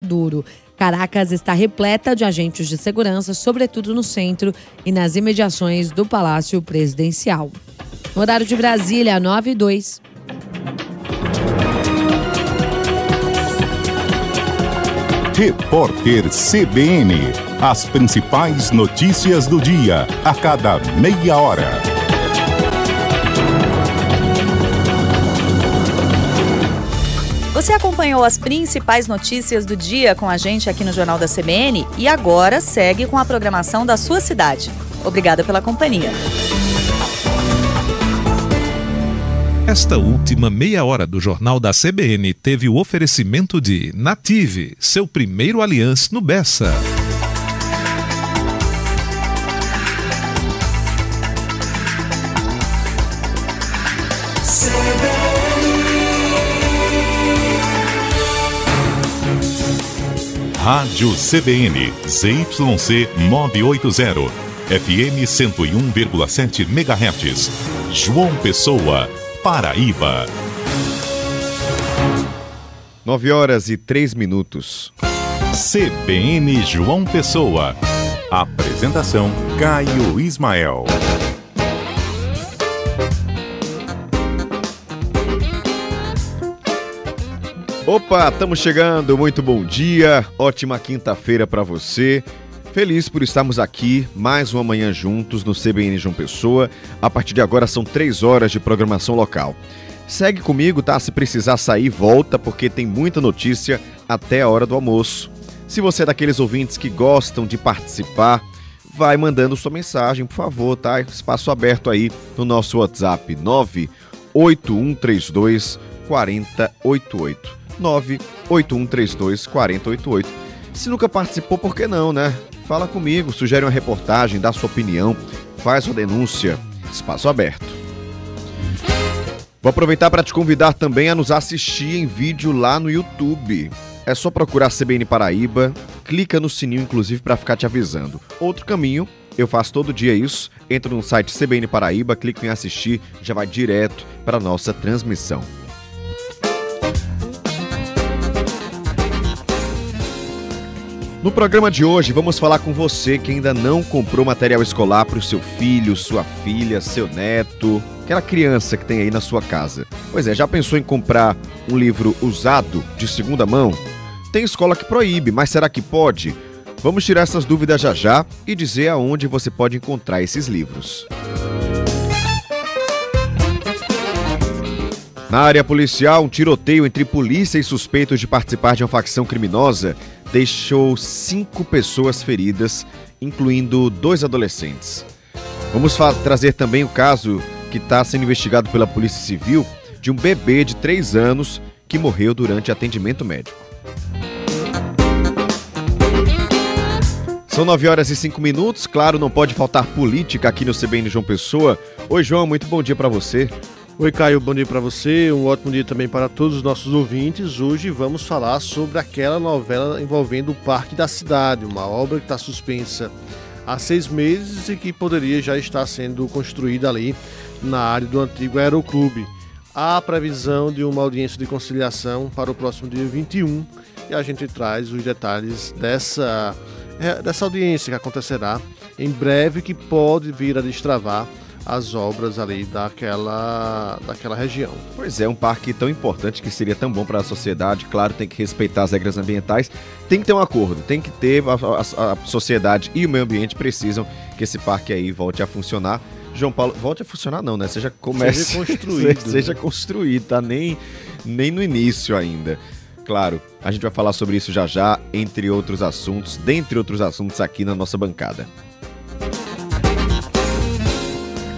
duro. Caracas está repleta de agentes de segurança, sobretudo no centro e nas imediações do Palácio Presidencial. No horário de Brasília, 9h02. Repórter CBN. As principais notícias do dia, a cada meia hora. Você acompanhou as principais notícias do dia com a gente aqui no Jornal da CBN e agora segue com a programação da sua cidade. Obrigada pela companhia. Esta última meia hora do Jornal da CBN teve o oferecimento de Native, seu primeiro Allianz no Bessa. Rádio CBN, ZYC 980, FM 101,7 MHz, João Pessoa, Paraíba. 9h03. CBN João Pessoa. Apresentação Caio Ismael. Opa, estamos chegando, muito bom dia, ótima quinta-feira para você. Feliz por estarmos aqui mais uma manhã juntos no CBN João Pessoa. A partir de agora são 3 horas de programação local. Segue comigo, tá? Se precisar sair, volta, porque tem muita notícia até a hora do almoço. Se você é daqueles ouvintes que gostam de participar, vai mandando sua mensagem, por favor, tá? Espaço aberto aí no nosso WhatsApp, 98132 4088. 98132 4088. Se nunca participou, por que não, né? Fala comigo, sugere uma reportagem, dá sua opinião, faz sua denúncia. Espaço aberto. Vou aproveitar para te convidar também a nos assistir em vídeo lá no YouTube. É só procurar CBN Paraíba, clica no sininho, inclusive, para ficar te avisando. Outro caminho, eu faço todo dia isso, entro no site CBN Paraíba, clico em assistir, já vai direto para a nossa transmissão. No programa de hoje, vamos falar com você que ainda não comprou material escolar para o seu filho, sua filha, seu neto, aquela criança que tem aí na sua casa. Pois é, já pensou em comprar um livro usado, de segunda mão? Tem escola que proíbe, mas será que pode? Vamos tirar essas dúvidas já já e dizer aonde você pode encontrar esses livros. Na área policial, um tiroteio entre polícia e suspeitos de participar de uma facção criminosa deixou 5 pessoas feridas, incluindo 2 adolescentes. Vamos trazer também o caso que está sendo investigado pela Polícia Civil de um bebê de 3 anos que morreu durante atendimento médico. São 9h05, claro, não pode faltar política aqui no CBN João Pessoa. Oi, João, muito bom dia para você. Oi, Caio, bom dia para você, um ótimo dia também para todos os nossos ouvintes. Hoje vamos falar sobre aquela novela envolvendo o Parque da Cidade, uma obra que está suspensa há 6 meses e que poderia já estar sendo construída ali na área do antigo Aeroclube. Há previsão de uma audiência de conciliação para o próximo dia 21 e a gente traz os detalhes dessa audiência que acontecerá em breve, que pode vir a destravar as obras ali daquela região. Pois é, um parque tão importante que seria tão bom para a sociedade. Claro, tem que respeitar as regras ambientais, tem que ter um acordo, tem que ter, a sociedade e o meio ambiente precisam que esse parque aí volte a funcionar. João Paulo, volte a funcionar não, né? Seja construído. Seja construído, tá? Nem no início ainda. Claro, a gente vai falar sobre isso já já, dentre outros assuntos aqui na nossa bancada.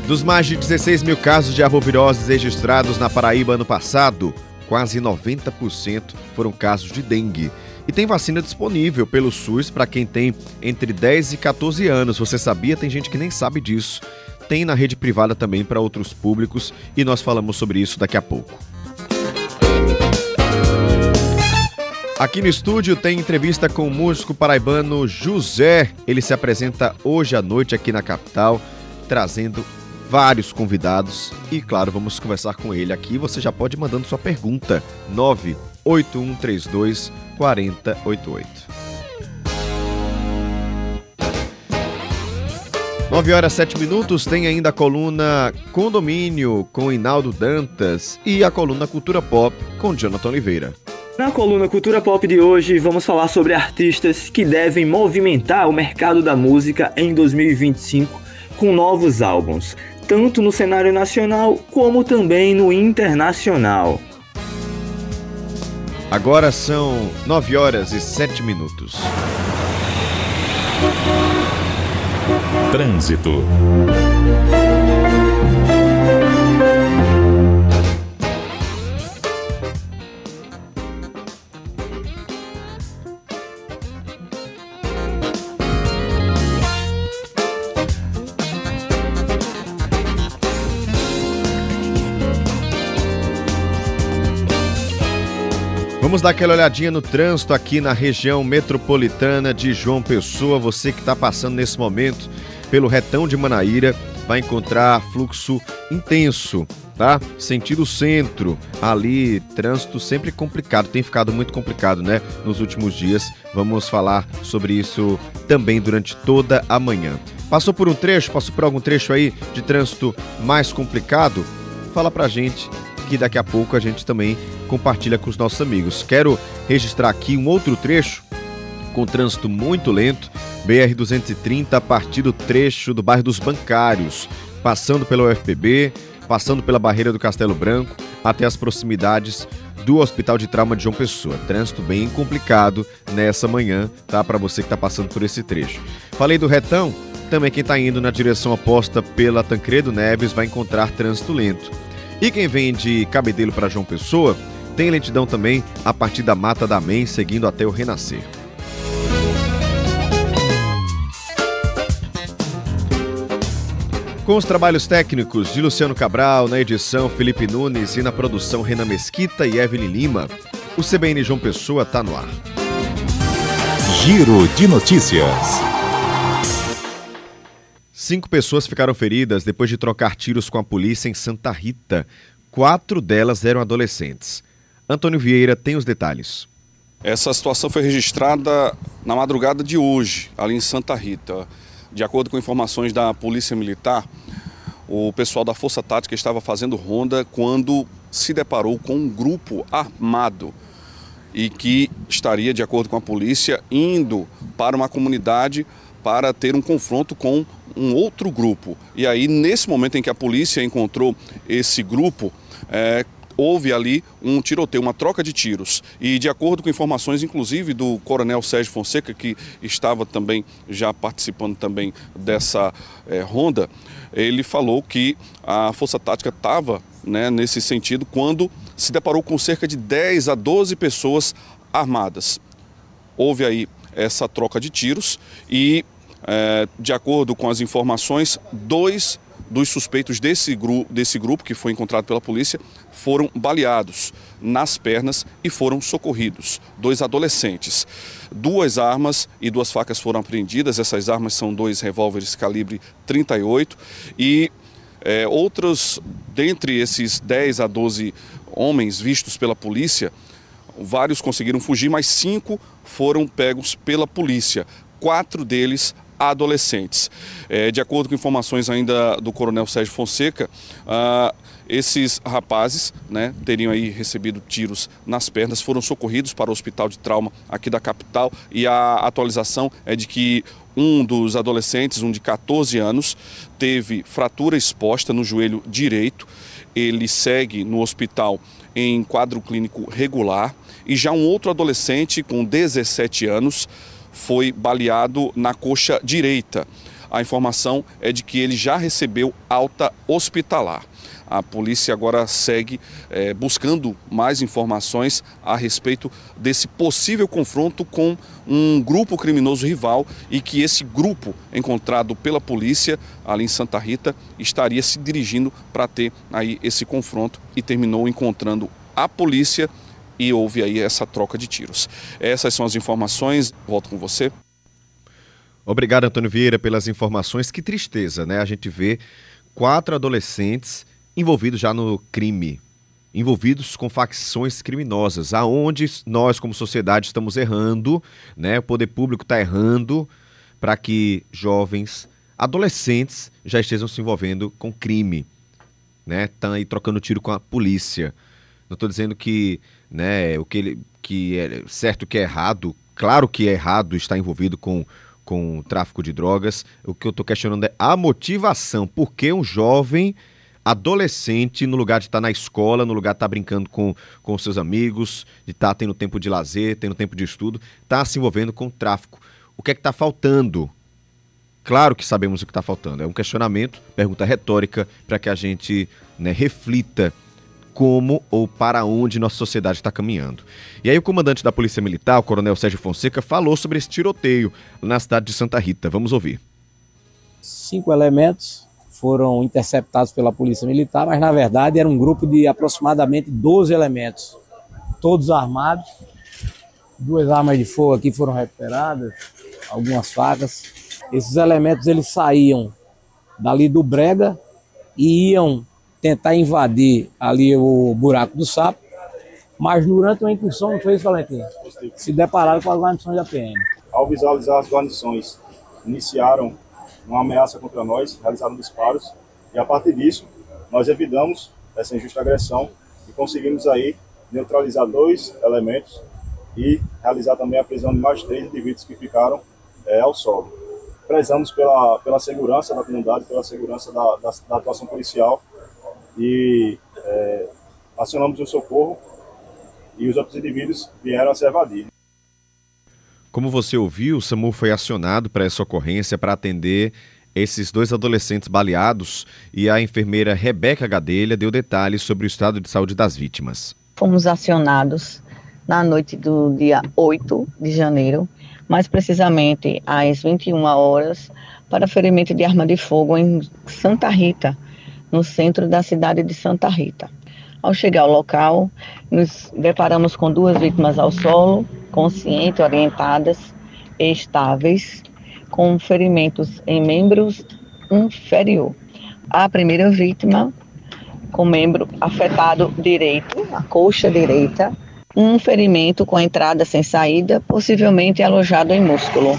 Dos mais de 16 mil casos de arbovirose registrados na Paraíba ano passado, quase 90% foram casos de dengue. E tem vacina disponível pelo SUS para quem tem entre 10 e 14 anos. Você sabia? Tem gente que nem sabe disso. Tem na rede privada também para outros públicos e nós falamos sobre isso daqui a pouco. Aqui no estúdio tem entrevista com o músico paraibano José. Ele se apresenta hoje à noite aqui na capital, trazendo vários convidados e, claro, vamos conversar com ele aqui. Você já pode ir mandando sua pergunta, 8132 4088. 9h07, tem ainda a coluna Condomínio com Hinaldo Dantas e a coluna Cultura Pop com Jonathan Oliveira. Na coluna Cultura Pop de hoje, vamos falar sobre artistas que devem movimentar o mercado da música em 2025 com novos álbuns, tanto no cenário nacional como também no internacional. Agora são 9h07. Trânsito. Vamos dar aquela olhadinha no trânsito aqui na região metropolitana de João Pessoa. Você que está passando nesse momento pelo retão de Manaíra vai encontrar fluxo intenso, tá? Sentido centro, ali trânsito sempre complicado, tem ficado muito complicado, né? Nos últimos dias, vamos falar sobre isso também durante toda a manhã. Passou por algum trecho aí de trânsito mais complicado? Fala pra gente que daqui a pouco a gente também compartilha com os nossos amigos. Quero registrar aqui um outro trecho com trânsito muito lento, BR-230, a partir do trecho do bairro dos Bancários, passando pela UFPB, passando pela barreira do Castelo Branco, até as proximidades do Hospital de Trauma de João Pessoa. Trânsito bem complicado nessa manhã, tá? Para você que está passando por esse trecho. Falei do retão, também quem está indo na direção oposta pela Tancredo Neves vai encontrar trânsito lento. E quem vem de Cabedelo para João Pessoa, tem lentidão também a partir da Mata da Mãe, seguindo até o Renascer. Com os trabalhos técnicos de Luciano Cabral, na edição Felipe Nunes e na produção Renan Mesquita e Evelyn Lima, o CBN João Pessoa está no ar. Giro de notícias. 5 pessoas ficaram feridas depois de trocar tiros com a polícia em Santa Rita. 4 delas eram adolescentes. Antônio Vieira tem os detalhes. Essa situação foi registrada na madrugada de hoje, ali em Santa Rita. De acordo com informações da Polícia Militar, o pessoal da Força Tática estava fazendo ronda quando se deparou com um grupo armado e que estaria, de acordo com a polícia, indo para uma comunidade para ter um confronto com um outro grupo. E aí, nesse momento em que a polícia encontrou esse grupo, houve ali um tiroteio, uma troca de tiros. E de acordo com informações, inclusive, do coronel Sérgio Fonseca, que estava também já participando também dessa ronda, ele falou que a Força Tática estava, nesse sentido quando se deparou com cerca de 10 a 12 pessoas armadas. Houve aí essa troca de tiros e, de acordo com as informações, 2 dos suspeitos desse grupo que foi encontrado pela polícia foram baleados nas pernas e foram socorridos. 2 adolescentes. 2 armas e 2 facas foram apreendidas. Essas armas são 2 revólveres calibre 38 e outros, dentre esses 10 a 12 homens vistos pela polícia, vários conseguiram fugir, mas 5 foram pegos pela polícia. 4 deles adolescentes. De acordo com informações ainda do coronel Sérgio Fonseca, esses rapazes teriam aí recebido tiros nas pernas, foram socorridos para o Hospital de Trauma aqui da capital e a atualização é de que um dos adolescentes, um de 14 anos, teve fratura exposta no joelho direito. Ele segue no hospital em quadro clínico regular e já um outro adolescente com 17 anos foi baleado na coxa direita. A informação é de que ele já recebeu alta hospitalar. A polícia agora segue buscando mais informações a respeito desse possível confronto com um grupo criminoso rival e que esse grupo, encontrado pela polícia ali em Santa Rita, estaria se dirigindo para ter aí esse confronto e terminou encontrando a polícia e houve aí essa troca de tiros. Essas são as informações. Volto com você. Obrigado, Antônio Vieira, pelas informações. Que tristeza, né? A gente vê 4 adolescentes envolvidos já no crime. envolvidos com facções criminosas, aonde nós como sociedade estamos errando, né? O poder público está errando para que jovens, adolescentes já estejam se envolvendo com crime, né? Estão aí trocando tiro com a polícia. Não estou dizendo que, né, que é certo, que é errado. Claro que é errado estar envolvido com o tráfico de drogas. O que eu estou questionando é a motivação. Por que um jovem adolescente, no lugar de estar na escola, no lugar de estar brincando com seus amigos, de estar tendo tempo de lazer, tendo tempo de estudo, está se envolvendo com o tráfico? O que é que está faltando? Claro que sabemos o que está faltando. É um questionamento, pergunta retórica, para que a gente, né, reflita como ou para onde nossa sociedade está caminhando. E aí o comandante da Polícia Militar, o Coronel Sérgio Fonseca, falou sobre esse tiroteio na cidade de Santa Rita. Vamos ouvir. 5 elementos foram interceptados pela Polícia Militar, mas na verdade era um grupo de aproximadamente 12 elementos, todos armados. 2 armas de fogo aqui foram recuperadas, algumas facas. Esses elementos eles saíam dali do Brega e iam tentar invadir ali o buraco do Sapo, mas durante uma incursão, não foi isso, Valentim? Se depararam com as guarnições da PM. Ao visualizar as guarnições, iniciaram uma ameaça contra nós, realizaram disparos, e a partir disso, nós evitamos essa injusta agressão e conseguimos aí neutralizar 2 elementos e realizar também a prisão de mais 3 indivíduos que ficaram ao solo. Prezamos pela segurança da comunidade, pela segurança da atuação policial e acionamos o socorro e os outros indivíduos vieram a se evadir. Como você ouviu, o SAMU foi acionado para essa ocorrência para atender esses 2 adolescentes baleados e a enfermeira Rebeca Gadelha deu detalhes sobre o estado de saúde das vítimas. Fomos acionados na noite do dia 8 de janeiro, mais precisamente às 21 horas, para ferimento de arma de fogo em Santa Rita, no centro da cidade de Santa Rita. Ao chegar ao local, nos deparamos com 2 vítimas ao solo, conscientes, orientadas e estáveis, com ferimentos em membros inferior. A primeira vítima, com membro afetado direito, a coxa direita, um ferimento com entrada sem saída, possivelmente alojado em músculo.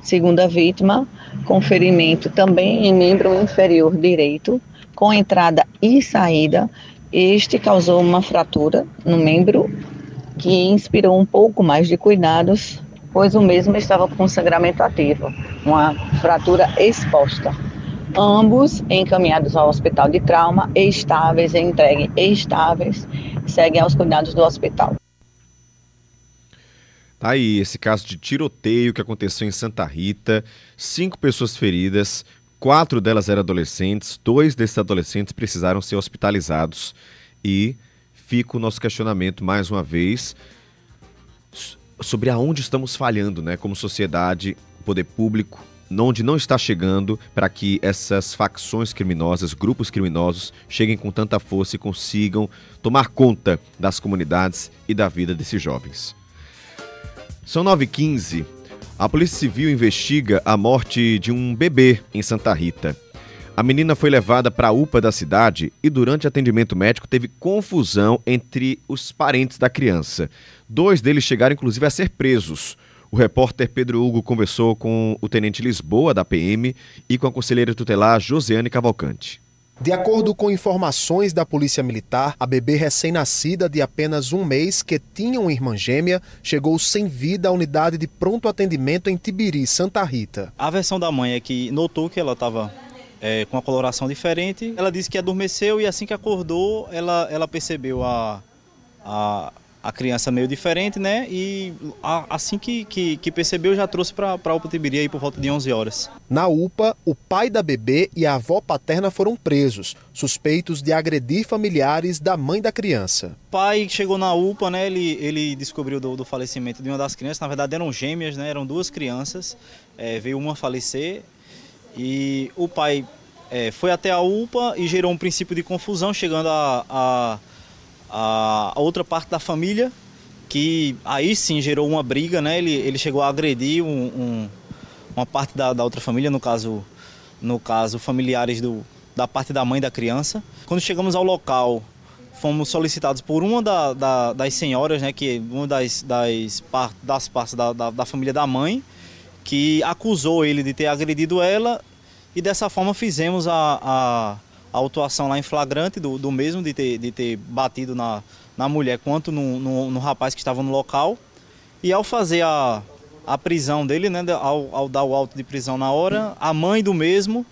Segunda vítima, com ferimento também em membro inferior direito, com entrada e saída. Este causou uma fratura no membro que inspirou um pouco mais de cuidados, pois o mesmo estava com sangramento ativo, uma fratura exposta. Ambos encaminhados ao hospital de trauma, estáveis, entregue estáveis, seguem aos cuidados do hospital. Tá aí esse caso de tiroteio que aconteceu em Santa Rita, 5 pessoas feridas, 4 delas eram adolescentes, 2 desses adolescentes precisaram ser hospitalizados. E fica o nosso questionamento mais uma vez sobre aonde estamos falhando, né, como sociedade, poder público, onde não está chegando para que essas facções criminosas, grupos criminosos, cheguem com tanta força e consigam tomar conta das comunidades e da vida desses jovens. São 9h15. A Polícia Civil investiga a morte de um bebê em Santa Rita. A menina foi levada para a UPA da cidade e durante atendimento médico teve confusão entre os parentes da criança. 2 deles chegaram inclusive a ser presos. O repórter Pedro Hugo conversou com o tenente Lisboa da PM e com a conselheira tutelar Josiane Cavalcante. De acordo com informações da Polícia Militar, a bebê recém-nascida de apenas 1 mês, que tinha uma irmã gêmea, chegou sem vida à unidade de pronto atendimento em Tibiri, Santa Rita. A versão da mãe é que notou que ela estava com uma coloração diferente. Ela disse que adormeceu e assim que acordou, ela percebeu a criança meio diferente, né? E assim que percebeu, já trouxe para a UPA Tibiri aí por volta de 11 horas. Na UPA, o pai da bebê e a avó paterna foram presos, suspeitos de agredir familiares da mãe da criança. O pai chegou na UPA, né? Ele descobriu do falecimento de uma das crianças. Na verdade eram gêmeas, né? Eram 2 crianças. Veio uma falecer e o pai foi até a UPA e gerou um princípio de confusão, chegando a outra parte da família, que aí sim gerou uma briga, né? Ele chegou a agredir uma parte da outra família, no caso familiares da parte da mãe da criança. Quando chegamos ao local, fomos solicitados por uma das senhoras, né, que uma das partes da família da mãe, que acusou ele de ter agredido ela, e dessa forma fizemos a autuação lá em flagrante do mesmo, de ter batido na mulher quanto no rapaz que estava no local. E ao fazer a prisão dele, né, ao dar o auto de prisão na hora, a mãe do mesmo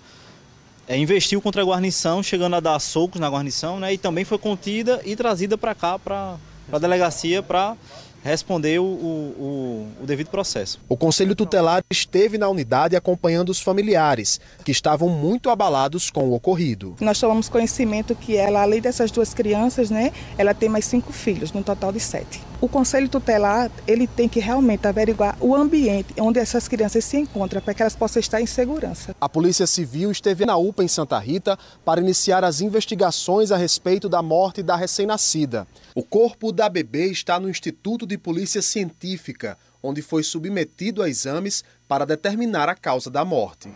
investiu contra a guarnição, chegando a dar socos na guarnição, né, e também foi contida e trazida para cá, para a delegacia, para responder o devido processo. O Conselho Tutelar esteve na unidade acompanhando os familiares, que estavam muito abalados com o ocorrido. Nós tomamos conhecimento que ela, além dessas 2 crianças, né, ela tem mais 5 filhos, num total de 7. O Conselho Tutelar, ele tem que realmente averiguar o ambiente onde essas crianças se encontram, para que elas possam estar em segurança. A Polícia Civil esteve na UPA em Santa Rita para iniciar as investigações a respeito da morte da recém-nascida. O corpo da bebê está no Instituto de Polícia Científica, onde foi submetido a exames para determinar a causa da morte.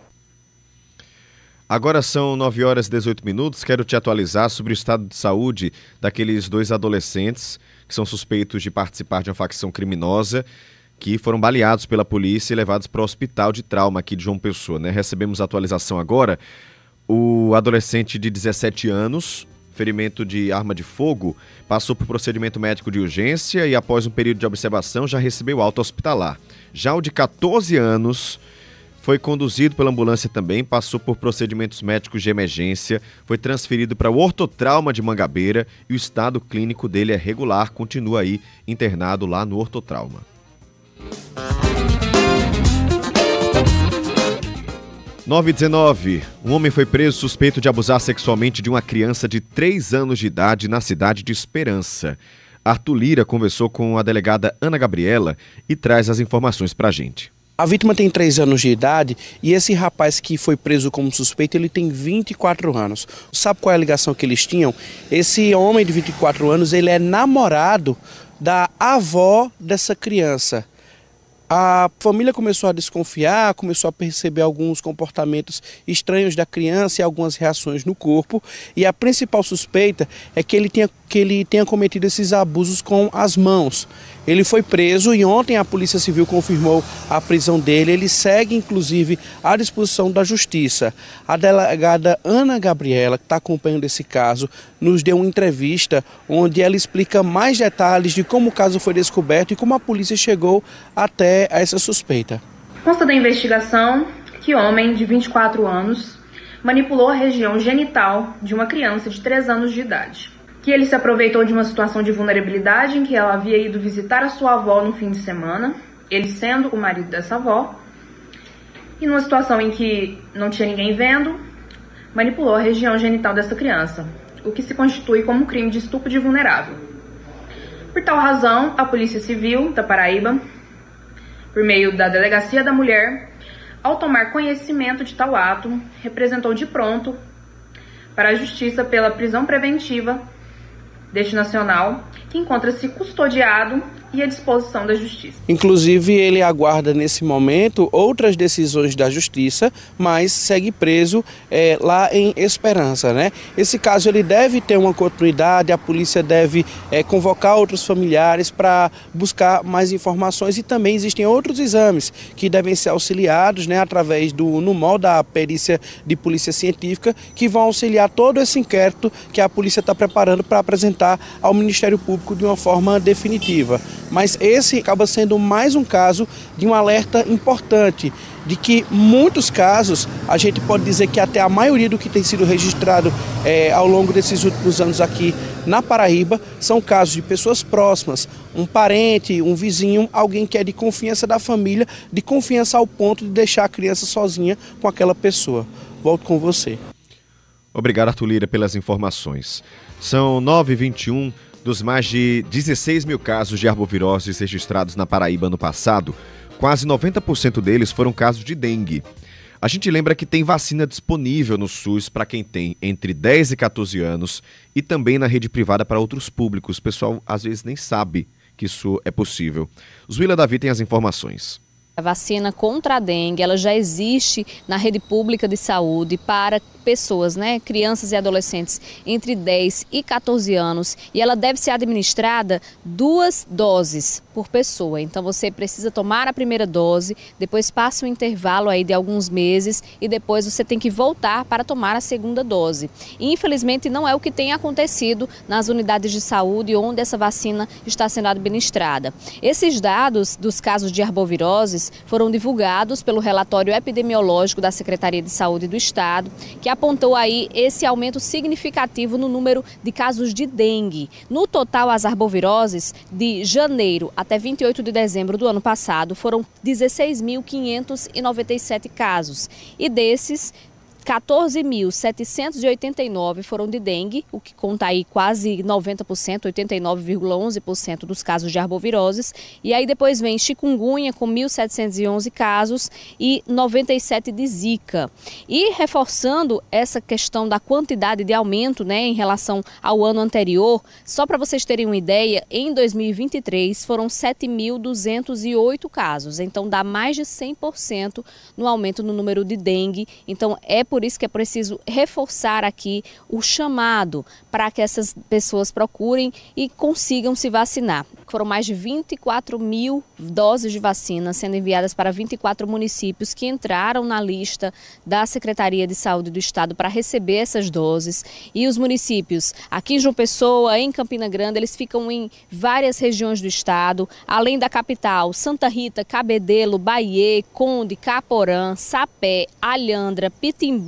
Agora são 9h18. Quero te atualizar sobre o estado de saúde daqueles 2 adolescentes que são suspeitos de participar de uma facção criminosa, que foram baleados pela polícia e levados para o hospital de trauma aqui de João Pessoa, né? Recebemos atualização agora. O adolescente de 17 anos, ferimento de arma de fogo, passou por procedimento médico de urgência e após um período de observação já recebeu alta hospitalar. Já o de 14 anos foi conduzido pela ambulância também, passou por procedimentos médicos de emergência, foi transferido para o ortotrauma de Mangabeira e o estado clínico dele é regular, continua aí internado lá no ortotrauma. – 9h19. Um homem foi preso suspeito de abusar sexualmente de uma criança de 3 anos de idade na cidade de Esperança. Arthur Lira conversou com a delegada Ana Gabriela e traz as informações pra gente. A vítima tem 3 anos de idade e esse rapaz que foi preso como suspeito, ele tem 24 anos. Sabe qual é a ligação que eles tinham? Esse homem de 24 anos, ele é namorado da avó dessa criança. A família começou a desconfiar, começou a perceber alguns comportamentos estranhos da criança e algumas reações no corpo. E a principal suspeita é que ele tenha cometido esses abusos com as mãos. Ele foi preso e ontem a Polícia Civil confirmou a prisão dele. Ele segue, inclusive, à disposição da Justiça. A delegada Ana Gabriela, que está acompanhando esse caso, nos deu uma entrevista onde ela explica mais detalhes de como o caso foi descoberto e como a polícia chegou até a essa suspeita. Consta da investigação que homem de 24 anos manipulou a região genital de uma criança de 3 anos de idade. Que ele se aproveitou de uma situação de vulnerabilidade em que ela havia ido visitar a sua avó no fim de semana, ele sendo o marido dessa avó, e numa situação em que não tinha ninguém vendo, manipulou a região genital dessa criança, o que se constitui como um crime de estupro de vulnerável. Por tal razão, a Polícia Civil da Paraíba, por meio da Delegacia da Mulher, ao tomar conhecimento de tal ato, representou de pronto para a Justiça pela prisão preventiva deste nacional, que encontra-se custodiado e à disposição da Justiça. Inclusive, ele aguarda nesse momento outras decisões da Justiça, mas segue preso lá em Esperança, né? Esse caso ele deve ter uma continuidade, a polícia deve convocar outros familiares para buscar mais informações e também existem outros exames que devem ser auxiliados, né, através do NUMOL, da perícia de polícia científica, que vão auxiliar todo esse inquérito que a polícia está preparando para apresentar ao Ministério Público de uma forma definitiva. Mas esse acaba sendo mais um caso de um alerta importante, de que muitos casos, a gente pode dizer que até a maioria do que tem sido registrado ao longo desses últimos anos aqui na Paraíba, são casos de pessoas próximas, um parente, um vizinho, alguém que é de confiança da família, de confiança ao ponto de deixar a criança sozinha com aquela pessoa. Volto com você. Obrigado, Arthur Lira, pelas informações. São 9h21. Dos mais de 16 mil casos de arboviroses registrados na Paraíba no passado, quase 90% deles foram casos de dengue. A gente lembra que tem vacina disponível no SUS para quem tem entre 10 e 14 anos e também na rede privada para outros públicos. O pessoal às vezes nem sabe que isso é possível. Zuila Davi tem as informações. A vacina contra a dengue, ela já existe na rede pública de saúde para pessoas, né, crianças e adolescentes entre 10 e 14 anos, e ela deve ser administrada 2 doses por pessoa. Então você precisa tomar a primeira dose, depois passa um intervalo aí de alguns meses e depois você tem que voltar para tomar a segunda dose. E, infelizmente não é o que tem acontecido nas unidades de saúde onde essa vacina está sendo administrada. Esses dados dos casos de arboviroses foram divulgados pelo relatório epidemiológico da Secretaria de Saúde do Estado, que apontou aí esse aumento significativo no número de casos de dengue. No total, as arboviroses de janeiro até 28 de dezembro do ano passado foram 16.597 casos e desses 14.789 foram de dengue, o que conta aí quase 90%, 89,11% dos casos de arboviroses. E aí depois vem chikungunya com 1.711 casos e 97 de zika. E reforçando essa questão da quantidade de aumento, né, em relação ao ano anterior, só para vocês terem uma ideia, em 2023 foram 7.208 casos. Então dá mais de 100% no aumento no número de dengue. Então é por isso que é preciso reforçar aqui o chamado para que essas pessoas procurem e consigam se vacinar. Foram mais de 24 mil doses de vacina sendo enviadas para 24 municípios que entraram na lista da Secretaria de Saúde do Estado para receber essas doses. E os municípios aqui em João Pessoa, em Campina Grande, eles ficam em várias regiões do estado, além da capital, Santa Rita, Cabedelo, Bahia, Conde, Caporã, Sapé, Alhandra, Pitimbu,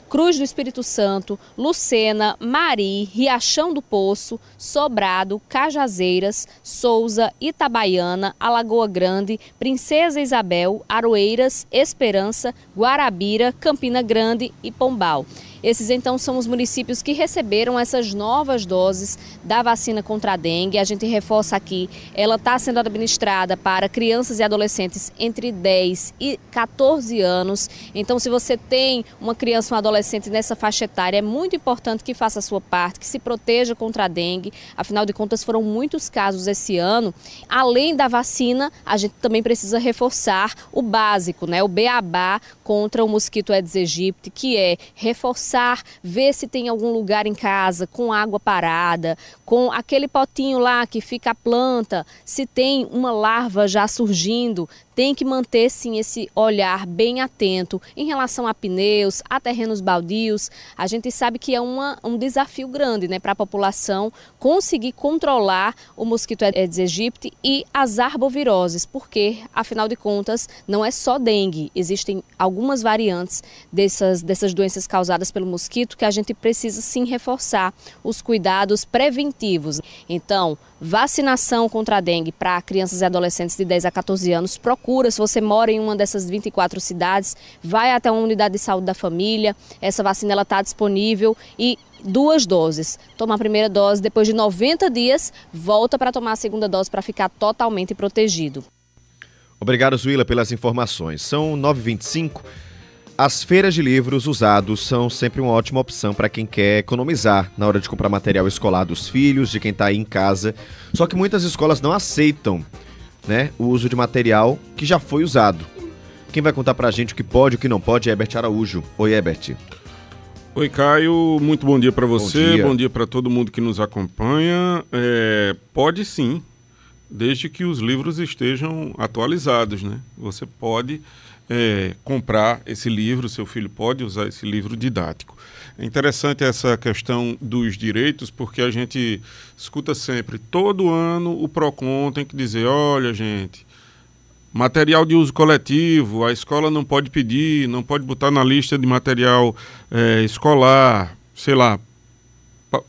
Cruz do Espírito Santo, Lucena, Mari, Riachão do Poço, Sobrado, Cajazeiras, Souza, Itabaiana, Alagoa Grande, Princesa Isabel, Aroeiras, Esperança, Guarabira, Campina Grande e Pombal. Esses, então, são os municípios que receberam essas novas doses da vacina contra a dengue. A gente reforça aqui, ela está sendo administrada para crianças e adolescentes entre 10 e 14 anos. Então, se você tem uma criança ou um adolescente nessa faixa etária, é muito importante que faça a sua parte, que se proteja contra a dengue. Afinal de contas, foram muitos casos esse ano. Além da vacina, a gente também precisa reforçar o básico, né? O beabá contra o mosquito Aedes aegypti, que é reforçar, ver se tem algum lugar em casa com água parada, com aquele potinho lá que fica a planta, se tem uma larva já surgindo. Tem que manter, sim, esse olhar bem atento em relação a pneus, a terrenos baldios. A gente sabe que é um desafio grande, né, para a população conseguir controlar o mosquito Aedes aegypti e as arboviroses, porque, afinal de contas, não é só dengue. Existem algumas variantes dessas doenças causadas pelo mosquito que a gente precisa, sim, reforçar os cuidados preventivos. Então, vacinação contra a dengue para crianças e adolescentes de 10 a 14 anos, se você mora em uma dessas 24 cidades, vai até uma unidade de saúde da família, essa vacina está disponível e 2 doses. Toma a primeira dose, depois de 90 dias, volta para tomar a segunda dose para ficar totalmente protegido. Obrigado, Zuila, pelas informações. São 9h25. As feiras de livros usados são sempre uma ótima opção para quem quer economizar na hora de comprar material escolar dos filhos, de quem está aí em casa. Só que muitas escolas não aceitam, né, o uso de material que já foi usado. Quem vai contar pra gente o que pode e o que não pode é Herbert Araújo. Oi, Herbert. Oi, Caio. Muito bom dia para você. Bom dia para todo mundo que nos acompanha. Pode sim, desde que os livros estejam atualizados, né? Você pode comprar esse livro, seu filho pode usar esse livro didático. É interessante essa questão dos direitos, porque a gente escuta sempre, todo ano o PROCON tem que dizer, olha, gente, material de uso coletivo, a escola não pode pedir, não pode botar na lista de material escolar, sei lá,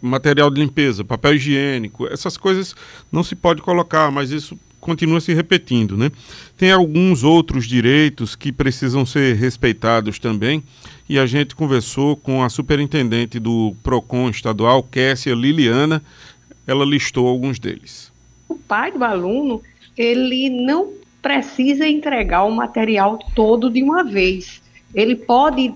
material de limpeza, papel higiênico, essas coisas não se pode colocar, mas isso continua se repetindo, né? Tem alguns outros direitos que precisam ser respeitados também, e a gente conversou com a superintendente do PROCON estadual, Kessia Liliana, ela listou alguns deles. O pai do aluno, ele não precisa entregar o material todo de uma vez. Ele pode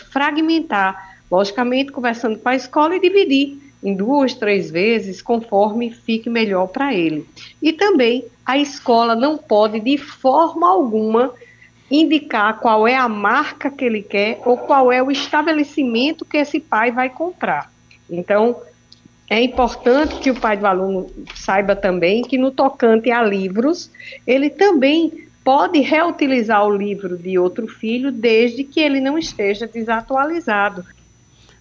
fragmentar, logicamente conversando com a escola e dividir em 2, 3 vezes, conforme fique melhor para ele. E também a escola não pode, de forma alguma, indicar qual é a marca que ele quer ou qual é o estabelecimento que esse pai vai comprar. Então, é importante que o pai do aluno saiba também que no tocante a livros, ele também pode reutilizar o livro de outro filho desde que ele não esteja desatualizado.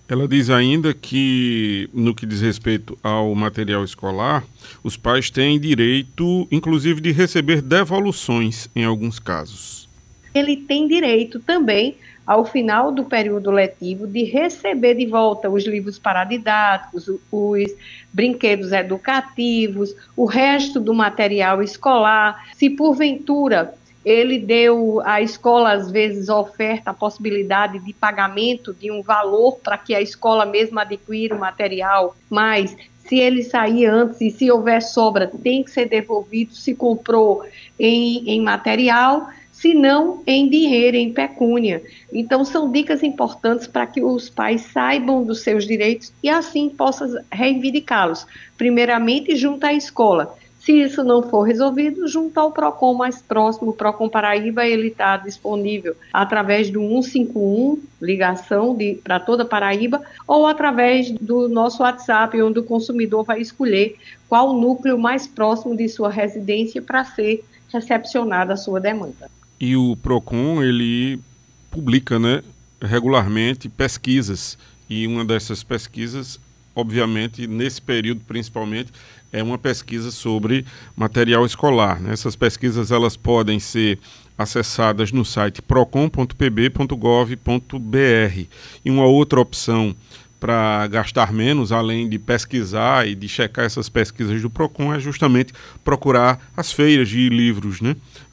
Ela diz ainda que, no que diz respeito ao material escolar, os pais têm direito, inclusive, de receber devoluções em alguns casos. Ele tem direito também, ao final do período letivo, de receber de volta os livros paradidáticos, os brinquedos educativos, o resto do material escolar. Se porventura ele deu, a escola às vezes oferta a possibilidade de pagamento de um valor para que a escola mesma adquira o material, mas se ele sair antes e se houver sobra, tem que ser devolvido se comprou em material, se não em dinheiro, em pecúnia. Então são dicas importantes para que os pais saibam dos seus direitos e assim possam reivindicá-los, primeiramente junto à escola. Se isso não for resolvido, junto ao PROCON mais próximo, o PROCON Paraíba, ele está disponível através do 151, ligação para toda Paraíba, ou através do nosso WhatsApp, onde o consumidor vai escolher qual o núcleo mais próximo de sua residência para ser recepcionada a sua demanda. E o PROCON, ele publica, regularmente pesquisas, e uma dessas pesquisas, obviamente, nesse período principalmente, é uma pesquisa sobre material escolar. Essas pesquisas elas podem ser acessadas no site procon.pb.gov.br. E uma outra opção para gastar menos, além de pesquisar e de checar essas pesquisas do PROCON, é justamente procurar as feiras de livros.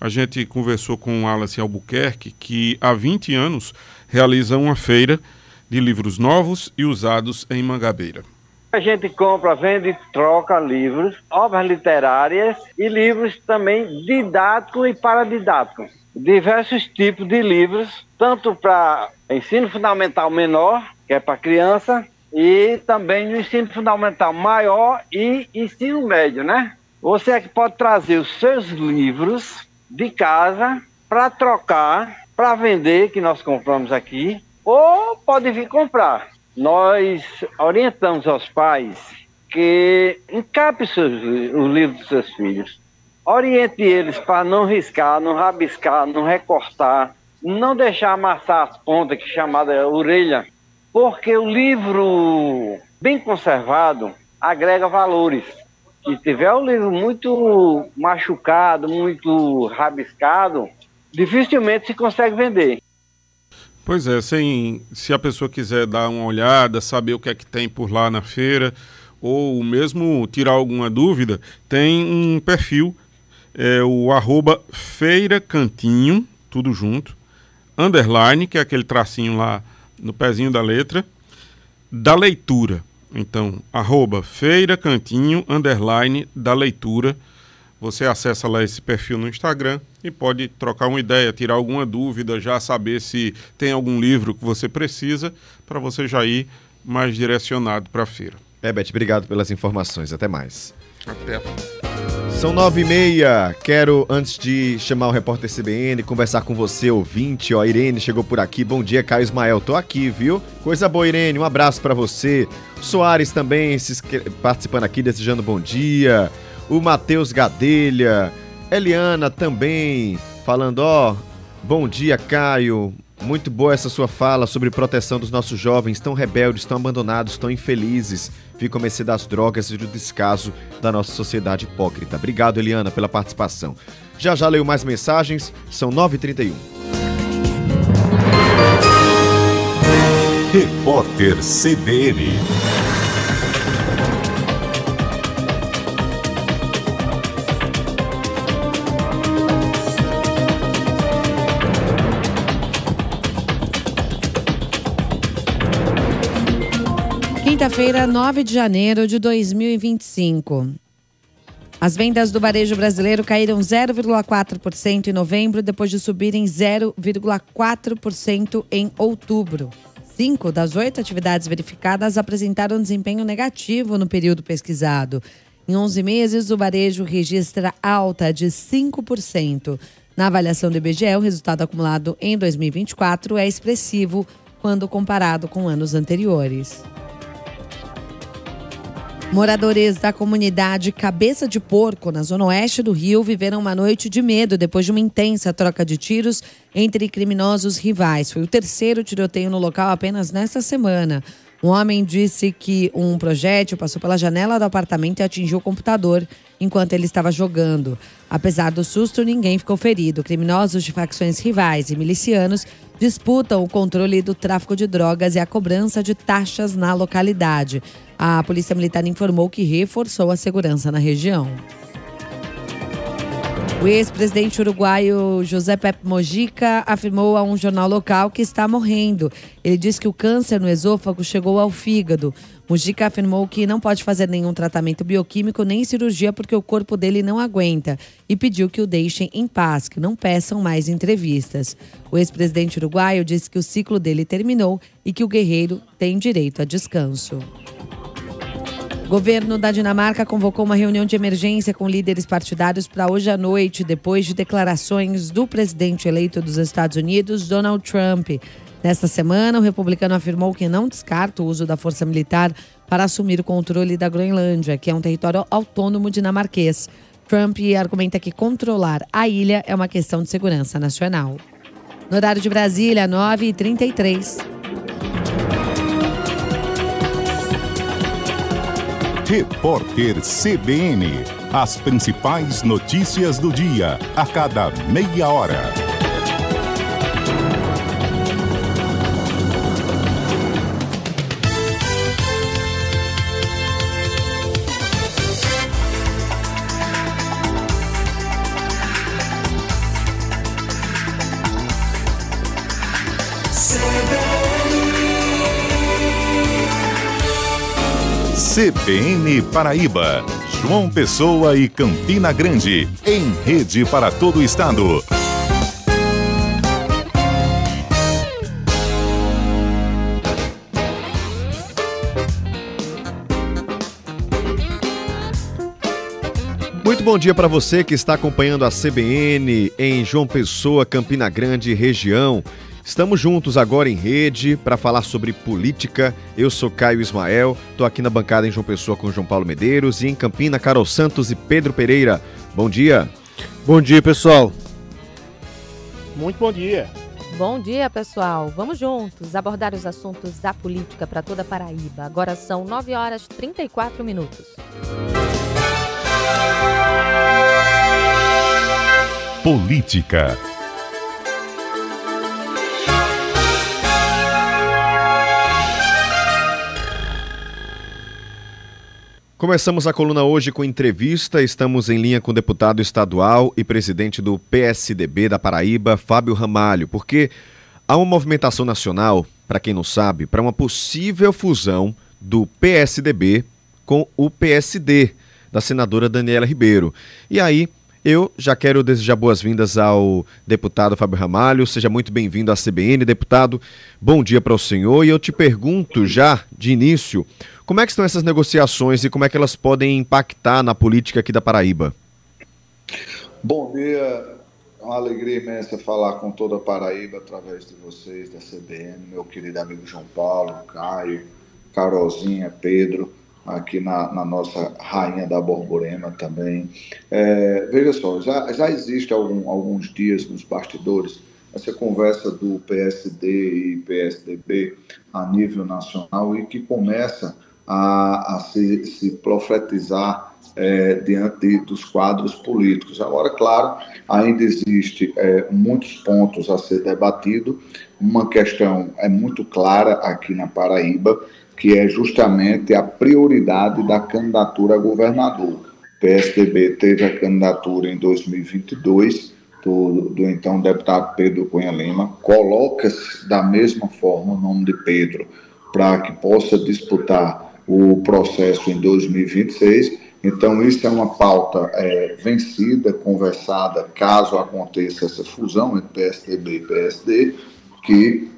A gente conversou com o Wallace Albuquerque, que há 20 anos realiza uma feira de livros novos e usados em Mangabeira. A gente compra, vende, troca livros, obras literárias e livros também didáticos e paradidáticos. Diversos tipos de livros, tanto para ensino fundamental menor, que é para criança, e também no ensino fundamental maior e ensino médio, Você é que pode trazer os seus livros de casa para trocar, para vender, que nós compramos aqui, ou pode vir comprar. Nós orientamos aos pais que encape os livros dos seus filhos. Oriente eles para não riscar, não rabiscar, não recortar, não deixar amassar as pontas, que é chamada orelha, porque o livro bem conservado agrega valores. Se tiver um livro muito machucado, muito rabiscado, dificilmente se consegue vender. Pois é, se a pessoa quiser dar uma olhada, saber o que é que tem por lá na feira, ou mesmo tirar alguma dúvida, tem um perfil, o @feiracantinho, tudo junto, _, que é aquele tracinho lá no pezinho da letra, da leitura. Então, @feiracantinho, _ da leitura. Você acessa lá esse perfil no Instagram e pode trocar uma ideia, tirar alguma dúvida, já saber se tem algum livro que você precisa, para você já ir mais direcionado para a feira. Beth, obrigado pelas informações. Até mais. Até. São 9h30. Quero, antes de chamar o repórter CBN, conversar com você, ouvinte. A Irene chegou por aqui. Bom dia, Caio Ismael. Tô aqui, viu? Coisa boa, Irene. Um abraço para você. Soares também participando aqui, desejando bom dia. O Matheus Gadelha, Eliana também, falando, bom dia, Caio, muito boa essa sua fala sobre proteção dos nossos jovens, tão rebeldes, tão abandonados, tão infelizes, ficam à mercê das drogas e do descaso da nossa sociedade hipócrita. Obrigado, Eliana, pela participação. Já leio mais mensagens, são 9h31. Repórter CBN. Quinta-feira, 9 de janeiro de 2025. As vendas do varejo brasileiro caíram 0,4% em novembro, depois de subirem 0,4% em outubro. 5 das 8 atividades verificadas apresentaram desempenho negativo no período pesquisado. Em 11 meses, o varejo registra alta de 5%. Na avaliação do IBGE, o resultado acumulado em 2024 é expressivo quando comparado com anos anteriores. Moradores da comunidade Cabeça de Porco, na zona oeste do Rio, viveram uma noite de medo depois de uma intensa troca de tiros entre criminosos rivais. Foi o terceiro tiroteio no local apenas nesta semana. Um homem disse que um projétil passou pela janela do apartamento e atingiu o computador enquanto ele estava jogando. Apesar do susto, ninguém ficou ferido. Criminosos de facções rivais e milicianos disputam o controle do tráfico de drogas e a cobrança de taxas na localidade. A Polícia Militar informou que reforçou a segurança na região. O ex-presidente uruguaio José Pepe Mojica afirmou a um jornal local que está morrendo. Ele disse que o câncer no esôfago chegou ao fígado. Mojica afirmou que não pode fazer nenhum tratamento bioquímico nem cirurgia porque o corpo dele não aguenta e pediu que o deixem em paz, que não peçam mais entrevistas. O ex-presidente uruguaio disse que o ciclo dele terminou e que o guerreiro tem direito a descanso. O governo da Dinamarca convocou uma reunião de emergência com líderes partidários para hoje à noite, depois de declarações do presidente eleito dos Estados Unidos, Donald Trump. Nesta semana, o republicano afirmou que não descarta o uso da força militar para assumir o controle da Groenlândia, que é um território autônomo dinamarquês. Trump argumenta que controlar a ilha é uma questão de segurança nacional. No horário de Brasília, 9h33. Repórter CBN. As principais notícias do dia, a cada meia hora. CBN Paraíba, João Pessoa e Campina Grande, em rede para todo o estado. Muito bom dia para você que está acompanhando a CBN em João Pessoa, Campina Grande, região. Estamos juntos agora em rede para falar sobre política. Eu sou Caio Ismael, estou aqui na bancada em João Pessoa com João Paulo Medeiros e em Campina, Carol Santos e Pedro Pereira. Bom dia. Bom dia, pessoal. Muito bom dia. Bom dia, pessoal. Vamos juntos abordar os assuntos da política para toda a Paraíba. Agora são 9h34. Política. Começamos a coluna hoje com entrevista. Estamos em linha com o deputado estadual e presidente do PSDB da Paraíba, Fábio Ramalho, porque há uma movimentação nacional, para quem não sabe, para uma possível fusão do PSDB com o PSD, da senadora Daniela Ribeiro. E aí, eu já quero desejar boas-vindas ao deputado Fábio Ramalho. Seja muito bem-vindo à CBN, deputado. Bom dia para o senhor. E eu te pergunto já, de início, como é que estão essas negociações e como é que elas podem impactar na política aqui da Paraíba? Bom dia, é uma alegria imensa falar com toda a Paraíba através de vocês, da CBN, meu querido amigo João Paulo, Caio, Carolzinha, Pedro, aqui na nossa rainha da Borborema também. Veja só, já existe alguns dias nos bastidores essa conversa do PSD e PSDB a nível nacional e que começa a se profetizar diante dos quadros políticos. Agora, claro, ainda existe muitos pontos a ser debatido. Uma questão é muito clara aqui na Paraíba, que é justamente a prioridade da candidatura a governador. O PSDB teve a candidatura em 2022 do então deputado Pedro Cunha Lima, coloca-se da mesma forma o nome de Pedro para que possa disputar o processo em 2026. Então, isso é uma pauta vencida, conversada, caso aconteça essa fusão entre PSDB e PSD, que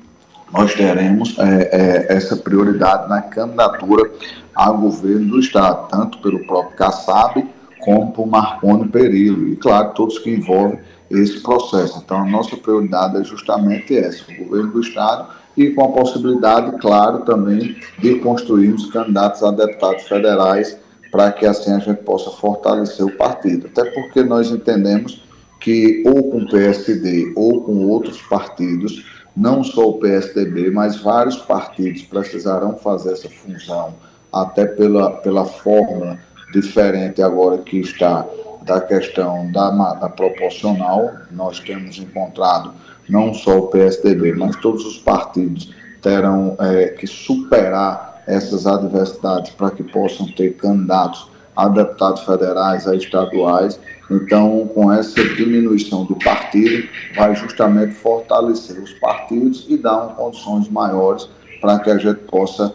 nós teremos essa prioridade na candidatura a governo do Estado, tanto pelo próprio Kassab como por Marconi Perillo, e claro, todos que envolvem esse processo. Então, a nossa prioridade é justamente essa, o governo do Estado, e com a possibilidade, claro, também de construirmos candidatos a deputados federais, para que assim a gente possa fortalecer o partido. Até porque nós entendemos que ou com o PSD ou com outros partidos, não só o PSDB, mas vários partidos precisarão fazer essa fusão, até pela fórmula diferente agora que está da questão da proporcional. Nós temos encontrado não só o PSDB, mas todos os partidos terão que superar essas adversidades para que possam ter candidatos a deputados federais, a estaduais. Então, com essa diminuição do partido, vai justamente fortalecer os partidos e dar condições maiores para que a gente possa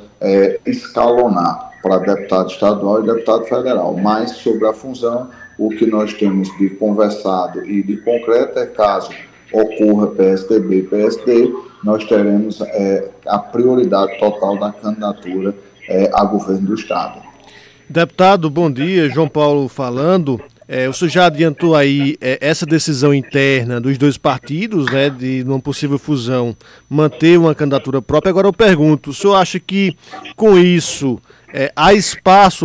escalonar para deputado estadual e deputado federal. Mas, sobre a fusão, o que nós temos de conversado e de concreto é, caso ocorra PSDB e PSD, nós teremos a prioridade total da candidatura a governo do Estado. Deputado, bom dia. João Paulo falando. O senhor já adiantou aí essa decisão interna dos dois partidos, né, de uma possível fusão, manter uma candidatura própria. Agora eu pergunto, o senhor acha que com isso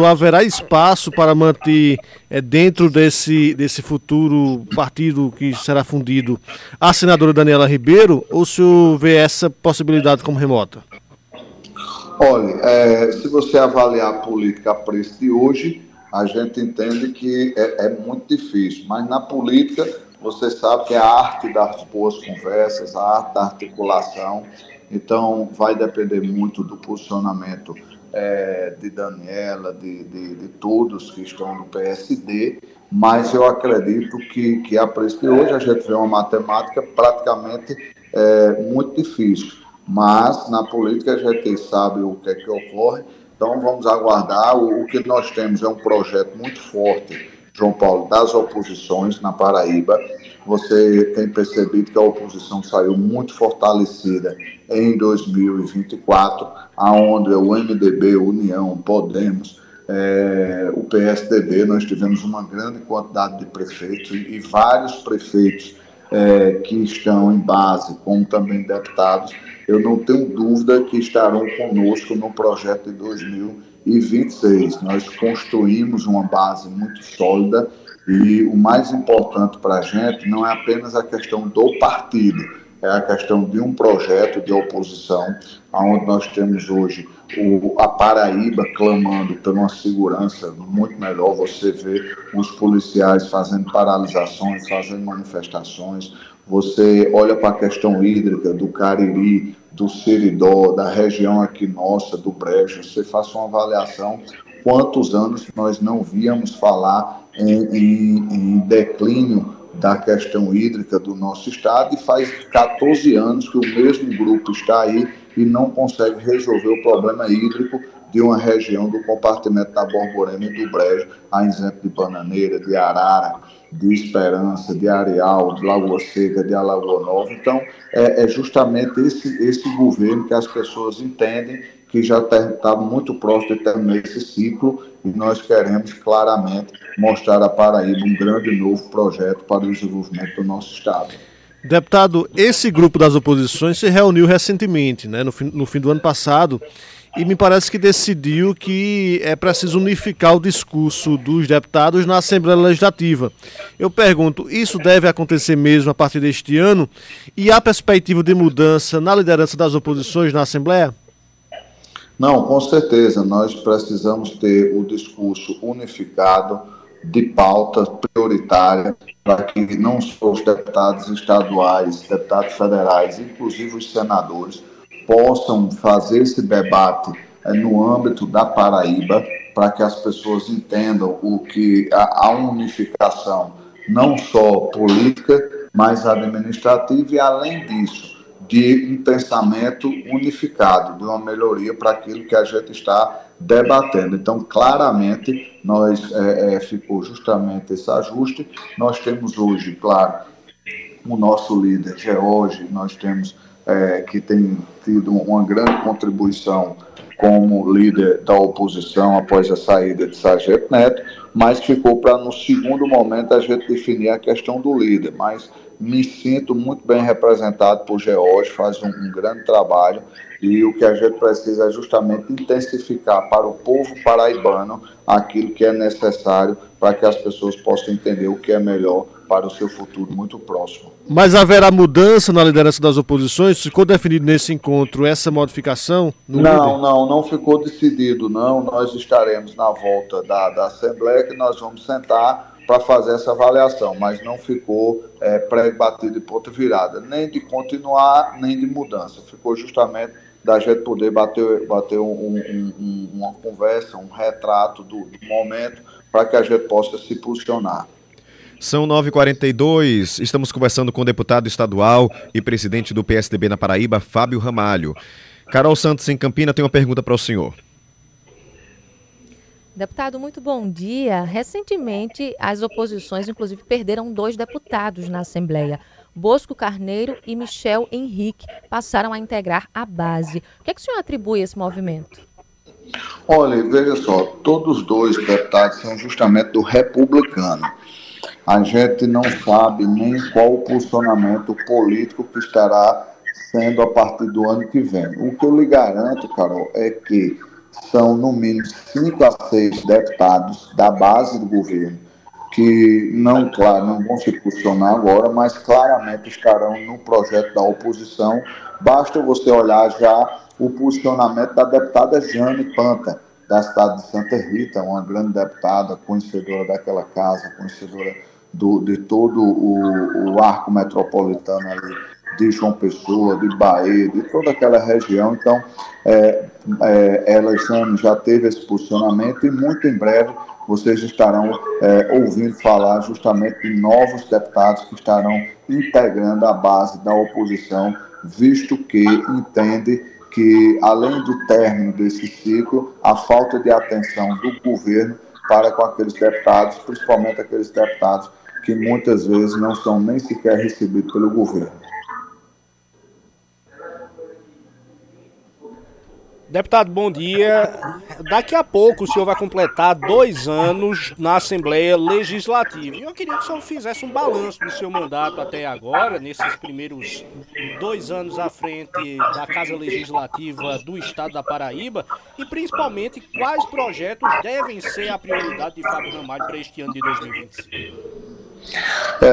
haverá espaço para manter dentro desse futuro partido que será fundido a senadora Daniela Ribeiro, ou o senhor vê essa possibilidade como remota? Olha, se você avaliar a política a preço de hoje, a gente entende que é muito difícil, mas na política você sabe que é a arte das boas conversas, a arte da articulação, então vai depender muito do posicionamento de Daniela, de todos que estão no PSD, mas eu acredito que a preço de hoje a gente vê uma matemática praticamente muito difícil, mas na política a gente sabe o que é que ocorre. Então, vamos aguardar. O que nós temos é um projeto muito forte, João Paulo, das oposições na Paraíba. Você tem percebido que a oposição saiu muito fortalecida em 2024, aonde o MDB, União, Podemos, o PSDB, nós tivemos uma grande quantidade de prefeitos e vários prefeitos que estão em base, como também deputados. Eu não tenho dúvida que estarão conosco no projeto de 2026. Nós construímos uma base muito sólida e o mais importante para a gente não é apenas a questão do partido, é a questão de um projeto de oposição, onde nós temos hoje a Paraíba clamando por uma segurança muito melhor. Você vê os policiais fazendo paralisações, fazendo manifestações. Você olha para a questão hídrica do Cariri, do Seridó, da região aqui nossa, do Brejo. Você faça uma avaliação quantos anos nós não víamos falar em declínio da questão hídrica do nosso estado, e faz 14 anos que o mesmo grupo está aí e não consegue resolver o problema hídrico de uma região do compartimento da Borborema e do Brejo, a exemplo de Bananeira, de Arara, de Esperança, de Areal, de Lagoa Seca, de Alagoa Nova. Então, é justamente esse governo que as pessoas entendem que já está muito próximo de terminar esse ciclo, e nós queremos claramente mostrar a Paraíba um grande novo projeto para o desenvolvimento do nosso estado. Deputado, esse grupo das oposições se reuniu recentemente, né, no fim do ano passado, e me parece que decidiu que é preciso unificar o discurso dos deputados na Assembleia Legislativa. Eu pergunto, isso deve acontecer mesmo a partir deste ano? E há perspectiva de mudança na liderança das oposições na Assembleia? Não, com certeza. Nós precisamos ter o discurso unificado de pauta prioritária para que não só os deputados estaduais, deputados federais, inclusive os senadores, possam fazer esse debate no âmbito da Paraíba, para que as pessoas entendam o que a unificação, não só política, mas administrativa, e além disso, de um pensamento unificado, de uma melhoria para aquilo que a gente está debatendo. Então, claramente, ficou justamente esse ajuste. Nós temos hoje, claro, o nosso líder, George, nós temos que tem tido uma grande contribuição como líder da oposição após a saída de Sargento Neto, mas ficou para no segundo momento a gente definir a questão do líder, mas me sinto muito bem representado por George, faz um grande trabalho, e o que a gente precisa é justamente intensificar para o povo paraibano aquilo que é necessário para que as pessoas possam entender o que é melhor para o seu futuro muito próximo. Mas haverá mudança na liderança das oposições? Ficou definido nesse encontro essa modificação? Não ficou decidido, não. Nós estaremos na volta da Assembleia, que nós vamos sentar para fazer essa avaliação, mas não ficou pré-batido de ponta virada, nem de continuar, nem de mudança. Ficou justamente da gente poder bater uma conversa, um retrato do momento, para que a gente possa se posicionar. São 9h42, estamos conversando com o deputado estadual e presidente do PSDB na Paraíba, Fábio Ramalho. Carol Santos, em Campina, tem uma pergunta para o senhor. Deputado, muito bom dia. Recentemente, as oposições, inclusive, perderam 2 deputados na Assembleia. Bosco Carneiro e Michel Henrique passaram a integrar a base. O que é que o senhor atribui a esse movimento? Olha, veja só, todos os 2 deputados são justamente do republicano. A gente não sabe nem qual o posicionamento político que estará sendo a partir do ano que vem. O que eu lhe garanto, Carol, é que são no mínimo 5 a 6 deputados da base do governo que não vão se posicionar agora, mas claramente estarão no projeto da oposição. Basta você olhar já o posicionamento da deputada Jane Panta, da cidade de Santa Rita, uma grande deputada, conhecedora daquela casa, conhecedora de todo o arco metropolitano ali, de João Pessoa, de Bahia, de toda aquela região. Então, ela já teve esse posicionamento, e muito em breve vocês estarão ouvindo falar justamente de novos deputados que estarão integrando a base da oposição, visto que entende que, além do término desse ciclo, a falta de atenção do governo para com aqueles deputados, principalmente aqueles deputados que muitas vezes não são nem sequer recebidos pelo governo. Deputado, bom dia. Daqui a pouco o senhor vai completar 2 anos na Assembleia Legislativa. E eu queria que o senhor fizesse um balanço do seu mandato até agora, nesses primeiros 2 anos à frente da Casa Legislativa do Estado da Paraíba, e principalmente quais projetos devem ser a prioridade de Fábio Ramalho para este ano de 2025.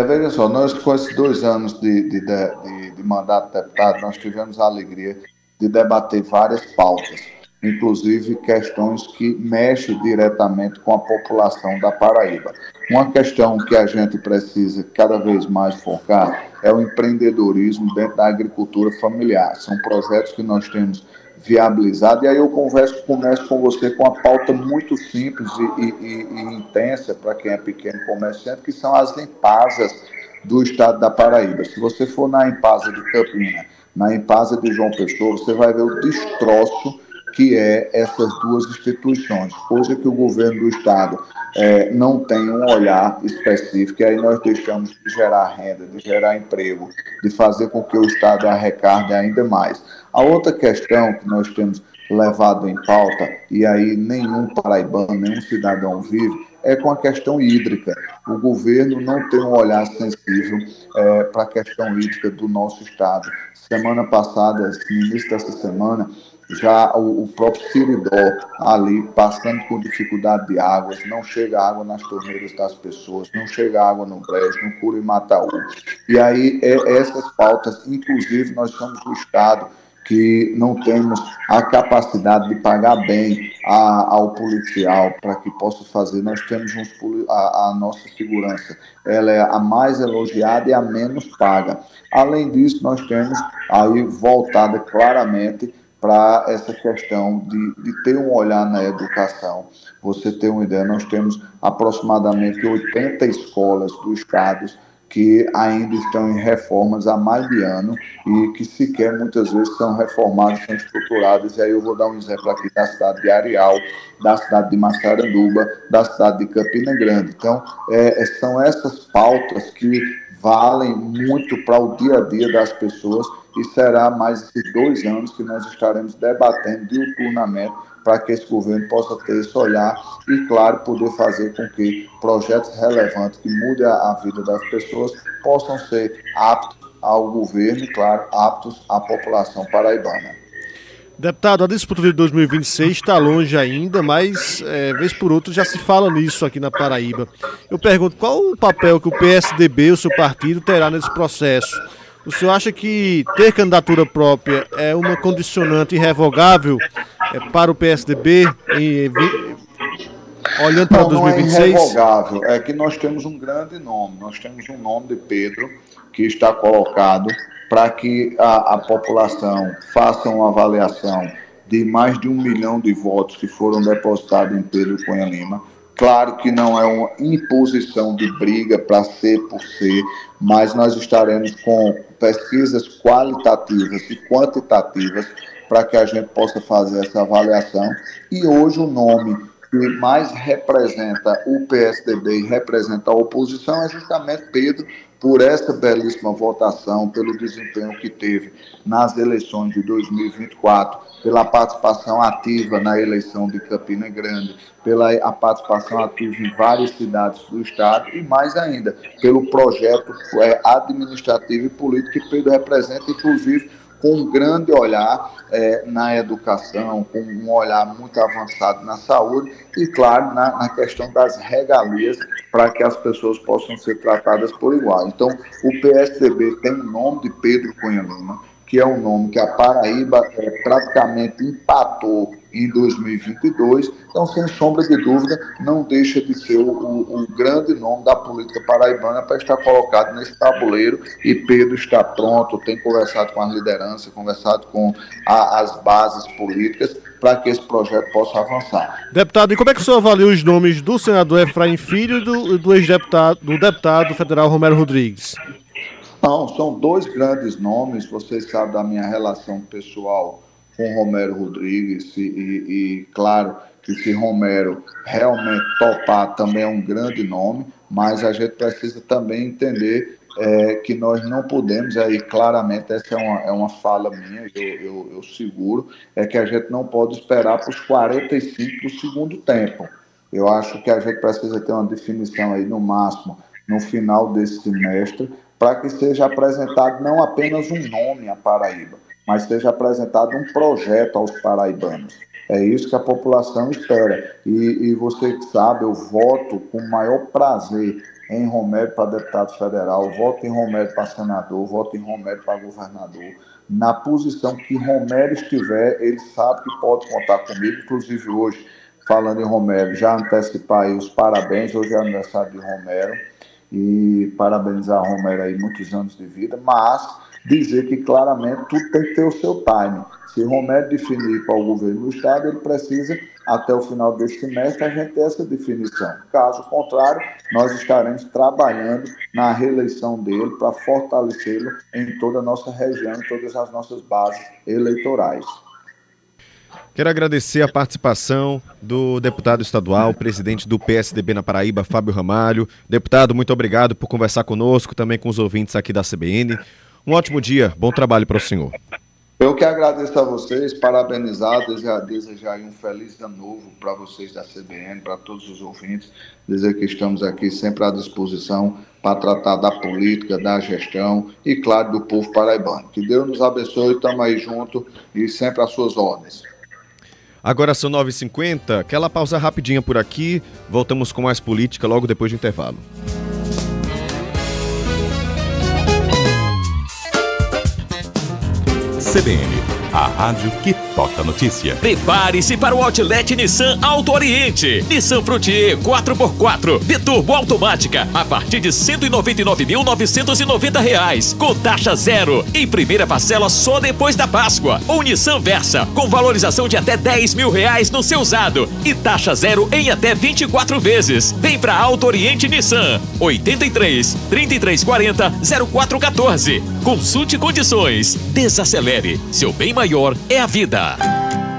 Veja só, nós com esses 2 anos de mandato de deputado, nós tivemos a alegria de debater várias pautas, inclusive questões que mexem diretamente com a população da Paraíba. Uma questão que a gente precisa cada vez mais focar é o empreendedorismo dentro da agricultura familiar. São projetos que nós temos viabilizado, e aí eu começo com você com uma pauta muito simples e intensa para quem é pequeno comerciante, que são as Empasas do estado da Paraíba. Se você for na Empasa de Campina, na Empasa de João Pessoa, você vai ver o destroço que é essas 2 instituições, coisa que o governo do estado não tem um olhar específico, e aí nós deixamos de gerar renda, de gerar emprego, de fazer com que o estado arrecade ainda mais. A outra questão que nós temos levado em pauta, e aí nenhum paraibano, nenhum cidadão vive, é com a questão hídrica. O governo não tem um olhar sensível para a questão hídrica do nosso estado. Semana passada, no início dessa semana, já o próprio Siridó ali passando com dificuldade de águas, não chega água nas torneiras das pessoas, não chega água no Brejo, no Curimataú. E aí essas pautas, inclusive nós somos do estado que não temos a capacidade de pagar bem ao policial para que possa fazer. Nós temos a nossa segurança, ela é a mais elogiada e a menos paga. Além disso, nós temos aí voltada claramente para essa questão de ter um olhar na educação. Você tem uma ideia, nós temos aproximadamente 80 escolas do estado que ainda estão em reformas há mais de ano e que sequer muitas vezes são reformadas, são estruturadas. E aí eu vou dar um exemplo aqui da cidade de Areal, da cidade de Massaranduba, da cidade de Campina Grande. Então, são essas pautas que valem muito para o dia a dia das pessoas e será mais esses 2 anos que nós estaremos debatendo diuturnamente para que esse governo possa ter esse olhar e, claro, poder fazer com que projetos relevantes que mudem a vida das pessoas possam ser aptos ao governo e, claro, aptos à população paraibana. Deputado, a disputa de 2026 está longe ainda, mas, vez por outra, já se fala nisso aqui na Paraíba. Eu pergunto, qual o papel que o PSDB, o seu partido, terá nesse processo? O senhor acha que ter candidatura própria é uma condicionante irrevogável para o PSDB, olhando para 2026? Não é irrevogável, é que nós temos um grande nome. Nós temos um nome de Pedro que está colocado para que a população faça uma avaliação de mais de 1 milhão de votos que foram depositados em Pedro Cunha Lima. Claro que não é uma imposição de briga para ser por ser, mas nós estaremos com pesquisas qualitativas e quantitativas para que a gente possa fazer essa avaliação. E hoje o nome que mais representa o PSDB e representa a oposição é justamente Pedro, por essa belíssima votação, pelo desempenho que teve nas eleições de 2024, pela participação ativa na eleição de Campina Grande, pela a participação ativa em várias cidades do estado e, mais ainda, pelo projeto administrativo e político que Pedro representa, inclusive com um grande olhar na educação, com um olhar muito avançado na saúde e, claro, na questão das regalias para que as pessoas possam ser tratadas por igual. Então, o PSDB tem o nome de Pedro Cunha Lima, que é um nome que a Paraíba praticamente empatou em 2022, então, sem sombra de dúvida, não deixa de ser o grande nome da política paraibana para estar colocado nesse tabuleiro, e Pedro está pronto, tem conversado com as lideranças, conversado com as bases políticas, para que esse projeto possa avançar. Deputado, e como é que o senhor avalia os nomes do senador Efraim Filho e do ex-deputado, do deputado federal Romero Rodrigues? Não, são 2 grandes nomes. Vocês sabem da minha relação pessoal com Romero Rodrigues e claro que se Romero realmente topar também é um grande nome, mas a gente precisa também entender que nós não podemos, aí claramente essa é uma fala minha, eu seguro, é que a gente não pode esperar para os 45 do segundo tempo. Eu acho que a gente precisa ter uma definição aí no máximo no final desse semestre, para que seja apresentado não apenas um nome à Paraíba, mas seja apresentado um projeto aos paraibanos. É isso que a população espera. E você que sabe, eu voto com o maior prazer em Romero para deputado federal, voto em Romero para senador, voto em Romero para governador. Na posição que Romero estiver, ele sabe que pode contar comigo. Inclusive hoje, falando em Romero, já antecipar aí os parabéns. Hoje é aniversário de Romero. E parabenizar Romero aí, muitos anos de vida, mas dizer que claramente tudo tem que ter o seu time. Se Romero definir para o governo do estado, ele precisa, até o final desse semestre, a gente ter essa definição. Caso contrário, nós estaremos trabalhando na reeleição dele para fortalecê-lo em toda a nossa região, em todas as nossas bases eleitorais. Quero agradecer a participação do deputado estadual, presidente do PSDB na Paraíba, Fábio Ramalho. Deputado, muito obrigado por conversar conosco, também com os ouvintes aqui da CBN. Um ótimo dia, bom trabalho para o senhor. Eu que agradeço a vocês, parabenizar, desejar um feliz ano novo para vocês da CBN, para todos os ouvintes, dizer que estamos aqui sempre à disposição para tratar da política, da gestão e, claro, do povo paraibano. Que Deus nos abençoe, estamos aí juntos e sempre às suas ordens. Agora são 9h50, aquela pausa rapidinha por aqui, voltamos com mais política logo depois do intervalo. CBN, a rádio que toca notícia. Prepare-se para o Outlet Nissan Alto Oriente. Nissan Frontier 4x4, biturbo automática, a partir de R$ 199.990, com taxa zero, em primeira parcela só depois da Páscoa. Ou Nissan Versa, com valorização de até R$10 mil no seu usado e taxa zero em até 24 vezes. Vem para Alto Oriente Nissan, 83 3340 0414. Consulte condições. Desacelere. Seu bem maior é a vida.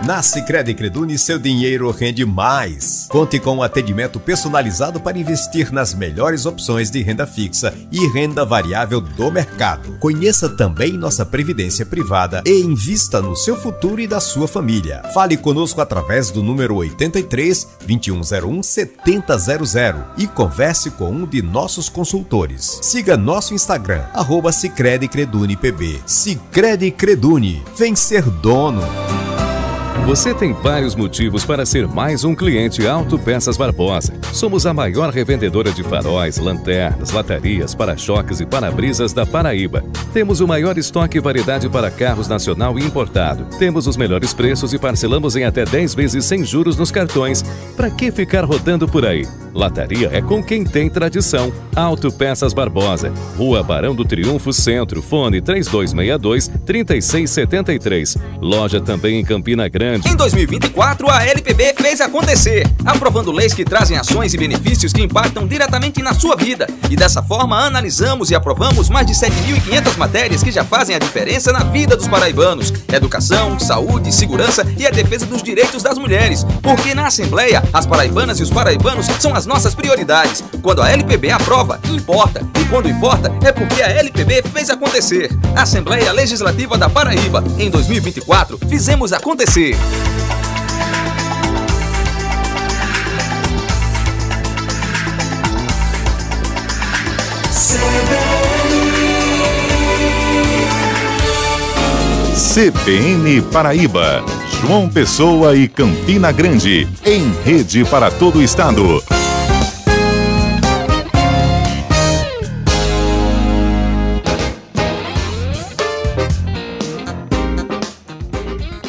Na Sicredi Creduni, seu dinheiro rende mais. Conte com um atendimento personalizado para investir nas melhores opções de renda fixa e renda variável do mercado. Conheça também nossa previdência privada e invista no seu futuro e da sua família. Fale conosco através do número 83 2101 7000 e converse com um de nossos consultores. Siga nosso Instagram, @Sicredi Creduni PB. Sicredi Creduni, vem ser dono. Você tem vários motivos para ser mais um cliente Autopeças Barbosa. Somos a maior revendedora de faróis, lanternas, latarias, para-choques e para-brisas da Paraíba. Temos o maior estoque e variedade para carros nacional e importado. Temos os melhores preços e parcelamos em até 10 vezes sem juros nos cartões. Para que ficar rodando por aí? Lataria é com quem tem tradição. Autopeças Barbosa, Rua Barão do Triunfo Centro, fone 3262-3673. Loja também em Campina Grande. Em 2024, a LPB fez acontecer, aprovando leis que trazem ações e benefícios que impactam diretamente na sua vida. E dessa forma, analisamos e aprovamos mais de 7.500 matérias que já fazem a diferença na vida dos paraibanos. Educação, saúde, segurança e a defesa dos direitos das mulheres. Porque na Assembleia, as paraibanas e os paraibanos são as nossas prioridades. Quando a LPB aprova, importa. E quando importa, é porque a LPB fez acontecer. Assembleia Legislativa da Paraíba. Em 2024, fizemos acontecer. CBN Paraíba, João Pessoa e Campina Grande, em rede para todo o estado.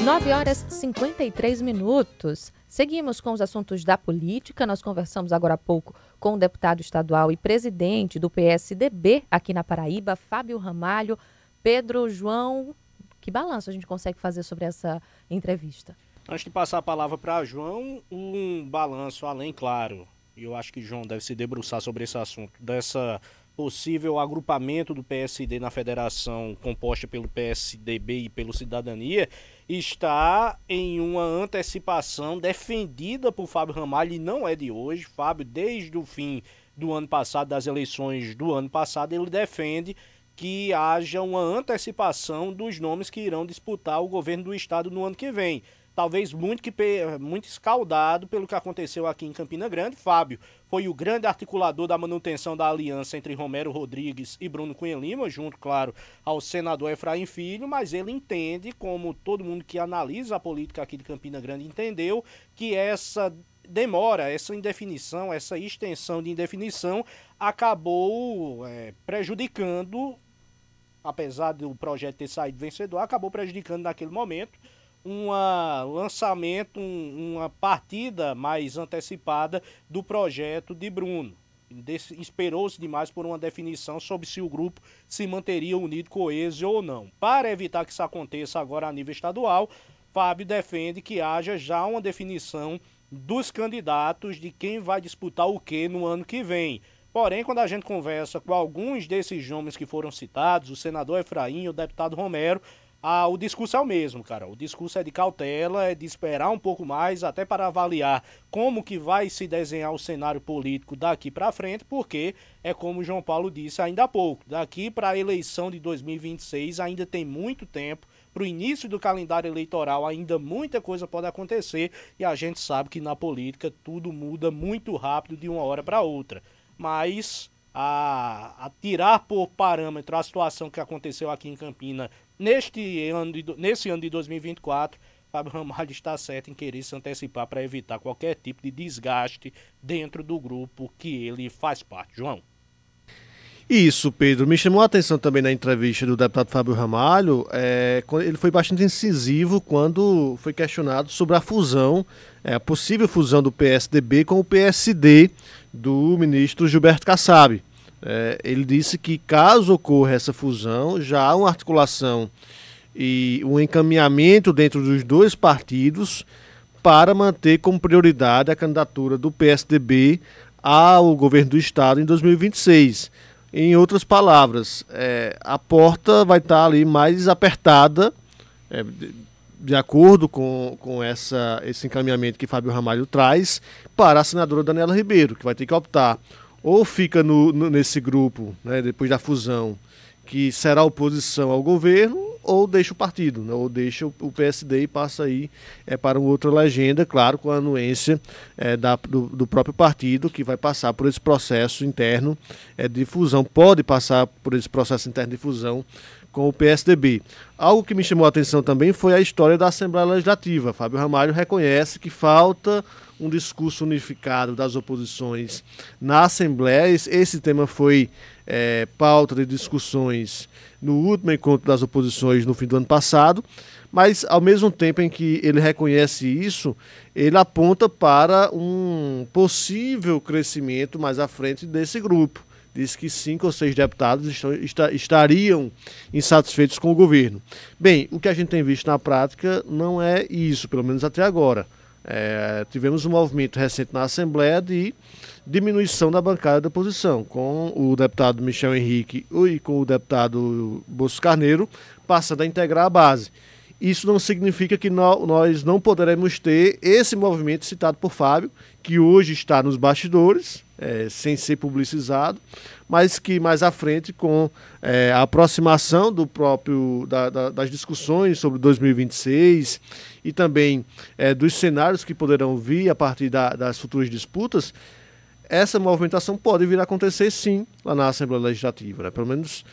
9h53. Seguimos com os assuntos da política. Nós conversamos agora há pouco com o deputado estadual e presidente do PSDB aqui na Paraíba, Fábio Ramalho. Pedro, João, que balanço a gente consegue fazer sobre essa entrevista? Antes de passar a palavra para João, um balanço além, claro, e eu acho que João deve se debruçar sobre esse assunto, dessa possível agrupamento do PSD na federação composta pelo PSDB e pelo Cidadania, está em uma antecipação defendida por Fábio Ramalho, e não é de hoje. Fábio, desde o fim do ano passado, das eleições do ano passado, ele defende que haja uma antecipação dos nomes que irão disputar o governo do estado no ano que vem. Talvez muito escaldado pelo que aconteceu aqui em Campina Grande. Fábio foi o grande articulador da manutenção da aliança entre Romero Rodrigues e Bruno Cunha Lima, junto, claro, ao senador Efraim Filho, mas ele entende, como todo mundo que analisa a política aqui de Campina Grande entendeu, que essa demora, essa indefinição, essa extensão de indefinição acabou prejudicando, apesar do projeto ter saído vencedor, acabou prejudicando naquele momento uma partida mais antecipada do projeto de Bruno. Esperou-se demais por uma definição sobre se o grupo se manteria unido, coeso ou não. Para evitar que isso aconteça agora a nível estadual, Fábio defende que haja já uma definição dos candidatos de quem vai disputar o quê no ano que vem. Porém, quando a gente conversa com alguns desses nomes que foram citados, o senador Efraim, o deputado Romero, o discurso é o mesmo, cara. O discurso é de cautela, é de esperar um pouco mais, até para avaliar como que vai se desenhar o cenário político daqui para frente, porque é como o João Paulo disse ainda há pouco, daqui para a eleição de 2026 ainda tem muito tempo, para o início do calendário eleitoral ainda muita coisa pode acontecer, e a gente sabe que na política tudo muda muito rápido de uma hora para outra. Mas a tirar por parâmetro a situação que aconteceu aqui em Campina nesse ano de 2024, Fábio Ramalho está certo em querer se antecipar para evitar qualquer tipo de desgaste dentro do grupo que ele faz parte. João. Isso, Pedro. Me chamou a atenção também na entrevista do deputado Fábio Ramalho, ele foi bastante incisivo quando foi questionado sobre a fusão, a possível fusão do PSDB com o PSD do ministro Gilberto Kassab. Ele disse que caso ocorra essa fusão, já há uma articulação e um encaminhamento dentro dos dois partidos para manter como prioridade a candidatura do PSDB ao governo do estado em 2026. Em outras palavras, a porta vai estar ali mais apertada de acordo com esse encaminhamento que Fábio Ramalho traz, para a senadora Daniela Ribeiro, que vai ter que optar ou fica nesse grupo, né, depois da fusão, que será oposição ao governo, ou deixa o partido, né, ou deixa o PSD e passa aí para uma outra legenda, claro, com a anuência do próprio partido, que vai passar por esse processo interno de fusão, pode passar por esse processo interno de fusão com o PSDB. Algo que me chamou a atenção também foi a história da Assembleia Legislativa. Fábio Ramalho reconhece que falta um discurso unificado das oposições na Assembleia. Esse tema foi pauta de discussões no último encontro das oposições no fim do ano passado, mas ao mesmo tempo em que ele reconhece isso, ele aponta para um possível crescimento mais à frente desse grupo. Diz que 5 ou 6 deputados estariam insatisfeitos com o governo. Bem, o que a gente tem visto na prática não é isso, pelo menos até agora. Tivemos um movimento recente na Assembleia de diminuição da bancada da oposição, com o deputado Michel Henrique e com o deputado Bosco Carneiro passando a integrar a base. Isso não significa que nós não poderemos ter esse movimento citado por Fábio, que hoje está nos bastidores, sem ser publicizado, mas que mais à frente, com a aproximação das discussões sobre 2026 e também dos cenários que poderão vir a partir das futuras disputas, essa movimentação pode vir a acontecer sim lá na Assembleia Legislativa, né? Pelo menos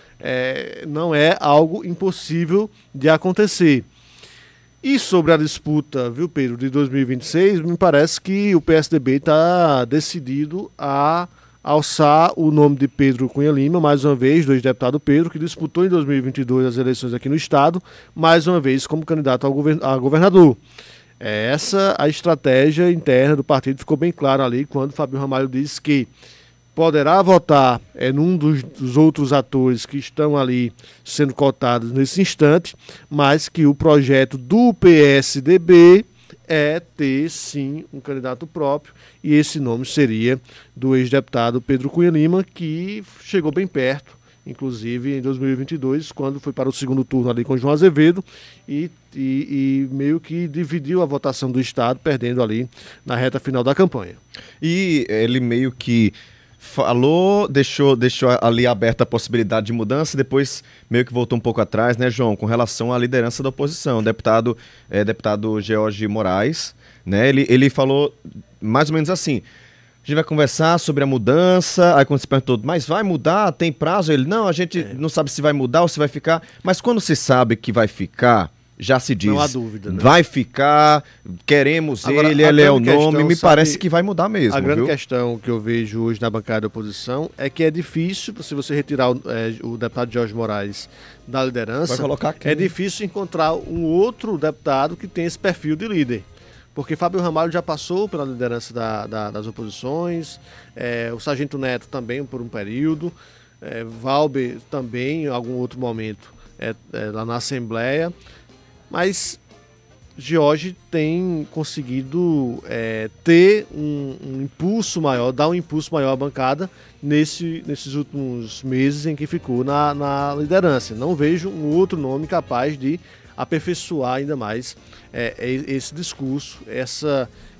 não é algo impossível de acontecer. E sobre a disputa, viu, Pedro, de 2026, me parece que o PSDB está decidido a alçar o nome de Pedro Cunha Lima, mais uma vez, do ex-deputado Pedro, que disputou em 2022 as eleições aqui no Estado, mais uma vez como candidato a governador. Essa a estratégia interna do partido ficou bem clara ali, quando Fábio Ramalho disse que poderá votar num dos outros atores que estão ali sendo cotados nesse instante, mas que o projeto do PSDB é ter, sim, um candidato próprio, e esse nome seria do ex-deputado Pedro Cunha Lima, que chegou bem perto, inclusive em 2022, quando foi para o segundo turno ali com João Azevedo, e meio que dividiu a votação do Estado, perdendo ali na reta final da campanha. E ele meio que falou, deixou ali aberta a possibilidade de mudança e depois meio que voltou um pouco atrás, né, João, com relação à liderança da oposição. Deputado George Moraes, né, ele falou mais ou menos assim: a gente vai conversar sobre a mudança. Aí quando se perguntou, mas vai mudar? Tem prazo? Ele, não, a gente não sabe se vai mudar ou se vai ficar. Mas quando se sabe que vai ficar, já se diz, não há dúvida, né? Vai ficar, queremos. Agora, ele é o nome, me parece que vai mudar mesmo. A grande questão que eu vejo hoje na bancada da oposição é que é difícil, se você retirar o deputado Jorge Moraes da liderança, vai colocar aqui, é difícil encontrar um outro deputado que tenha esse perfil de líder. Porque Fábio Ramalho já passou pela liderança das oposições, o Sargento Neto também por um período, Valber também em algum outro momento lá na Assembleia. Mas Jorge tem conseguido ter um impulso maior, dar um impulso maior à bancada nesses últimos meses em que ficou na liderança. Não vejo um outro nome capaz de aperfeiçoar ainda mais esse discurso,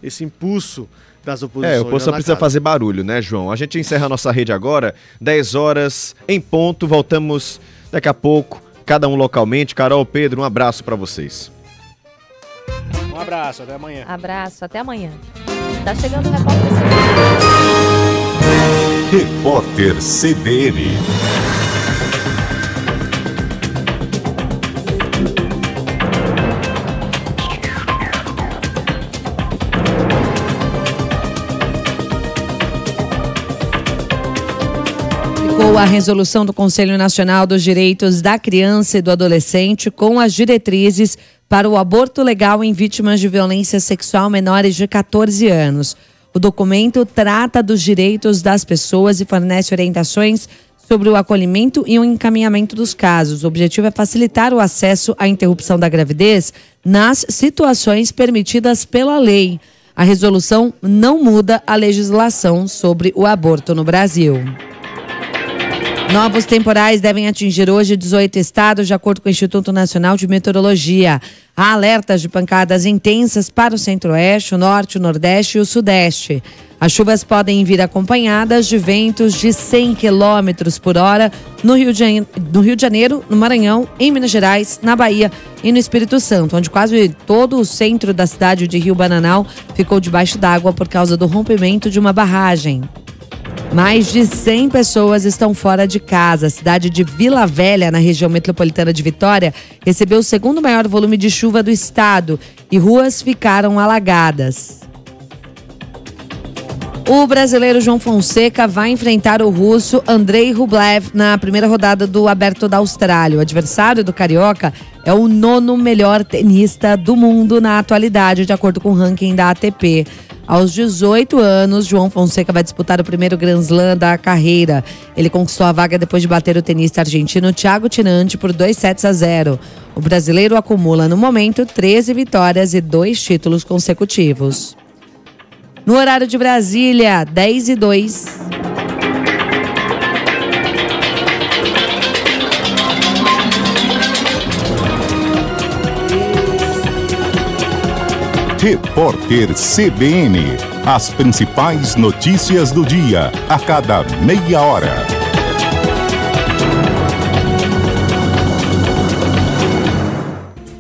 esse impulso das oposições. A oposição precisa fazer barulho, né, João? A gente encerra a nossa rede agora, 10 horas em ponto, voltamos daqui a pouco. Cada um localmente. Carol, Pedro, um abraço para vocês. Um abraço, até amanhã. Abraço, até amanhã. Tá chegando o Repórter CBN. Repórter CBN. A resolução do Conselho Nacional dos Direitos da Criança e do Adolescente com as diretrizes para o aborto legal em vítimas de violência sexual menores de 14 anos. O documento trata dos direitos das pessoas e fornece orientações sobre o acolhimento e o encaminhamento dos casos. O objetivo é facilitar o acesso à interrupção da gravidez nas situações permitidas pela lei. A resolução não muda a legislação sobre o aborto no Brasil. Novos temporais devem atingir hoje 18 estados, de acordo com o Instituto Nacional de Meteorologia. Há alertas de pancadas intensas para o centro-oeste, o norte, o nordeste e o sudeste. As chuvas podem vir acompanhadas de ventos de 100 km por hora no Rio de Janeiro, no Maranhão, em Minas Gerais, na Bahia e no Espírito Santo, onde quase todo o centro da cidade de Rio Bananal ficou debaixo d'água por causa do rompimento de uma barragem. Mais de 100 pessoas estão fora de casa. A cidade de Vila Velha, na região metropolitana de Vitória, recebeu o segundo maior volume de chuva do estado e ruas ficaram alagadas. O brasileiro João Fonseca vai enfrentar o russo Andrei Rublev na primeira rodada do Aberto da Austrália. O adversário do carioca é o 9º melhor tenista do mundo na atualidade, de acordo com o ranking da ATP. Aos 18 anos, João Fonseca vai disputar o primeiro Grand Slam da carreira. Ele conquistou a vaga depois de bater o tenista argentino Thiago Tirante por 2-0. O brasileiro acumula, no momento, 13 vitórias e 2 títulos consecutivos. No horário de Brasília, 10:02. Repórter CBN. As principais notícias do dia, a cada meia hora.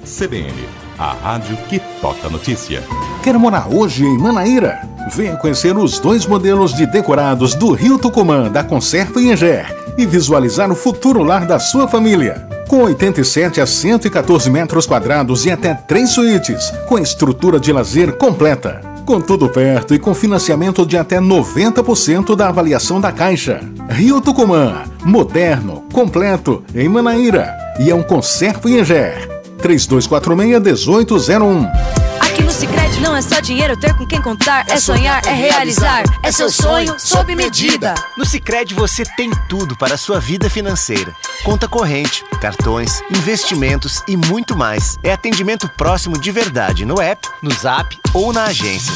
CBN, a rádio que toca notícia. Quer morar hoje em Manaíra? Venha conhecer os 2 modelos de decorados do Rio Tucumã, da Conserva Inger, e visualizar o futuro lar da sua família. Com 87 a 114 metros quadrados e até 3 suítes, com estrutura de lazer completa. Com tudo perto e com financiamento de até 90% da avaliação da Caixa. Rio Tucumã, moderno, completo, em Manaíra. E é um Conserva Inger. 3246-1801. Aqui no Sicredi não é só dinheiro ter com quem contar, é sonhar, é realizar, é seu sonho sob medida. No Sicredi você tem tudo para a sua vida financeira. Conta corrente, cartões, investimentos e muito mais. É atendimento próximo de verdade no app, no Zap ou na agência.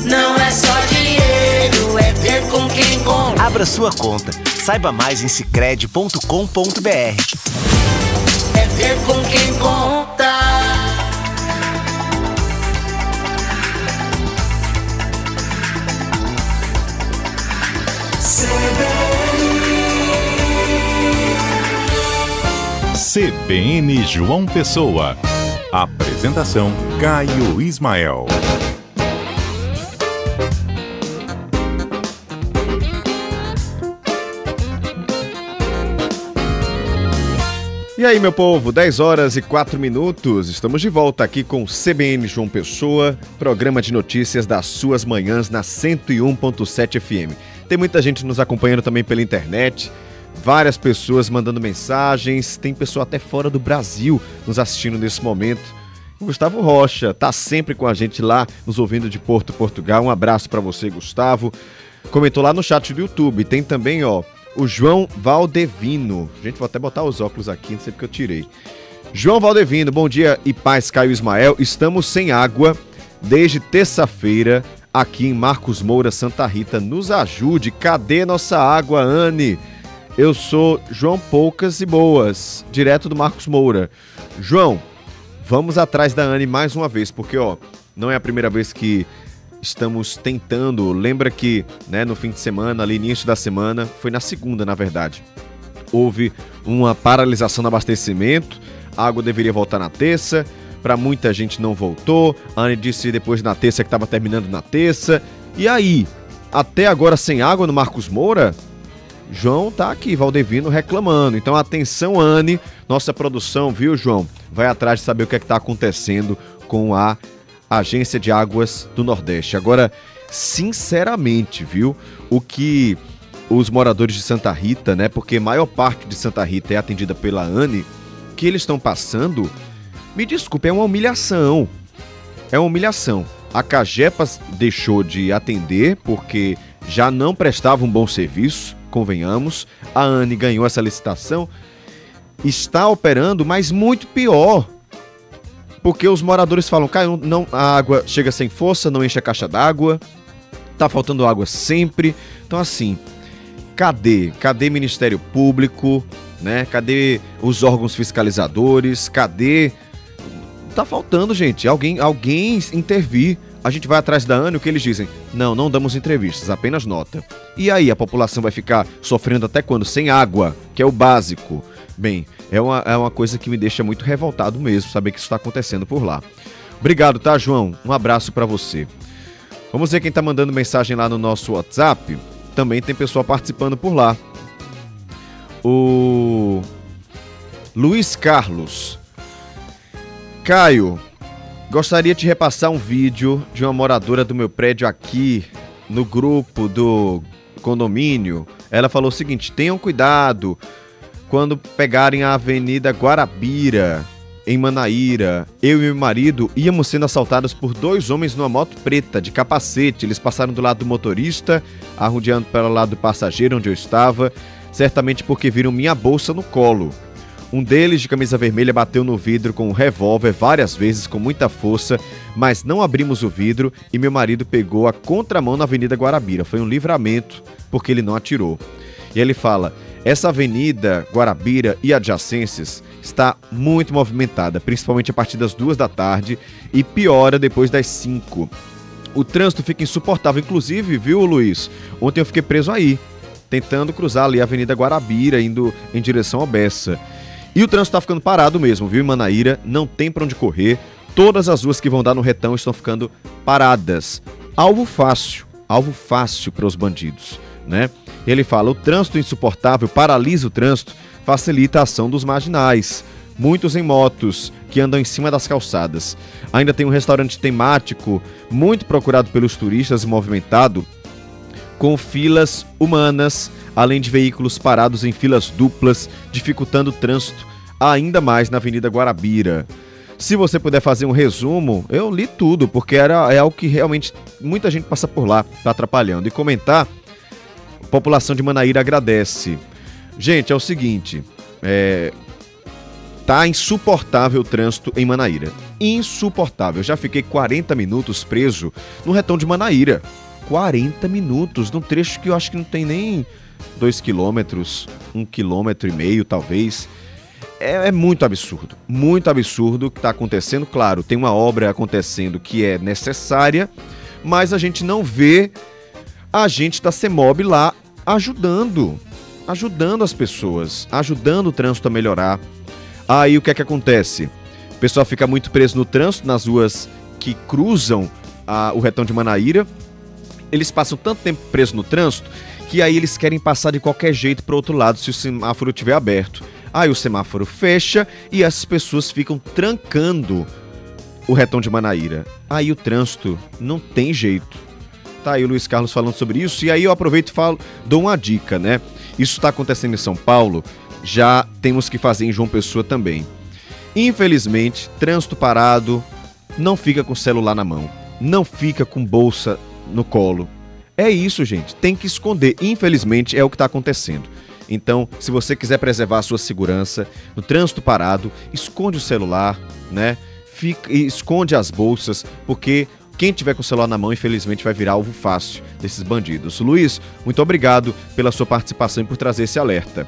Não é só dinheiro, é ter com quem contar. Abra sua conta. Saiba mais em sicredi.com.br. É ter com quem contar. CBN João Pessoa. Apresentação Caio Ismael. E aí, meu povo, 10 horas e 4 minutos. Estamos de volta aqui com CBN João Pessoa, programa de notícias das suas manhãs na 101.7 FM. Tem muita gente nos acompanhando também pela internet, várias pessoas mandando mensagens, tem pessoa até fora do Brasil nos assistindo nesse momento. O Gustavo Rocha tá sempre com a gente lá, nos ouvindo de Porto, Portugal. Um abraço para você, Gustavo. Comentou lá no chat do YouTube. Tem também, ó, o João Valdevino. Gente, vou até botar os óculos aqui, não sei porque eu tirei. João Valdevino, bom dia e paz, Caio Ismael. Estamos sem água desde terça-feira aqui em Marcos Moura, Santa Rita. Nos ajude, cadê nossa água, Anne? Eu sou João Poucas e Boas, direto do Marcos Moura. João, vamos atrás da Anne mais uma vez, porque ó, não é a primeira vez que estamos tentando. Lembra que, né, no fim de semana, ali início da semana, foi na segunda, na verdade, houve uma paralisação no abastecimento, a água deveria voltar na terça, para muita gente não voltou, a Anne disse depois na terça que estava terminando na terça, e aí, até agora sem água no Marcos Moura? João tá aqui, Valdevino, reclamando. Então, atenção, Anne, nossa produção, viu, João? Vai atrás de saber o que é que tá acontecendo com a Agência de Águas do Nordeste. Agora, sinceramente, viu, o que os moradores de Santa Rita, né, porque a maior parte de Santa Rita é atendida pela Anne, que eles estão passando, me desculpe, é uma humilhação. É uma humilhação. A Cagepas deixou de atender porque já não prestava um bom serviço, convenhamos. A Anne ganhou essa licitação, está operando, mas muito pior. Porque os moradores falam, Caio, não, a água chega sem força, não enche a caixa d'água, tá faltando água sempre. Então assim, Cadê Ministério Público, né? Cadê os órgãos fiscalizadores? Cadê... Tá faltando, gente, alguém intervir. A gente vai atrás da ANA, o que eles dizem? Não damos entrevistas, apenas nota. E aí, a população vai ficar sofrendo até quando? Sem água, que é o básico. Bem, é uma coisa que me deixa muito revoltado mesmo, saber que isso está acontecendo por lá. Obrigado, tá, João? Um abraço para você. Vamos ver quem tá mandando mensagem lá no nosso WhatsApp. Também tem pessoal participando por lá. O Luiz Carlos. Caio, gostaria de repassar um vídeo de uma moradora do meu prédio aqui no grupo do condomínio. Ela falou o seguinte: tenham cuidado quando pegarem a Avenida Guarabira, em Manaíra. Eu e meu marido íamos sendo assaltados por 2 homens numa moto preta, de capacete. Eles passaram do lado do motorista, arrodeando para o lado do passageiro onde eu estava, certamente porque viram minha bolsa no colo. Um deles, de camisa vermelha, bateu no vidro com um revólver várias vezes, com muita força, mas não abrimos o vidro e meu marido pegou a contramão na Avenida Guarabira. Foi um livramento, porque ele não atirou. E ele fala: essa Avenida Guarabira e adjacências está muito movimentada, principalmente a partir das 2 da tarde e piora depois das 5. O trânsito fica insuportável, inclusive, viu, Luiz? Ontem eu fiquei preso aí, tentando cruzar ali a Avenida Guarabira, indo em direção ao Bessa. E o trânsito tá ficando parado mesmo, viu, em Manaíra? Não tem pra onde correr. Todas as ruas que vão dar no retão estão ficando paradas. Alvo fácil para os bandidos, né? Ele fala: o trânsito insuportável paralisa o trânsito, facilita a ação dos marginais. Muitos em motos que andam em cima das calçadas. Ainda tem um restaurante temático muito procurado pelos turistas e movimentado, com filas humanas, além de veículos parados em filas duplas, dificultando o trânsito ainda mais na Avenida Guarabira. Se você puder fazer um resumo, eu li tudo, porque é algo que realmente muita gente passa por lá, tá atrapalhando. E comentar, a população de Manaíra agradece. Gente, é o seguinte, tá insuportável o trânsito em Manaíra. Insuportável. Eu já fiquei 40 minutos preso no retão de Manaíra. 40 minutos, num trecho que eu acho que não tem nem 2 quilômetros, 1,5 quilômetro talvez. É muito absurdo o que está acontecendo. Claro, tem uma obra acontecendo que é necessária, mas a gente não vê a gente da CEMOB lá ajudando as pessoas, ajudando o trânsito a melhorar. Aí o que é que acontece? O pessoal fica muito preso no trânsito, nas ruas que cruzam o retão de Manaíra. Eles passam tanto tempo presos no trânsito que aí eles querem passar de qualquer jeito para o outro lado se o semáforo estiver aberto. Aí o semáforo fecha e essas pessoas ficam trancando o retão de Manaíra. Aí o trânsito não tem jeito. Tá aí o Luiz Carlos falando sobre isso. E aí eu aproveito e dou uma dica, né? Isso está acontecendo em São Paulo, já temos que fazer em João Pessoa também. Infelizmente, trânsito parado, não fica com o celular na mão, não fica com bolsa no colo. É isso, gente, tem que esconder. Infelizmente é o que está acontecendo. Então, se você quiser preservar a sua segurança no trânsito parado, esconde o celular, né? Esconde as bolsas, porque quem tiver com o celular na mão, infelizmente, vai virar alvo fácil desses bandidos. Luiz, muito obrigado pela sua participação e por trazer esse alerta.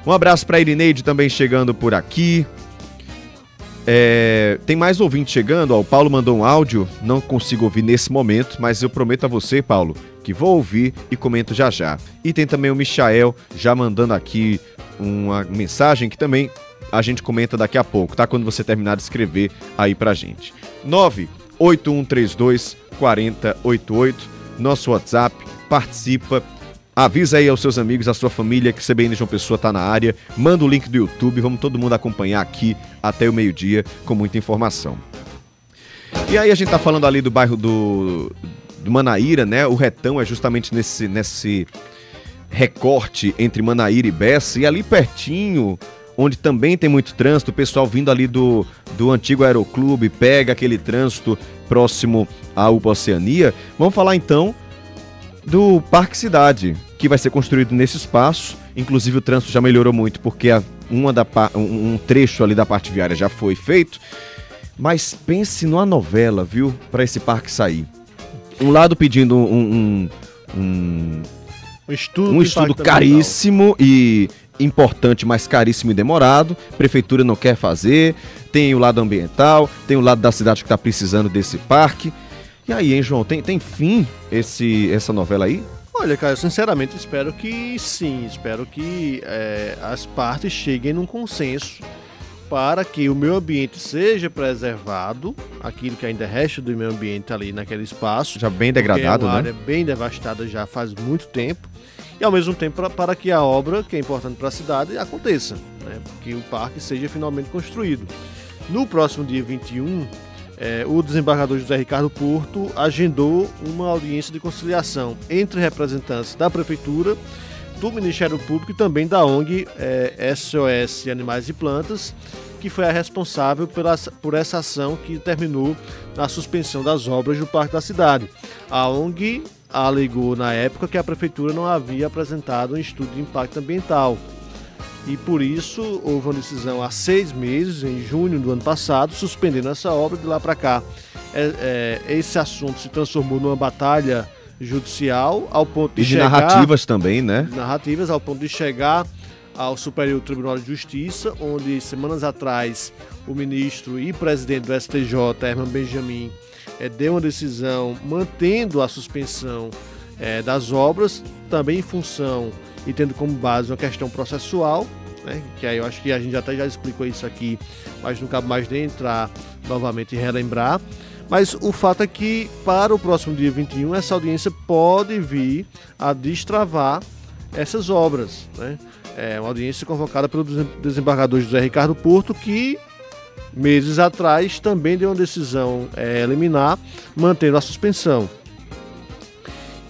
Um abraço para a Irineide também chegando por aqui. Tem mais ouvinte chegando, ó, o Paulo mandou um áudio, não consigo ouvir nesse momento, mas eu prometo a você, Paulo, que vou ouvir e comento já já. E tem também o Michael já mandando aqui uma mensagem que também a gente comenta daqui a pouco, tá? Quando você terminar de escrever aí pra gente. 981324088, nosso WhatsApp, participa. Avisa aí aos seus amigos, à sua família, que CBN João Pessoa tá na área. Manda o link do YouTube, vamos todo mundo acompanhar aqui até o meio-dia com muita informação. E aí a gente tá falando ali do bairro do Manaíra, né? O retão é justamente nesse recorte entre Manaíra e Bessa. E ali pertinho, onde também tem muito trânsito, o pessoal vindo ali do antigo Aeroclube, pega aquele trânsito próximo à UPA Oceania. Vamos falar então do Parque Cidade, que vai ser construído nesse espaço. Inclusive o trânsito já melhorou muito, porque um trecho ali da parte viária já foi feito. Mas pense numa novela, viu, para esse parque sair. Um lado pedindo Um estudo caríssimo e importante, mas caríssimo e demorado. Prefeitura não quer fazer. Tem o lado ambiental, tem o lado da cidade que está precisando desse parque. E aí, hein, João, tem fim essa novela aí? Olha, cara, eu sinceramente espero que sim. Espero que as partes cheguem num consenso para que o meio ambiente seja preservado, aquilo que ainda resta do meio ambiente ali naquele espaço. Já bem degradado, é uma né? área bem devastada já faz muito tempo. E ao mesmo tempo para que a obra, que é importante para a cidade, aconteça, né? Que o parque seja finalmente construído. No próximo dia 21, o desembargador José Ricardo Porto agendou uma audiência de conciliação entre representantes da Prefeitura, do Ministério Público e também da ONG SOS Animais e Plantas, que foi a responsável por essa ação que terminou na suspensão das obras do Parque da Cidade. A ONG alegou na época que a Prefeitura não havia apresentado um estudo de impacto ambiental. E por isso houve uma decisão há 6 meses, em junho do ano passado, suspendendo essa obra. De lá para cá, esse assunto se transformou numa batalha judicial ao ponto de chegar... narrativas também, né? Narrativas ao ponto de chegar ao Superior Tribunal de Justiça, onde semanas atrás o ministro e presidente do STJ, Herman Benjamin, deu uma decisão mantendo a suspensão das obras, também em função e tendo como base uma questão processual, né? Que aí eu acho que a gente até já explicou isso aqui, mas não cabe mais nem entrar novamente e relembrar. Mas o fato é que para o próximo dia 21 essa audiência pode vir a destravar essas obras, né? É uma audiência convocada pelo desembargador José Ricardo Porto, que meses atrás também deu uma decisão liminar, mantendo a suspensão.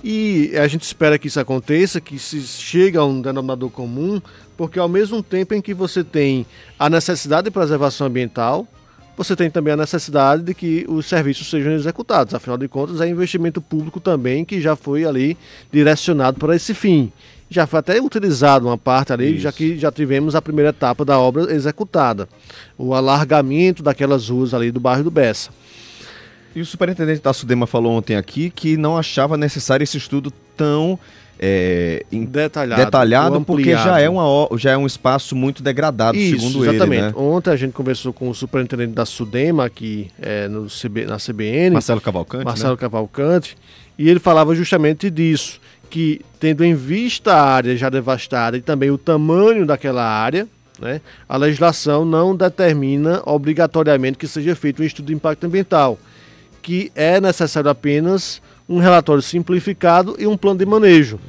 E a gente espera que isso aconteça, que se chegue a um denominador comum, porque ao mesmo tempo em que você tem a necessidade de preservação ambiental, você tem também a necessidade de que os serviços sejam executados. Afinal de contas, é investimento público também que já foi ali direcionado para esse fim. Já foi até utilizado uma parte ali, já que já tivemos a primeira etapa da obra executada. O alargamento daquelas ruas ali do bairro do Bessa. E o superintendente da SUDEMA falou ontem aqui que não achava necessário esse estudo tão detalhado porque já é um espaço muito degradado, segundo exatamente. Ele, né? Ontem a gente conversou com o superintendente da SUDEMA aqui na CBN, Marcelo Cavalcante, Cavalcante, e ele falava justamente disso, que tendo em vista a área já devastada e também o tamanho daquela área, né, a legislação não determina obrigatoriamente que seja feito um estudo de impacto ambiental, que é necessário apenas um relatório simplificado e um plano de manejo.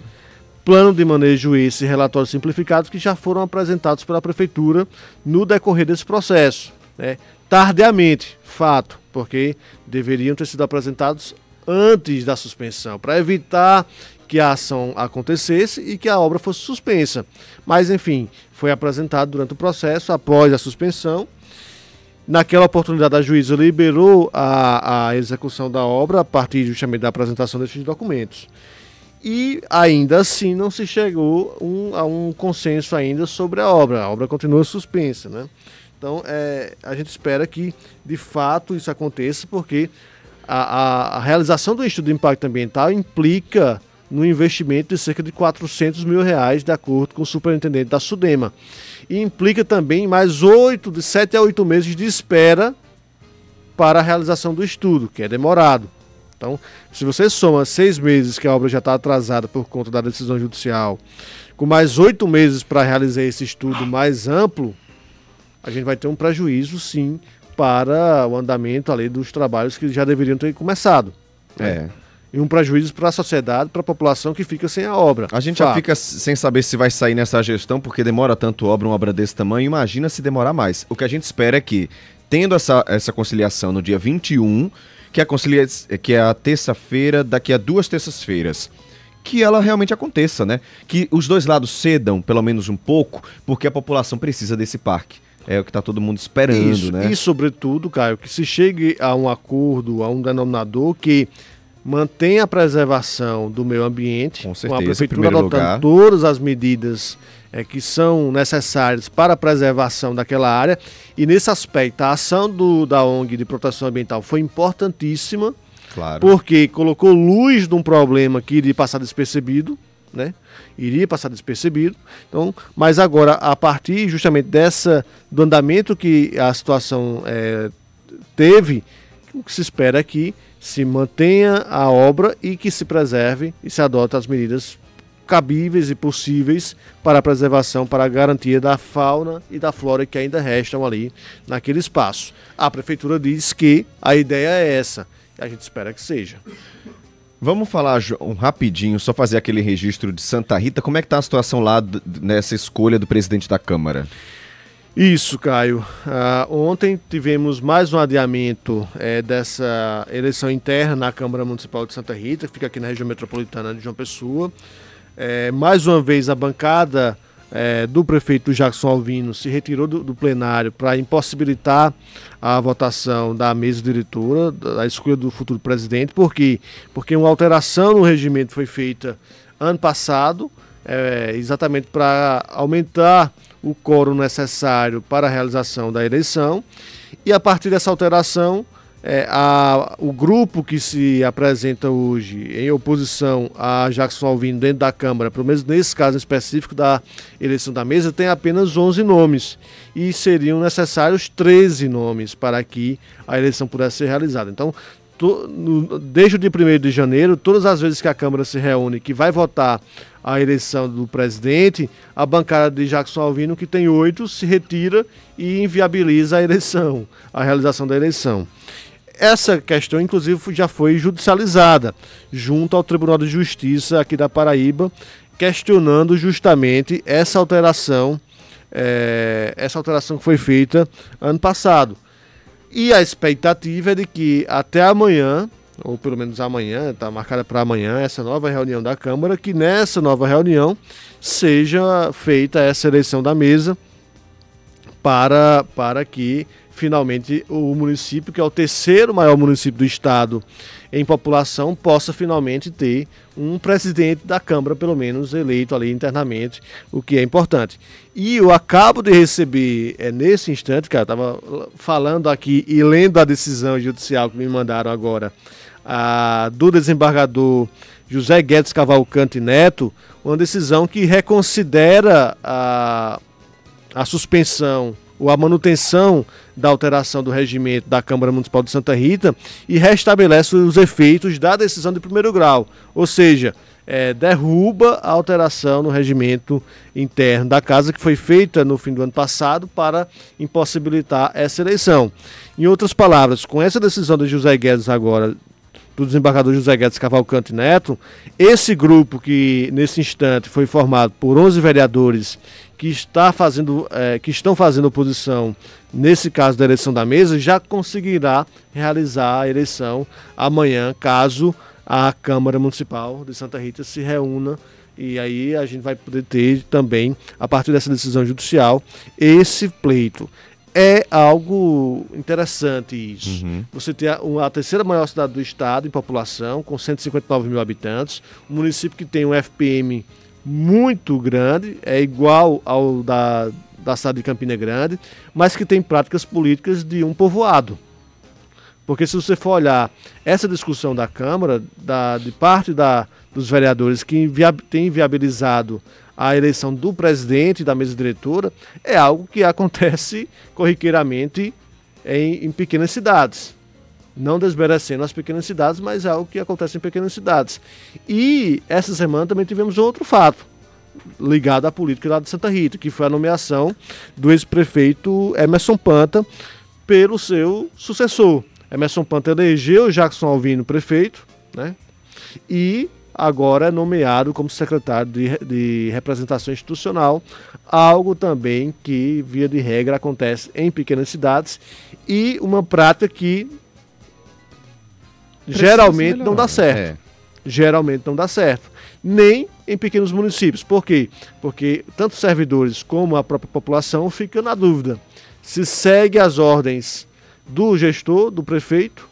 Plano de manejo esse, relatório simplificado, que já foram apresentados pela Prefeitura no decorrer desse processo, né? Tardiamente, fato, porque deveriam ter sido apresentados antes da suspensão, para evitar que a ação acontecesse e que a obra fosse suspensa. Mas, enfim, foi apresentado durante o processo, após a suspensão. Naquela oportunidade, a juíza liberou a execução da obra a partir justamente da apresentação desses documentos. E ainda assim não se chegou a um consenso ainda sobre a obra. A obra continua suspensa, né? Então, a gente espera que, de fato, isso aconteça, porque a realização do estudo de impacto ambiental implica no investimento de cerca de R$400 mil, de acordo com o superintendente da SUDEMA. E implica também mais 7 a 8 meses de espera para a realização do estudo, que é demorado. Então, se você soma 6 meses que a obra já está atrasada por conta da decisão judicial, com mais 8 meses para realizar esse estudo mais amplo, a gente vai ter um prejuízo, sim, para o andamento ali dos trabalhos que já deveriam ter começado. Né? E um prejuízo para a sociedade, para a população que fica sem a obra. A gente já fica sem saber se vai sair nessa gestão, porque demora tanto uma obra desse tamanho, imagina se demorar mais. O que a gente espera é que, tendo essa conciliação no dia 21, que é a terça-feira, daqui a 2 terças-feiras, que ela realmente aconteça, né? Que os dois lados cedam, pelo menos um pouco, porque a população precisa desse parque. É o que está todo mundo esperando, isso, né? E, sobretudo, Caio, que se chegue a um acordo, a um denominador que mantenha a preservação do meio ambiente, com certeza, com a Prefeitura adotando todas as medidas que são necessárias para a preservação daquela área. E, nesse aspecto, a ação da ONG de Proteção Ambiental foi importantíssima, claro, porque colocou luz num problema que iria passar despercebido, né? Iria passar despercebido. Então, mas agora, a partir justamente do andamento que a situação teve, o que se espera é que se mantenha a obra e que se preserve e se adote as medidas cabíveis e possíveis para a preservação, para a garantia da fauna e da flora que ainda restam ali naquele espaço. A prefeitura diz que a ideia é essa, e a gente espera que seja. Vamos falar rapidinho, só fazer aquele registro de Santa Rita. Como é que está a situação lá nessa escolha do presidente da Câmara? Isso, Caio. Ontem tivemos mais um adiamento dessa eleição interna na Câmara Municipal de Santa Rita, que fica aqui na região metropolitana de João Pessoa. Mais uma vez a bancada do prefeito Jackson Alvino se retirou do plenário para impossibilitar a votação da mesa diretora, da escolha do futuro presidente. Por quê? Porque uma alteração no regimento foi feita ano passado, exatamente para aumentar o quórum necessário para a realização da eleição, e a partir dessa alteração, o grupo que se apresenta hoje em oposição a Jackson Alvino dentro da Câmara, pelo menos nesse caso específico da eleição da mesa, tem apenas 11 nomes e seriam necessários 13 nomes para que a eleição pudesse ser realizada. Então, desde o dia 1º de janeiro, todas as vezes que a Câmara se reúne, que vai votar a eleição do presidente, a bancada de Jackson Alvino, que tem 8, se retira e inviabiliza a eleição, a realização da eleição. Essa questão, inclusive, já foi judicializada junto ao Tribunal de Justiça aqui da Paraíba, questionando justamente essa alteração que foi feita ano passado. E a expectativa é de que até amanhã, ou pelo menos amanhã, está marcada para amanhã, essa nova reunião da Câmara, que nessa nova reunião seja feita essa eleição da mesa para que finalmente o município, que é o terceiro maior município do estado em população, possa finalmente ter um presidente da Câmara, pelo menos eleito ali internamente, o que é importante. E eu acabo de receber, nesse instante, cara, estava falando aqui e lendo a decisão judicial que me mandaram agora, do desembargador José Guedes Cavalcante Neto, uma decisão que reconsidera a suspensão ou a manutenção da alteração do regimento da Câmara Municipal de Santa Rita e restabelece os efeitos da decisão de primeiro grau, ou seja, derruba a alteração no regimento interno da casa que foi feita no fim do ano passado para impossibilitar essa eleição. Em outras palavras, com essa decisão de José Guedes agora, do desembargador José Guedes Cavalcante Neto, esse grupo que nesse instante foi formado por 11 vereadores que estão fazendo oposição, nesse caso da eleição da mesa, já conseguirá realizar a eleição amanhã, caso a Câmara Municipal de Santa Rita se reúna, e aí a gente vai poder ter também, a partir dessa decisão judicial, esse pleito. É algo interessante isso. Você tem a terceira maior cidade do estado em população, com 159 mil habitantes, um município que tem um FPM muito grande, é igual ao da cidade de Campina Grande, mas que tem práticas políticas de um povoado. Porque se você for olhar essa discussão da Câmara, de parte dos vereadores que tem viabilizado a eleição do presidente e da mesa diretora, é algo que acontece corriqueiramente em pequenas cidades. Não desmerecendo as pequenas cidades, mas é algo que acontece em pequenas cidades. E essa semana também tivemos outro fato ligado à política lá de Santa Rita, que foi a nomeação do ex-prefeito Emerson Panta pelo seu sucessor. Emerson Panta elegeu Jackson Alvino prefeito, né? E agora é nomeado como secretário de representação institucional, algo também que, via de regra, acontece em pequenas cidades e uma prática que geralmente não dá certo. Geralmente não dá certo. Nem em pequenos municípios. Por quê? Porque tanto servidores como a própria população ficam na dúvida se segue as ordens do gestor, do prefeito,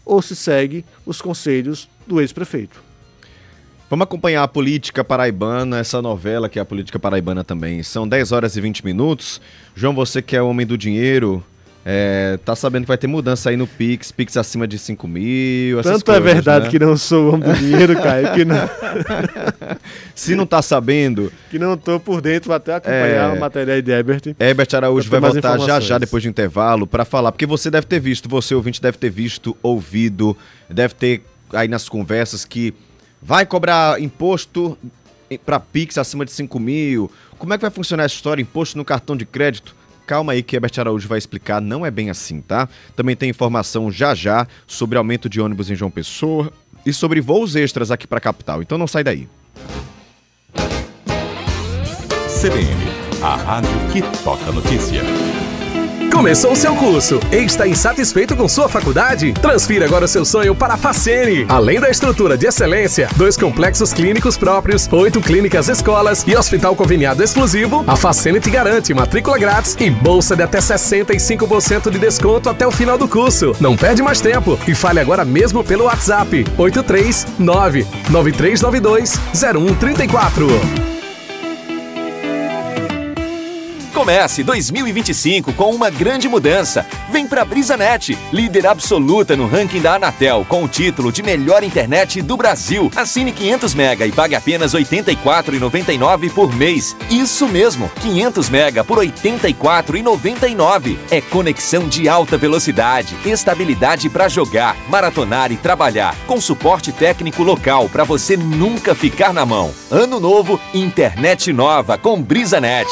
ou se segue os conselhos do ex-prefeito. Vamos acompanhar a política paraibana, essa novela que é a política paraibana também. São 10 horas e 20 minutos. João, você que é homem do dinheiro, Tá sabendo que vai ter mudança aí no Pix acima de 5 mil, essas Tanto coisas, é verdade, né? que não sou o homem do dinheiro, Caio, que não... Se não tá sabendo... Que não tô por dentro, vou até acompanhar a matéria aí de Herbert. Herbert Araújo vai voltar já depois depois do intervalo para falar, porque você deve ter visto, você ouvinte deve ter visto, ouvido, deve ter aí nas conversas que vai cobrar imposto para Pix acima de 5 mil. Como é que vai funcionar essa história? Imposto no cartão de crédito? Calma aí que Herbert Araújo vai explicar, não é bem assim, tá? Também tem informação já sobre aumento de ônibus em João Pessoa e sobre voos extras aqui para a capital, então não sai daí. CBN, a rádio que toca notícia. Começou o seu curso e está insatisfeito com sua faculdade? Transfira agora o seu sonho para a Facene. Além da estrutura de excelência, 2 complexos clínicos próprios, 8 clínicas escolas e hospital conveniado exclusivo, a Facene te garante matrícula grátis e bolsa de até 65% de desconto até o final do curso. Não perde mais tempo e fale agora mesmo pelo WhatsApp 839-9392-0134. Comece 2025 com uma grande mudança. Vem pra BrisaNet, líder absoluta no ranking da Anatel, com o título de melhor internet do Brasil. Assine 500 mega e pague apenas R$ 84,99 por mês. Isso mesmo, 500 mega por R$ 84,99. É conexão de alta velocidade, estabilidade para jogar, maratonar e trabalhar, com suporte técnico local para você nunca ficar na mão. Ano novo, internet nova com BrisaNet.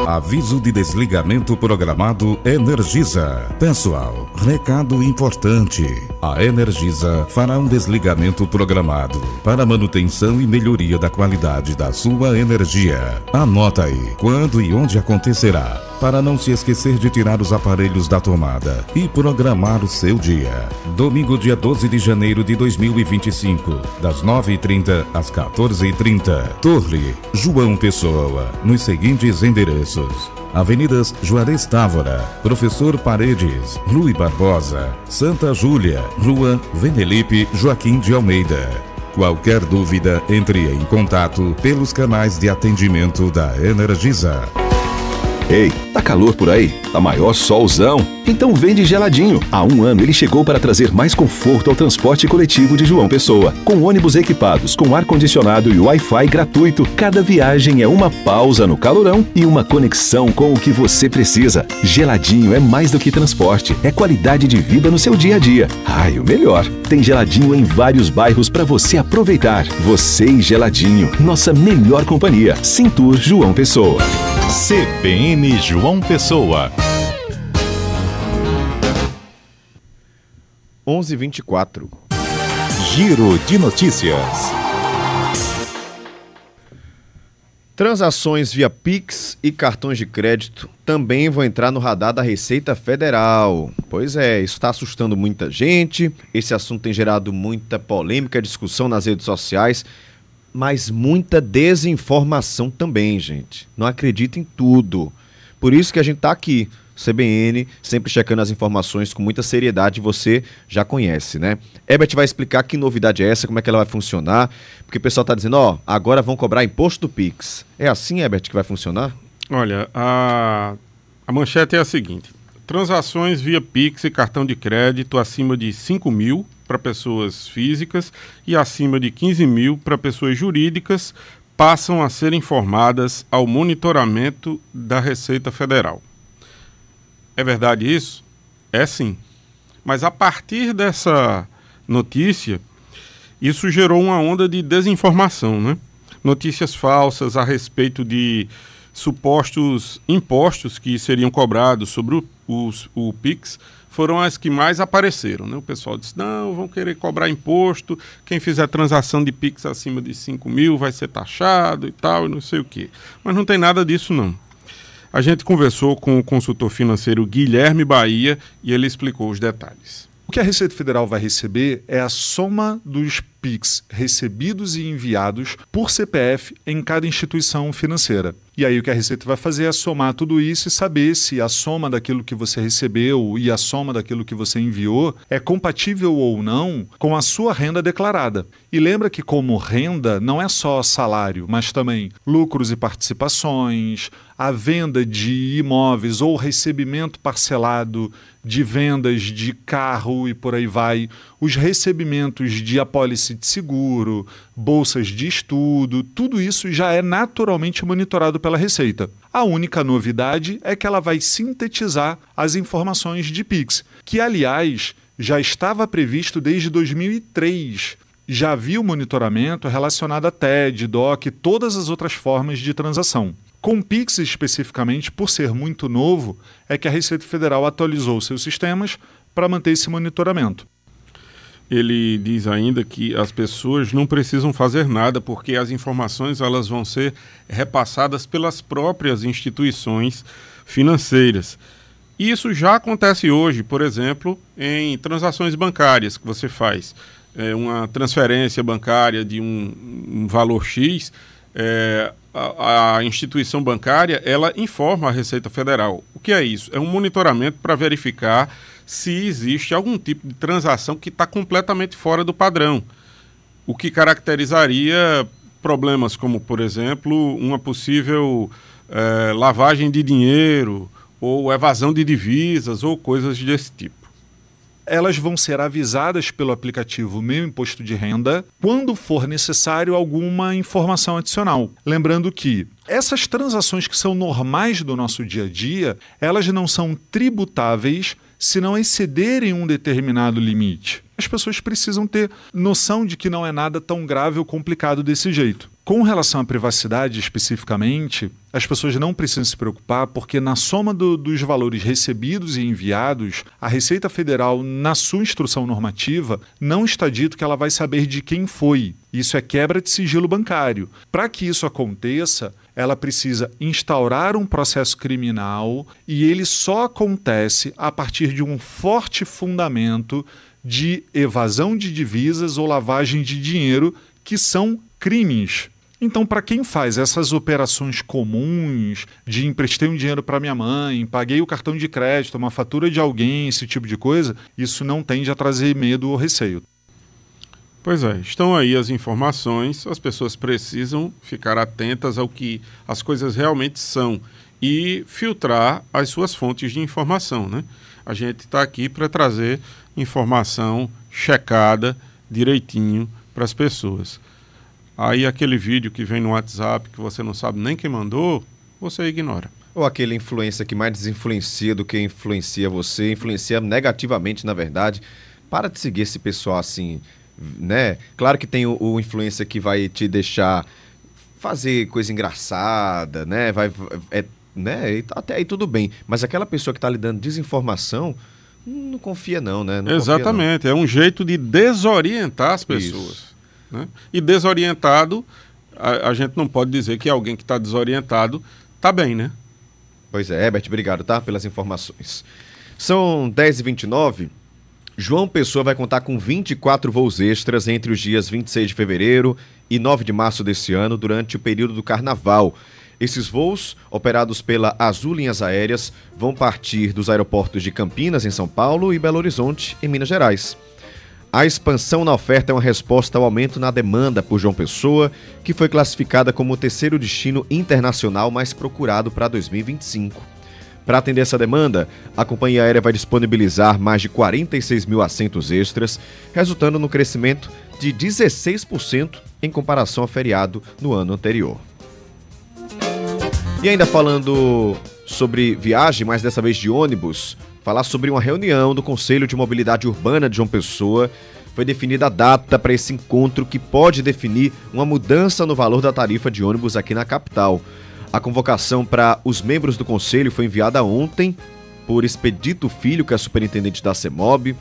Aviso de desligamento programado Energisa. Pessoal, recado importante. A Energisa fará um desligamento programado para manutenção e melhoria da qualidade da sua energia. Anota aí quando e onde acontecerá, para não se esquecer de tirar os aparelhos da tomada e programar o seu dia. Domingo, dia 12 de janeiro de 2025, das 9h30 às 14h30. Torre, João Pessoa, nos seguintes endereços: Avenidas Juarez Távora, Professor Paredes, Rui Barbosa, Santa Júlia, Rua Venelipe Joaquim de Almeida. Qualquer dúvida, entre em contato pelos canais de atendimento da Energisa. Ei, tá calor por aí? Tá maior solzão? Então vem de Geladinho. Há 1 ano ele chegou para trazer mais conforto ao transporte coletivo de João Pessoa. Com ônibus equipados com ar-condicionado e Wi-Fi gratuito, cada viagem é uma pausa no calorão e uma conexão com o que você precisa. Geladinho é mais do que transporte, é qualidade de vida no seu dia a dia. Ai, o melhor, tem Geladinho em vários bairros para você aproveitar. Você e Geladinho, nossa melhor companhia. Cintur João Pessoa. CBN João Pessoa. 11h24. Giro de notícias. Transações via Pix e cartões de crédito também vão entrar no radar da Receita Federal. Pois é, isso está assustando muita gente. Esse assunto tem gerado muita polêmica, discussão nas redes sociais, mas muita desinformação também, gente. Não acredita em tudo. Por isso que a gente está aqui, CBN, sempre checando as informações com muita seriedade, você já conhece, né? Herbert vai explicar que novidade é essa, como é que ela vai funcionar, porque o pessoal está dizendo, agora vão cobrar imposto do Pix. É assim, Herbert, que vai funcionar? Olha, a manchete é a seguinte: transações via Pix e cartão de crédito acima de 5 mil para pessoas físicas e acima de 15 mil para pessoas jurídicas passam a ser informadas ao monitoramento da Receita Federal. É verdade isso? É sim. Mas a partir dessa notícia, isso gerou uma onda de desinformação, né? Notícias falsas a respeito de supostos impostos que seriam cobrados sobre o Pix foram as que mais apareceram, né? O pessoal disse, não, vão querer cobrar imposto, quem fizer transação de Pix acima de 5 mil vai ser taxado e tal, e não sei o quê. Mas não tem nada disso, não. A gente conversou com o consultor financeiro Guilherme Bahia e ele explicou os detalhes. O que a Receita Federal vai receber é a soma dos PIX recebidos e enviados por CPF em cada instituição financeira. E aí o que a Receita vai fazer é somar tudo isso e saber se a soma daquilo que você recebeu e a soma daquilo que você enviou é compatível ou não com a sua renda declarada. E lembra que como renda não é só salário, mas também lucros e participações, a venda de imóveis ou recebimento parcelado de vendas de carro e por aí vai, os recebimentos de apólice de seguro, bolsas de estudo, tudo isso já é naturalmente monitorado pela Receita. A única novidade é que ela vai sintetizar as informações de Pix, que aliás já estava previsto desde 2003. Já havia o monitoramento relacionado a TED, DOC e todas as outras formas de transação. Com o Pix especificamente, por ser muito novo, é que a Receita Federal atualizou seus sistemas para manter esse monitoramento. Ele diz ainda que as pessoas não precisam fazer nada porque as informações elas vão ser repassadas pelas próprias instituições financeiras. Isso já acontece hoje, por exemplo, em transações bancárias que você faz. Uma transferência bancária de um valor X, a instituição bancária ela informa a Receita Federal. O que é isso? É um monitoramento para verificar se existe algum tipo de transação que está completamente fora do padrão, o que caracterizaria problemas como, por exemplo, uma possível lavagem de dinheiro ou evasão de divisas ou coisas desse tipo. Elas vão ser avisadas pelo aplicativo Meu Imposto de Renda quando for necessário alguma informação adicional. Lembrando que essas transações que são normais do nosso dia a dia, elas não são tributáveis se não excederem um determinado limite. As pessoas precisam ter noção de que não é nada tão grave ou complicado desse jeito. Com relação à privacidade especificamente, as pessoas não precisam se preocupar porque na soma dos valores recebidos e enviados, a Receita Federal, na sua instrução normativa, não está dito que ela vai saber de quem foi. Isso é quebra de sigilo bancário. Para que isso aconteça, ela precisa instaurar um processo criminal e ele só acontece a partir de um forte fundamento de evasão de divisas ou lavagem de dinheiro, que são crimes. Então, para quem faz essas operações comuns de emprestei um dinheiro para minha mãe, paguei o cartão de crédito, uma fatura de alguém, esse tipo de coisa, isso não tende a trazer medo ou receio. Pois é, estão aí as informações, as pessoas precisam ficar atentas ao que as coisas realmente são e filtrar as suas fontes de informação, né? A gente está aqui para trazer informação checada direitinho para as pessoas. Aí aquele vídeo que vem no WhatsApp que você não sabe nem quem mandou, você ignora. Ou aquele influencer que mais desinfluencia do que influencia você, influencia negativamente, na verdade. Para de seguir esse pessoal assim, né? Claro que tem o influencer que vai te deixar fazer coisa engraçada, né? Né? E até aí tudo bem. Mas aquela pessoa que está lhe dando desinformação, não confia não, né? Não Exatamente, confia, não. É um jeito de desorientar as pessoas. Né? E desorientado, a gente não pode dizer que alguém que está desorientado está bem, né? Pois é, Herbert, obrigado, tá? Pelas informações. São 10h29. João Pessoa vai contar com 24 voos extras entre os dias 26 de fevereiro e 9 de março desse ano, durante o período do Carnaval. Esses voos, operados pela Azul Linhas Aéreas, vão partir dos aeroportos de Campinas, em São Paulo, e Belo Horizonte, em Minas Gerais. A expansão na oferta é uma resposta ao aumento na demanda por João Pessoa, que foi classificada como o terceiro destino internacional mais procurado para 2025. Para atender essa demanda, a companhia aérea vai disponibilizar mais de 46 mil assentos extras, resultando no crescimento de 16% em comparação ao feriado no ano anterior. E ainda falando sobre viagem, mas dessa vez de ônibus, falar sobre uma reunião do Conselho de Mobilidade Urbana de João Pessoa. Foi definida a data para esse encontro que pode definir uma mudança no valor da tarifa de ônibus aqui na capital. A convocação para os membros do Conselho foi enviada ontem por Expedito Filho, que é superintendente da CEMOB.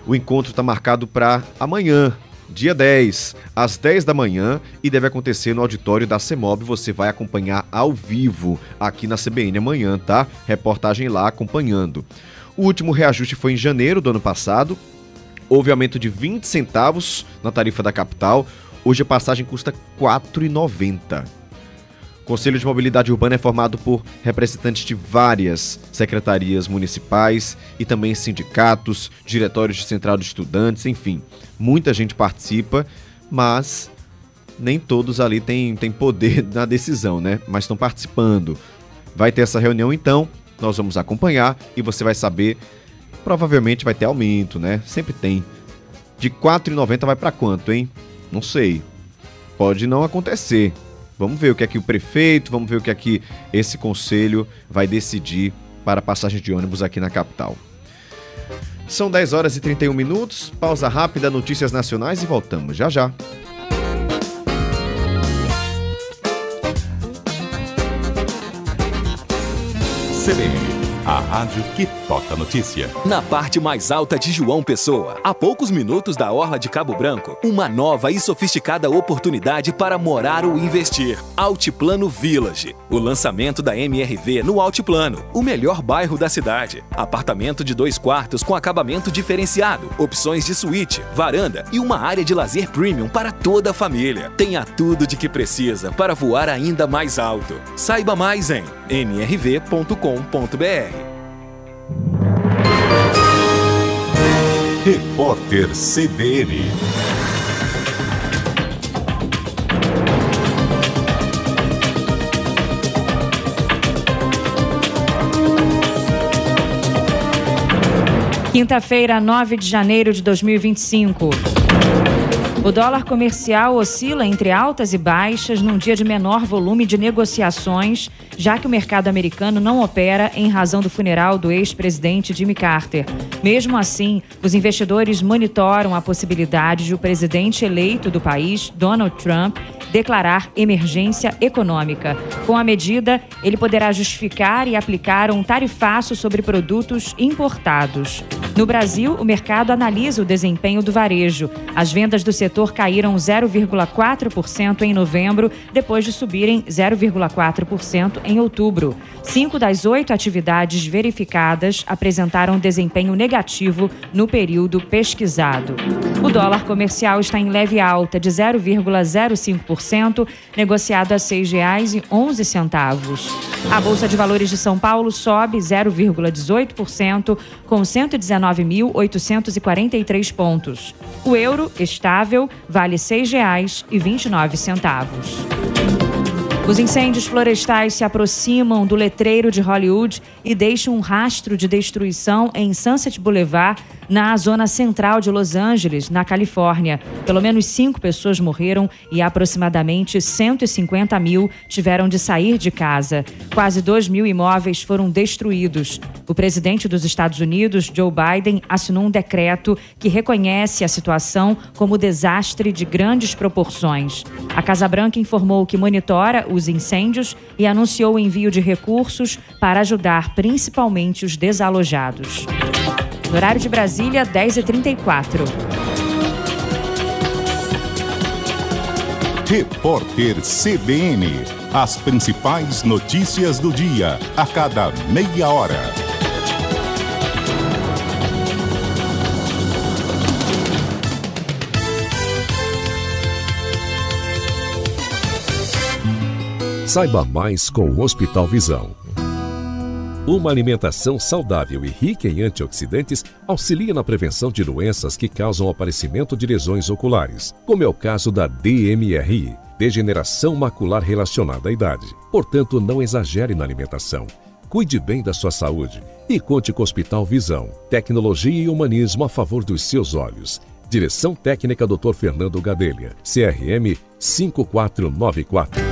O encontro está marcado para amanhã, dia 10, às 10 da manhã, e deve acontecer no auditório da CEMOB. Você vai acompanhar ao vivo aqui na CBN amanhã, tá? Reportagem lá acompanhando. O último reajuste foi em janeiro do ano passado. Houve aumento de 20 centavos na tarifa da capital. Hoje a passagem custa R$ 4,90. O Conselho de Mobilidade Urbana é formado por representantes de várias secretarias municipais e também sindicatos, diretórios de central de estudantes, enfim. Muita gente participa, mas nem todos ali têm poder na decisão, né? Mas estão participando. Vai ter essa reunião então, nós vamos acompanhar e você vai saber, provavelmente vai ter aumento, né? Sempre tem. De R$ 4,90 vai para quanto, hein? Não sei. Pode não acontecer. Vamos ver o que é que o prefeito, vamos ver o que é que esse conselho vai decidir para a passagem de ônibus aqui na capital. São 10 horas e 31 minutos, pausa rápida, notícias nacionais e voltamos já já. CBN, a rádio que toca notícia. Na parte mais alta de João Pessoa, a poucos minutos da orla de Cabo Branco, uma nova e sofisticada oportunidade para morar ou investir. Altiplano Village. O lançamento da MRV no Altiplano, o melhor bairro da cidade. Apartamento de 2 quartos com acabamento diferenciado, opções de suíte, varanda e uma área de lazer premium para toda a família. Tenha tudo de que precisa para voar ainda mais alto. Saiba mais em mrv.com.br. Repórter CBN. Quinta-feira, 9 de janeiro de 2025. O dólar comercial oscila entre altas e baixas num dia de menor volume de negociações, já que o mercado americano não opera em razão do funeral do ex-presidente Jimmy Carter. Mesmo assim, os investidores monitoram a possibilidade de o presidente eleito do país, Donald Trump, declarar emergência econômica. Com a medida, ele poderá justificar e aplicar um tarifaço sobre produtos importados. No Brasil, o mercado analisa o desempenho do varejo. As vendas do setor caíram 0,4% em novembro, depois de subirem 0,4% em outubro. 5 das 8 atividades verificadas apresentaram desempenho negativo no período pesquisado. O dólar comercial está em leve alta de 0,05%, negociado a R$ 6,11. A Bolsa de Valores de São Paulo sobe 0,18%, com 119.843 pontos. O euro, estável, vale R$ 6,29. Os incêndios florestais se aproximam do letreiro de Hollywood e deixam um rastro de destruição em Sunset Boulevard, na zona central de Los Angeles, na Califórnia. Pelo menos 5 pessoas morreram e aproximadamente 150 mil tiveram de sair de casa. Quase 2 mil imóveis foram destruídos. O presidente dos Estados Unidos, Joe Biden, assinou um decreto que reconhece a situação como desastre de grandes proporções. A Casa Branca informou que monitora os incêndios e anunciou o envio de recursos para ajudar principalmente os desalojados. No horário de Brasília, 10h34. Repórter CBN. As principais notícias do dia, a cada meia hora. Saiba mais com o Hospital Visão. Uma alimentação saudável e rica em antioxidantes auxilia na prevenção de doenças que causam o aparecimento de lesões oculares, como é o caso da DMRI, degeneração macular relacionada à idade. Portanto, não exagere na alimentação. Cuide bem da sua saúde e conte com o Hospital Visão. Tecnologia e humanismo a favor dos seus olhos. Direção técnica Dr. Fernando Gadelha, CRM 5494.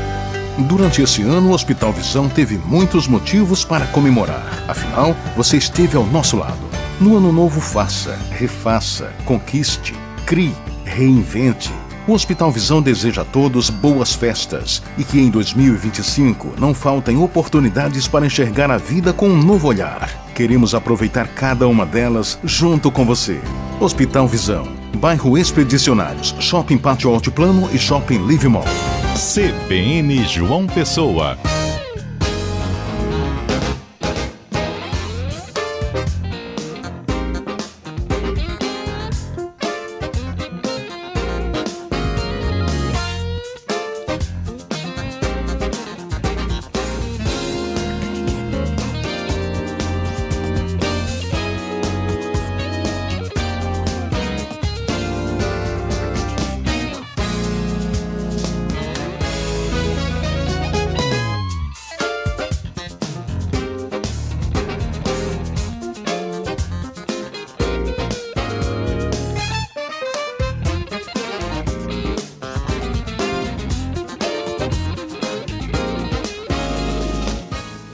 Durante esse ano, o Hospital Visão teve muitos motivos para comemorar. Afinal, você esteve ao nosso lado. No ano novo, faça, refaça, conquiste, crie, reinvente. O Hospital Visão deseja a todos boas festas e que em 2025 não faltem oportunidades para enxergar a vida com um novo olhar. Queremos aproveitar cada uma delas junto com você. Hospital Visão, bairro Expedicionários, Shopping Pátio Altiplano e Shopping Live Mall. CBN João Pessoa.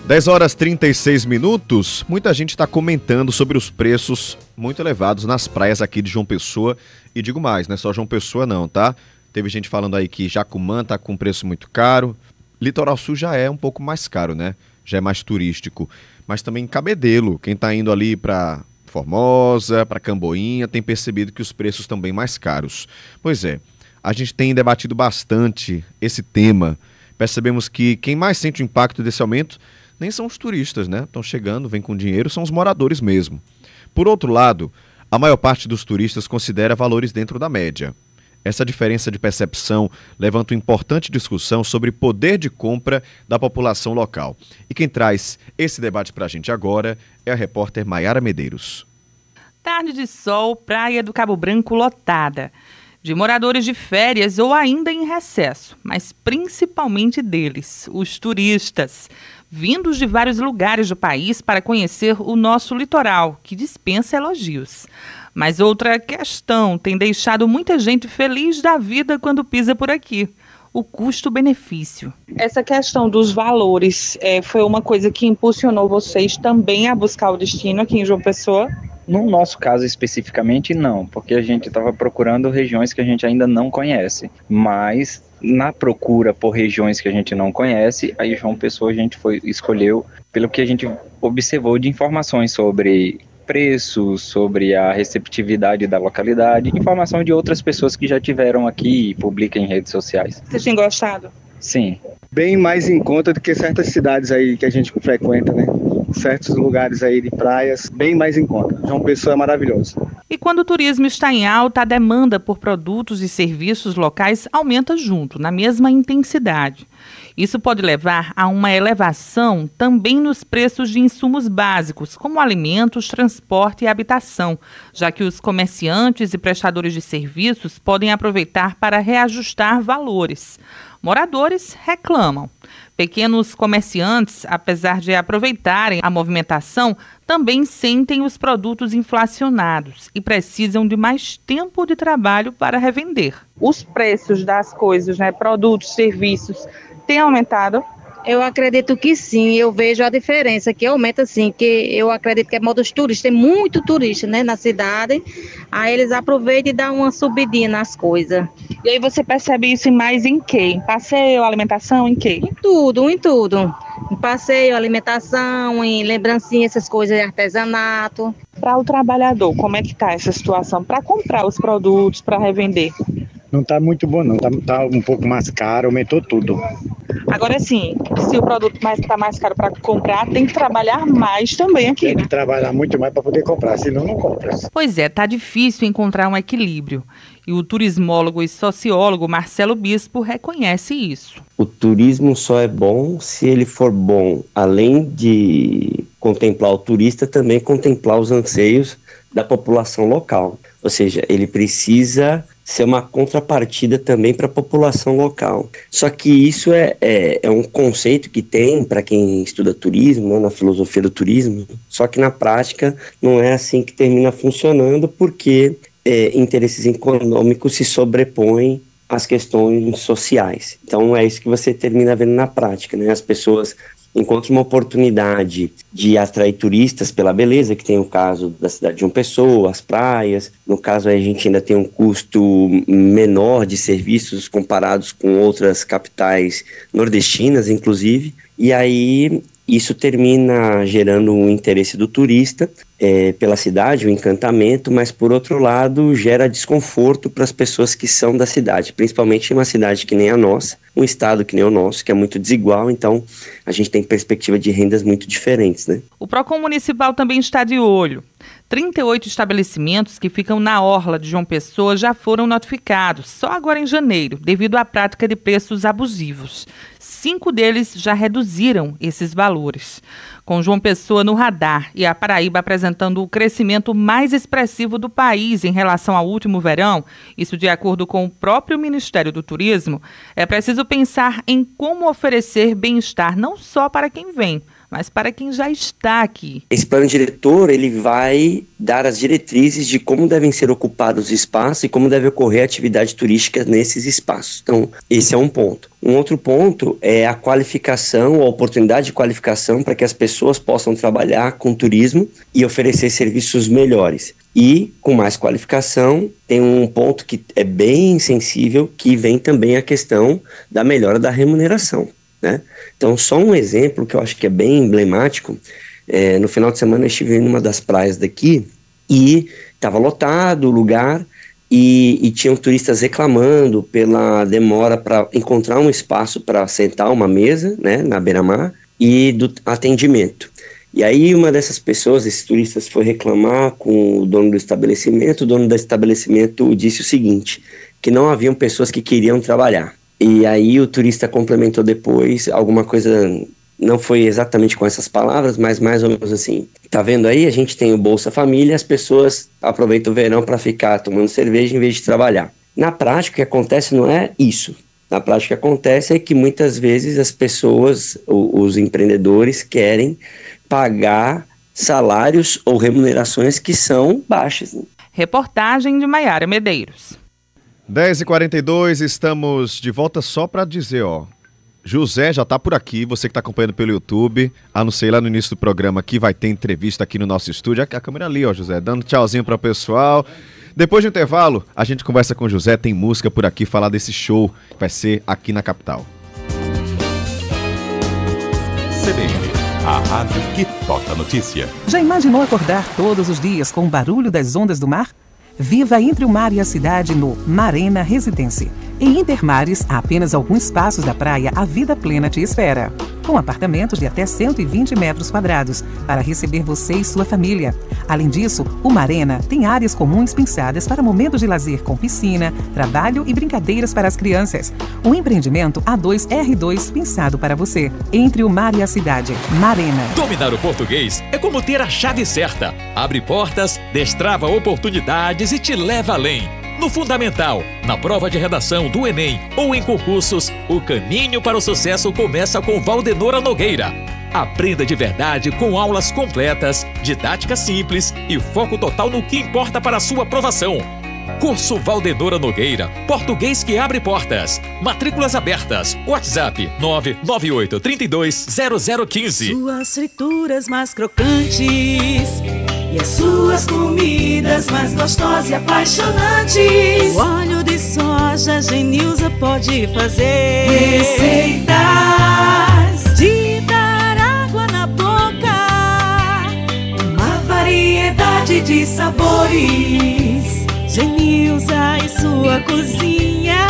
10h36. Muita gente está comentando sobre os preços muito elevados nas praias aqui de João Pessoa. E digo mais, não é só João Pessoa não, tá? Teve gente falando aí que Jacumã tá com preço muito caro. Litoral Sul já é um pouco mais caro, né? Já é mais turístico. Mas também Cabedelo, quem tá indo ali para Formosa, para Camboinha, tem percebido que os preços estão bem mais caros. Pois é, a gente tem debatido bastante esse tema. Percebemos que quem mais sente o impacto desse aumento nem são os turistas, né? Estão chegando, vêm com dinheiro, são os moradores mesmo. Por outro lado, a maior parte dos turistas considera valores dentro da média. Essa diferença de percepção levanta uma importante discussão sobre poder de compra da população local. E quem traz esse debate para a gente agora é a repórter Maiara Medeiros. Tarde de sol, praia do Cabo Branco lotada. De moradores de férias ou ainda em recesso, mas principalmente deles, os turistas, vindos de vários lugares do país para conhecer o nosso litoral, que dispensa elogios. Mas outra questão tem deixado muita gente feliz da vida quando pisa por aqui: o custo-benefício. Essa questão dos valores foi uma coisa que impulsionou vocês também a buscar o destino aqui em João Pessoa? No nosso caso especificamente não, porque a gente estava procurando regiões que a gente ainda não conhece, mas na procura por regiões que a gente não conhece, aí João Pessoa a gente escolheu pelo que a gente observou de informações sobre preços, sobre a receptividade da localidade, informação de outras pessoas que já tiveram aqui e publicam em redes sociais. Você tem gostado? Sim. Bem mais em conta do que certas cidades aí que a gente frequenta, né? Certos lugares aí de praias, bem mais em conta. João Pessoa é maravilhoso. E quando o turismo está em alta, a demanda por produtos e serviços locais aumenta junto, na mesma intensidade. Isso pode levar a uma elevação também nos preços de insumos básicos, como alimentos, transporte e habitação, já que os comerciantes e prestadores de serviços podem aproveitar para reajustar valores. Moradores reclamam. Pequenos comerciantes, apesar de aproveitarem a movimentação, também sentem os produtos inflacionados e precisam de mais tempo de trabalho para revender. Os preços das coisas, né, produtos, serviços, têm aumentado? Eu acredito que sim, eu vejo a diferença, que aumenta sim, que eu acredito que é modo dos turistas, tem muito turista, né, na cidade, aí eles aproveitam e dão uma subidinha nas coisas. E aí você percebe isso mais em quê? Em passeio, alimentação, em quê? Em tudo, em tudo. Em passeio, alimentação, em lembrancinha, essas coisas de artesanato. Para o trabalhador, como é que está essa situação? Para comprar os produtos, para revender? Não está muito bom não, tá um pouco mais caro, aumentou tudo. Agora sim, se o produto está mais caro para comprar, tem que trabalhar mais também aqui. Tem que trabalhar muito mais para poder comprar, senão não compra. Pois é, tá difícil encontrar um equilíbrio. E o turismólogo e sociólogo Marcelo Bispo reconhece isso. O turismo só é bom se ele for bom, além de contemplar o turista, também contemplar os anseios da população local. Ou seja, ele precisa ser uma contrapartida também para a população local. Só que isso é um conceito que tem para quem estuda turismo, né, na filosofia do turismo, só que na prática não é assim que termina funcionando, porque interesses econômicos se sobrepõem às questões sociais. Então é isso que você termina vendo na prática, né? As pessoas encontra uma oportunidade de atrair turistas pela beleza, que tem o caso da cidade de João Pessoa, as praias. No caso, a gente ainda tem um custo menor de serviços comparados com outras capitais nordestinas, inclusive. E aí, isso termina gerando um interesse do turista pela cidade, o encantamento, mas, por outro lado, gera desconforto para as pessoas que são da cidade, principalmente em uma cidade que nem a nossa, um estado que nem o nosso, que é muito desigual, então a gente tem perspectiva de rendas muito diferentes, né? O Procon Municipal também está de olho. 38 estabelecimentos que ficam na orla de João Pessoa já foram notificados, só agora em janeiro, devido à prática de preços abusivos. 5 deles já reduziram esses valores. Com João Pessoa no radar e a Paraíba apresentando o crescimento mais expressivo do país em relação ao último verão, isso de acordo com o próprio Ministério do Turismo, é preciso pensar em como oferecer bem-estar não só para quem vem, mas para quem já está aqui. Esse plano diretor, ele vai dar as diretrizes de como devem ser ocupados os espaços e como deve ocorrer a atividade turística nesses espaços. Então, esse é um ponto. Um outro ponto é a qualificação, a oportunidade de qualificação para que as pessoas possam trabalhar com turismo e oferecer serviços melhores. E, com mais qualificação, tem um ponto que é bem sensível, que vem também a questão da melhora da remuneração, né? Então, só um exemplo que eu acho que é bem emblemático. No final de semana eu estive numa das praias daqui e estava lotado o lugar e tinham turistas reclamando pela demora para encontrar um espaço para sentar uma mesa, né, na beira-mar, e do atendimento. E aí uma dessas pessoas, esses turistas, foi reclamar com o dono do estabelecimento. O dono do estabelecimento disse o seguinte, que não haviam pessoas que queriam trabalhar. E aí o turista complementou depois alguma coisa, não foi exatamente com essas palavras, mas mais ou menos assim. Tá vendo aí? A gente tem o Bolsa Família, as pessoas aproveitam o verão para ficar tomando cerveja em vez de trabalhar. Na prática, o que acontece não é isso. Na prática, o que acontece é que muitas vezes as pessoas, os empreendedores, querem pagar salários ou remunerações que são baixas, né? Reportagem de Maiara Medeiros. 10h42, estamos de volta só para dizer, José já está por aqui, você que está acompanhando pelo YouTube, anunciei lá no início do programa que vai ter entrevista aqui no nosso estúdio, a câmera ali, José, dando tchauzinho para o pessoal. Depois do intervalo, a gente conversa com o José, tem música por aqui, falar desse show que vai ser aqui na capital. CBN, a rádio que toca notícia. Já imaginou acordar todos os dias com o barulho das ondas do mar? Viva entre o mar e a cidade no Marena Residência. Em Intermares, a apenas alguns passos da praia, a vida plena te espera. Com apartamentos de até 120 metros quadrados para receber você e sua família. Além disso, o Marena tem áreas comuns pensadas para momentos de lazer com piscina, trabalho e brincadeiras para as crianças. Um empreendimento A2R2 pensado para você. Entre o mar e a cidade, Marena. Dominar o português é como ter a chave certa. Abre portas, destrava oportunidades e te leva além. No Fundamental, na prova de redação do Enem ou em concursos, o caminho para o sucesso começa com Valdenora Nogueira. Aprenda de verdade com aulas completas, didática simples e foco total no que importa para a sua aprovação. Curso Valdenora Nogueira, português que abre portas. Matrículas abertas. WhatsApp 998320015. Suas frituras mais crocantes e as suas comidas mais gostosas e apaixonantes. O óleo de soja Genilza pode fazer receitas de dar água na boca, uma variedade de sabores. Genilza e sua cozinha,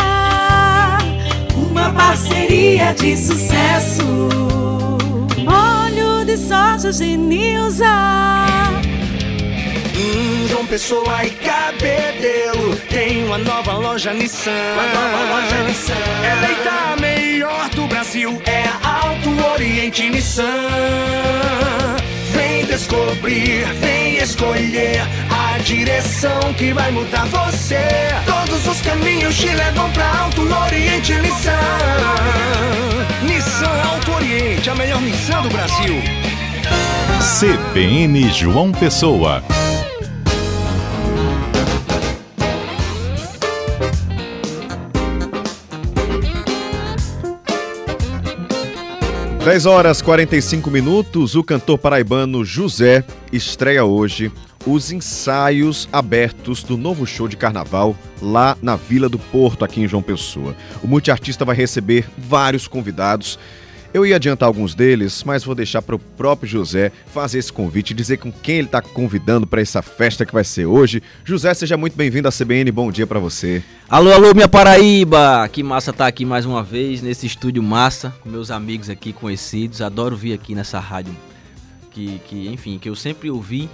uma parceria de sucesso. Óleo de soja Genilza. João Pessoa e Cabedelo tem uma nova loja Nissan. É eleita a melhor do Brasil, é a Alto Oriente Nissan. Vem descobrir, vem escolher a direção que vai mudar você. Todos os caminhos te levam pra Alto Oriente Nissan. Nissan Alto Oriente, a melhor Nissan do Brasil. CBN João Pessoa. Dez horas 45 minutos, o cantor paraibano José estreia hoje os ensaios abertos do novo show de carnaval lá na Vila do Porto, aqui em João Pessoa. O multiartista vai receber vários convidados. Eu ia adiantar alguns deles, mas vou deixar para o próprio José fazer esse convite e dizer com quem ele está convidando para essa festa que vai ser hoje. José, seja muito bem-vindo à CBN, bom dia para você. Alô, alô, minha Paraíba! Que massa estar aqui mais uma vez, nesse estúdio massa, com meus amigos aqui conhecidos. Adoro vir aqui nessa rádio, que eu sempre ouvi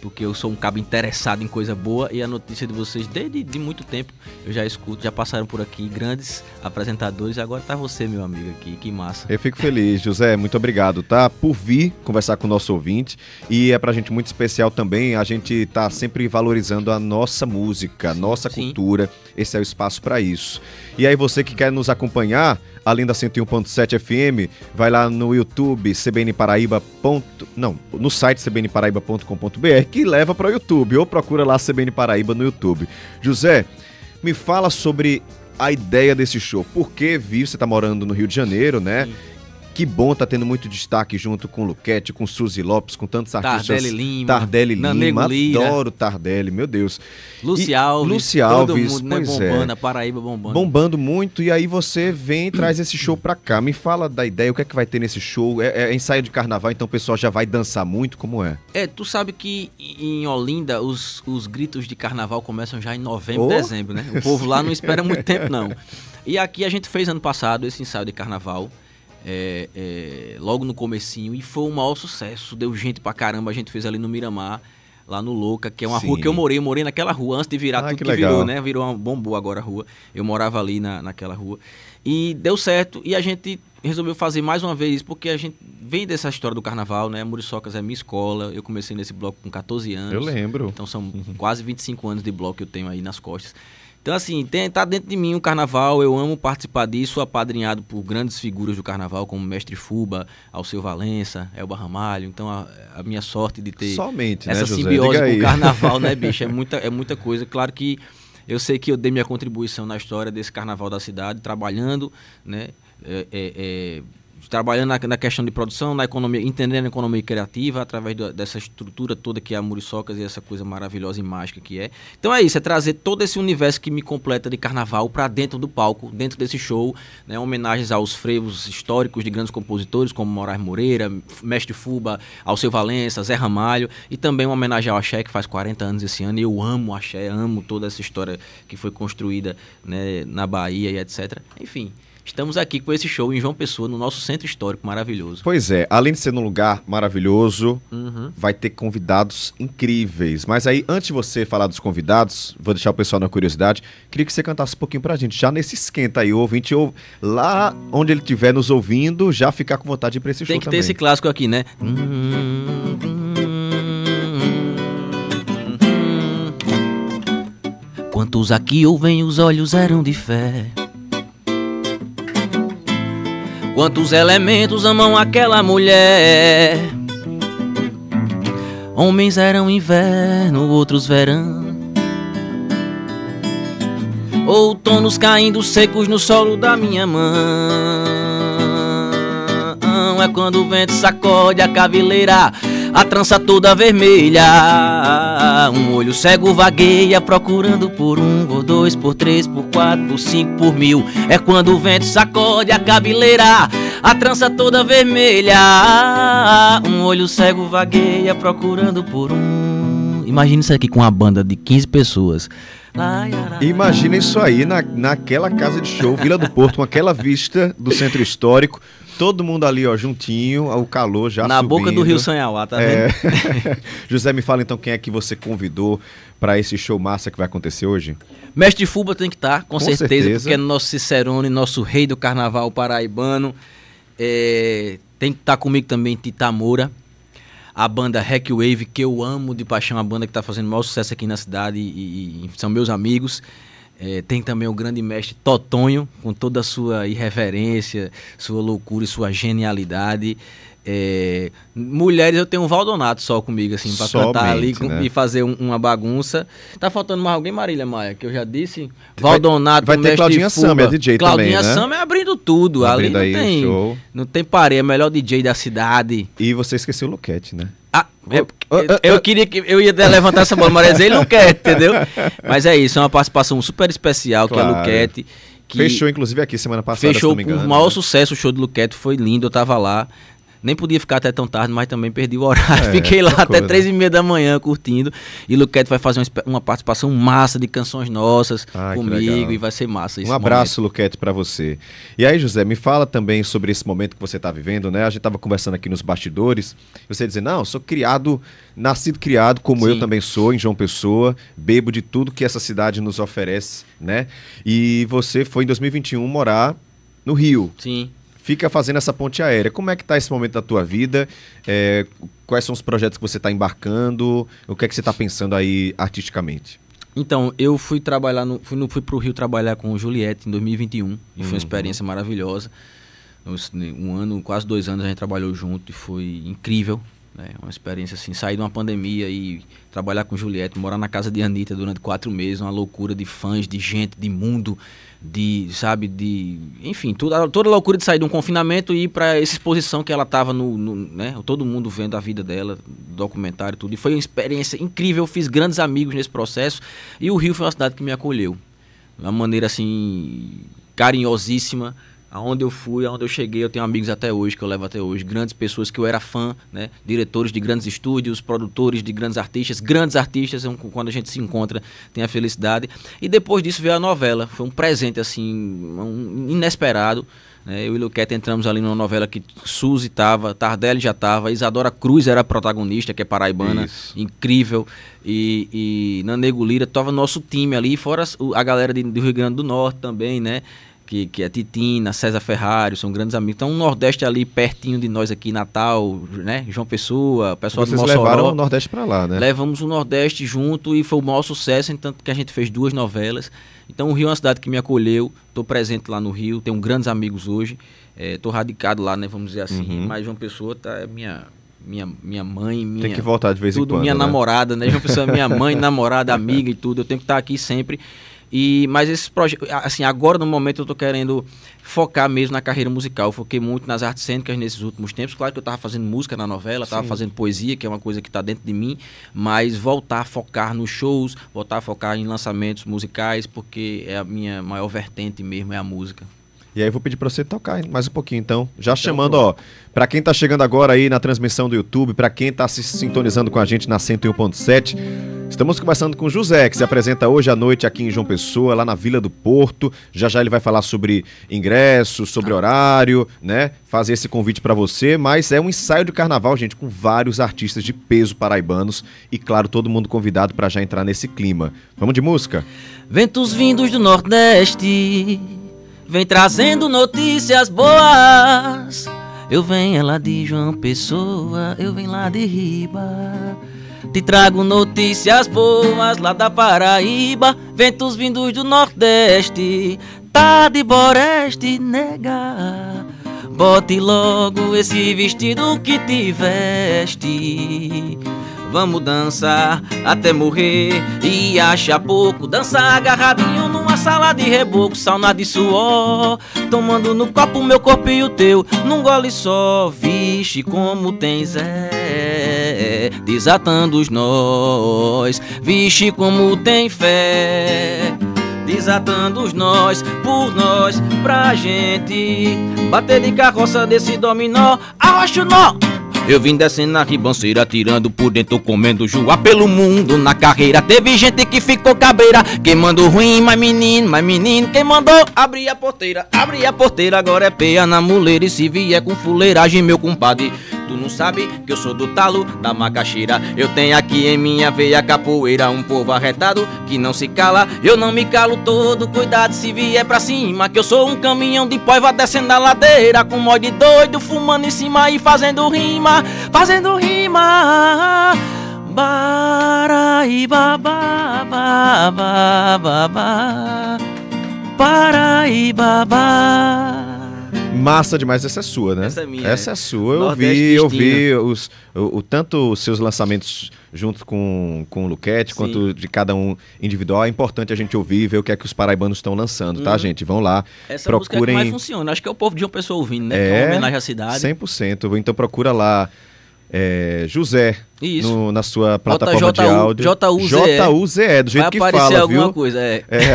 porque eu sou um cabo interessado em coisa boa e a notícia de vocês desde de muito tempo eu já escuto, já passaram por aqui grandes apresentadores, agora tá você, meu amigo, aqui, que massa. Eu fico feliz, José, muito obrigado, tá? Por vir conversar com o nosso ouvinte, e é pra gente muito especial também, a gente tá sempre valorizando a nossa música, a nossa cultura, esse é o espaço para isso. E aí você que quer nos acompanhar, além da 101.7 FM, vai lá no YouTube, no site cbnparaíba.com.br, que leva para o YouTube, ou procura lá CBN Paraíba no YouTube. José, me fala sobre a ideia desse show, porque você tá morando no Rio de Janeiro, né? Sim. Que bom, tá tendo muito destaque junto com o Luquete, com Suzy Lopes, com tantos artistas. Tardelli Lima, adoro Tardelli, meu Deus. Luci Alves, todo mundo, né, bombando, a Paraíba bombando. Bombando muito, e aí você vem e traz esse show pra cá. Me fala da ideia, o que é que vai ter nesse show? É ensaio de carnaval, então o pessoal já vai dançar muito, como é? Tu sabe que em Olinda os gritos de carnaval começam já em novembro, dezembro, né? O povo lá não espera muito tempo, não. E aqui a gente fez ano passado esse ensaio de carnaval. Logo no comecinho, e foi um maior sucesso, deu gente pra caramba, a gente fez ali no Miramar, lá no Louca, que é uma rua que eu morei naquela rua, antes de virar tudo que virou, né, virou uma bombou agora a rua, eu morava ali naquela rua, e deu certo, e a gente resolveu fazer mais uma vez, porque a gente vem dessa história do carnaval, né, Muriçocas é minha escola, eu comecei nesse bloco com 14 anos. Eu lembro. Então são quase 25 anos de bloco que eu tenho aí nas costas. Então, assim, tá dentro de mim o carnaval, eu amo participar disso, apadrinhado por grandes figuras do carnaval, como Mestre Fuba, Alceu Valença, Elba Ramalho. Então, a minha sorte de ter essa simbiose com o carnaval, né, bicho? É muita coisa. Claro que eu sei que eu dei minha contribuição na história desse carnaval da cidade, trabalhando, né? Trabalhando na questão de produção, na economia, entendendo a economia criativa através dessa estrutura toda que é a Muriçocas e essa coisa maravilhosa e mágica que é. Então é isso, é trazer todo esse universo que me completa de carnaval para dentro do palco, dentro desse show, né, homenagens aos frevos históricos de grandes compositores como Moraes Moreira, Mestre Fuba, Alceu Valença, Zé Ramalho, e também uma homenagem ao axé, que faz 40 anos esse ano, e eu amo o axé, amo toda essa história que foi construída, né, na Bahia e etc. Enfim, estamos aqui com esse show em João Pessoa, no nosso centro histórico maravilhoso. Pois é, além de ser num lugar maravilhoso, vai ter convidados incríveis. Mas aí, antes de você falar dos convidados, vou deixar o pessoal na curiosidade, queria que você cantasse um pouquinho pra gente, já nesse esquenta aí, o ouvinte, lá onde ele estiver nos ouvindo, já ficar com vontade de ir pra esse show também. Tem que ter esse clássico aqui, né? Quantos aqui ouvem os olhos eram de fé? Quantos elementos amam aquela mulher? Homens eram inverno, outros verão, outonos caindo secos no solo da minha mão. É quando o vento sacode a cabeleira, a trança toda vermelha. Um olho cego vagueia procurando por 1, por 2, por 3, por 4, por 5, por 1000. É quando o vento sacode a cabeleira, a trança toda vermelha. Um olho cego vagueia procurando por 1. Imagina isso aqui com uma banda de 15 pessoas. Imagina isso aí naquela casa de show, Vila do Porto, com aquela vista do centro histórico. Todo mundo ali, ó, juntinho, o calor já na subindo. Boca do Rio Sanhauá, tá vendo? José, me fala então quem é que você convidou para esse show massa que vai acontecer hoje? Mestre Fuba tem que estar, com certeza, porque é nosso Cicerone, nosso rei do carnaval paraibano. Tem que estar comigo também Tita Moura, a banda Hack Wave, que eu amo de paixão, a banda que está fazendo o maior sucesso aqui na cidade e são meus amigos. Tem também o grande mestre Totonho, com toda a sua irreverência, sua loucura e sua genialidade. Mulheres, eu tenho um Valdonato só comigo, assim, pra cantar ali e fazer uma bagunça. Tá faltando mais alguém, Marília Maia, que eu já disse? Valdonato, vai ter Claudinha Samba, é DJ Claudinha também, né? Samba é abrindo tudo, abrindo ali não tem parede, é o melhor DJ da cidade. E você esqueceu o Luquete, né? Eu ia levantar essa bola, mas ele não quer, entendeu? Mas é isso, é uma participação super especial, claro, que é a Luquete. Fechou, inclusive, aqui semana passada, fechou se não me engano. Com o maior sucesso, o show do Luquete foi lindo, eu tava lá. Nem podia ficar até tão tarde, mas também perdi o horário. Fiquei lá até 3h30 da manhã curtindo. E Luquete vai fazer uma participação massa de canções nossas comigo e vai ser massa. Um abraço, Luquete, para você. E aí, José, me fala também sobre esse momento que você está vivendo, né? A gente estava conversando aqui nos bastidores. Você dizendo, não, eu sou nascido criado, como eu também sou, em João Pessoa, bebo de tudo que essa cidade nos oferece, né? E você foi em 2021 morar no Rio. Sim. Fica fazendo essa ponte aérea. Como é que está esse momento da tua vida? Quais são os projetos que você está embarcando? O que é que você está pensando aí artisticamente? Então, eu fui trabalhar, fui pro Rio trabalhar com o Juliette em 2021 e foi uma experiência maravilhosa. Um ano, quase 2 anos a gente trabalhou junto e foi incrível. Né? Uma experiência assim, sair de uma pandemia e trabalhar com Juliette, morar na casa de Anitta durante 4 meses, uma loucura de fãs, de gente, de mundo, enfim, toda a loucura de sair de um confinamento e ir para essa exposição que ela tava né, todo mundo vendo a vida dela, documentário, tudo. E foi uma experiência incrível, fiz grandes amigos nesse processo e o Rio foi uma cidade que me acolheu. De uma maneira assim, carinhosíssima. Aonde eu fui, aonde eu cheguei, eu tenho amigos até hoje, que eu levo até hoje, grandes pessoas que eu era fã, né? Diretores de grandes estúdios, produtores de grandes artistas, quando a gente se encontra, tem a felicidade. E depois disso veio a novela, foi um presente assim, inesperado. Né? Eu e o Luquete entramos ali numa novela que Suzy estava, Tardelli já estava, Isadora Cruz era a protagonista, que é paraibana, incrível, e Nanego Lira, estava nosso time ali, fora a galera do Rio Grande do Norte também, né? Que é Titina, César Ferrari, são grandes amigos. Então, o Nordeste ali pertinho de nós aqui, Natal, né? João Pessoa, pessoal do Mossoró. Vocês levaram o Nordeste pra lá, né? Levamos o Nordeste junto e foi o maior sucesso, tanto que a gente fez 2 novelas. Então, o Rio é uma cidade que me acolheu, estou presente lá no Rio, tenho grandes amigos hoje, estou radicado lá, né? Vamos dizer assim, mas João Pessoa é minha mãe, tem que voltar de vez em quando, minha namorada, né? João Pessoa é minha mãe, namorada, amiga e tudo, eu tenho que estar aqui sempre. Mas esse projeto, assim, agora no momento eu tô querendo focar mesmo na carreira musical. Eu foquei muito nas artes cênicas nesses últimos tempos. Claro que eu tava fazendo música na novela, tava fazendo poesia, que é uma coisa que tá dentro de mim, mas voltar a focar nos shows, voltar a focar em lançamentos musicais, porque é a minha maior vertente mesmo, é a música. E aí eu vou pedir para você tocar mais um pouquinho, então. Já chamando, ó, para quem tá chegando agora aí na transmissão do YouTube, para quem tá se sintonizando com a gente na 101.7, estamos conversando com o José, que se apresenta hoje à noite aqui em João Pessoa, lá na Vila do Porto. Já ele vai falar sobre ingressos, sobre horário, né? Fazer esse convite para você, mas é um ensaio de carnaval, gente, com vários artistas de peso paraibanos e, claro, todo mundo convidado para já entrar nesse clima. Vamos de música? Ventos vindos do Nordeste vem trazendo notícias boas. Eu venho lá de João Pessoa, eu venho lá de Riba. Te trago notícias boas lá da Paraíba. Ventos vindos do Nordeste, tá de boreste, nega. Bote logo esse vestido que te veste. Vamos dançar até morrer e achar pouco. Dançar agarradinho numa sala de reboco, sauna de suor, tomando no copo meu corpo e o teu num gole só. Vixe, como tens desatando os nós. Vixe, como tem fé, desatando os nós, por nós, pra gente bater de carroça desse dominó. Arrocha o nó. Eu vim descendo na ribanceira, tirando por dentro, comendo joá pelo mundo na carreira. Teve gente que ficou cabreira, quem mandou ruim, mas menino, quem mandou abrir a porteira, agora é peia na muleira. E se vier com fuleiragem, meu compadre, tu não sabe que eu sou do talo da macaxeira. Eu tenho aqui em minha veia capoeira, um povo arretado que não se cala. Eu não me calo todo, cuidado se vier pra cima, que eu sou um caminhão de pó e vai descendo a ladeira com mó de doido, fumando em cima e fazendo rima. Paraíba, Paraíba. Massa demais, essa é sua, né? Essa é minha. Essa é sua. Eu vi tanto os seus lançamentos junto com o Luquete, quanto de cada um individual. É importante a gente ouvir e ver o que é que os paraibanos estão lançando, tá, gente? Vão lá, essa procurem... música é que mais funciona. Acho que é o povo de João Pessoa ouvindo, né? Que é uma homenagem à cidade. 100%. Então procura lá José na sua plataforma de áudio. JUZE, do jeito que fala, viu? Vai aparecer alguma coisa,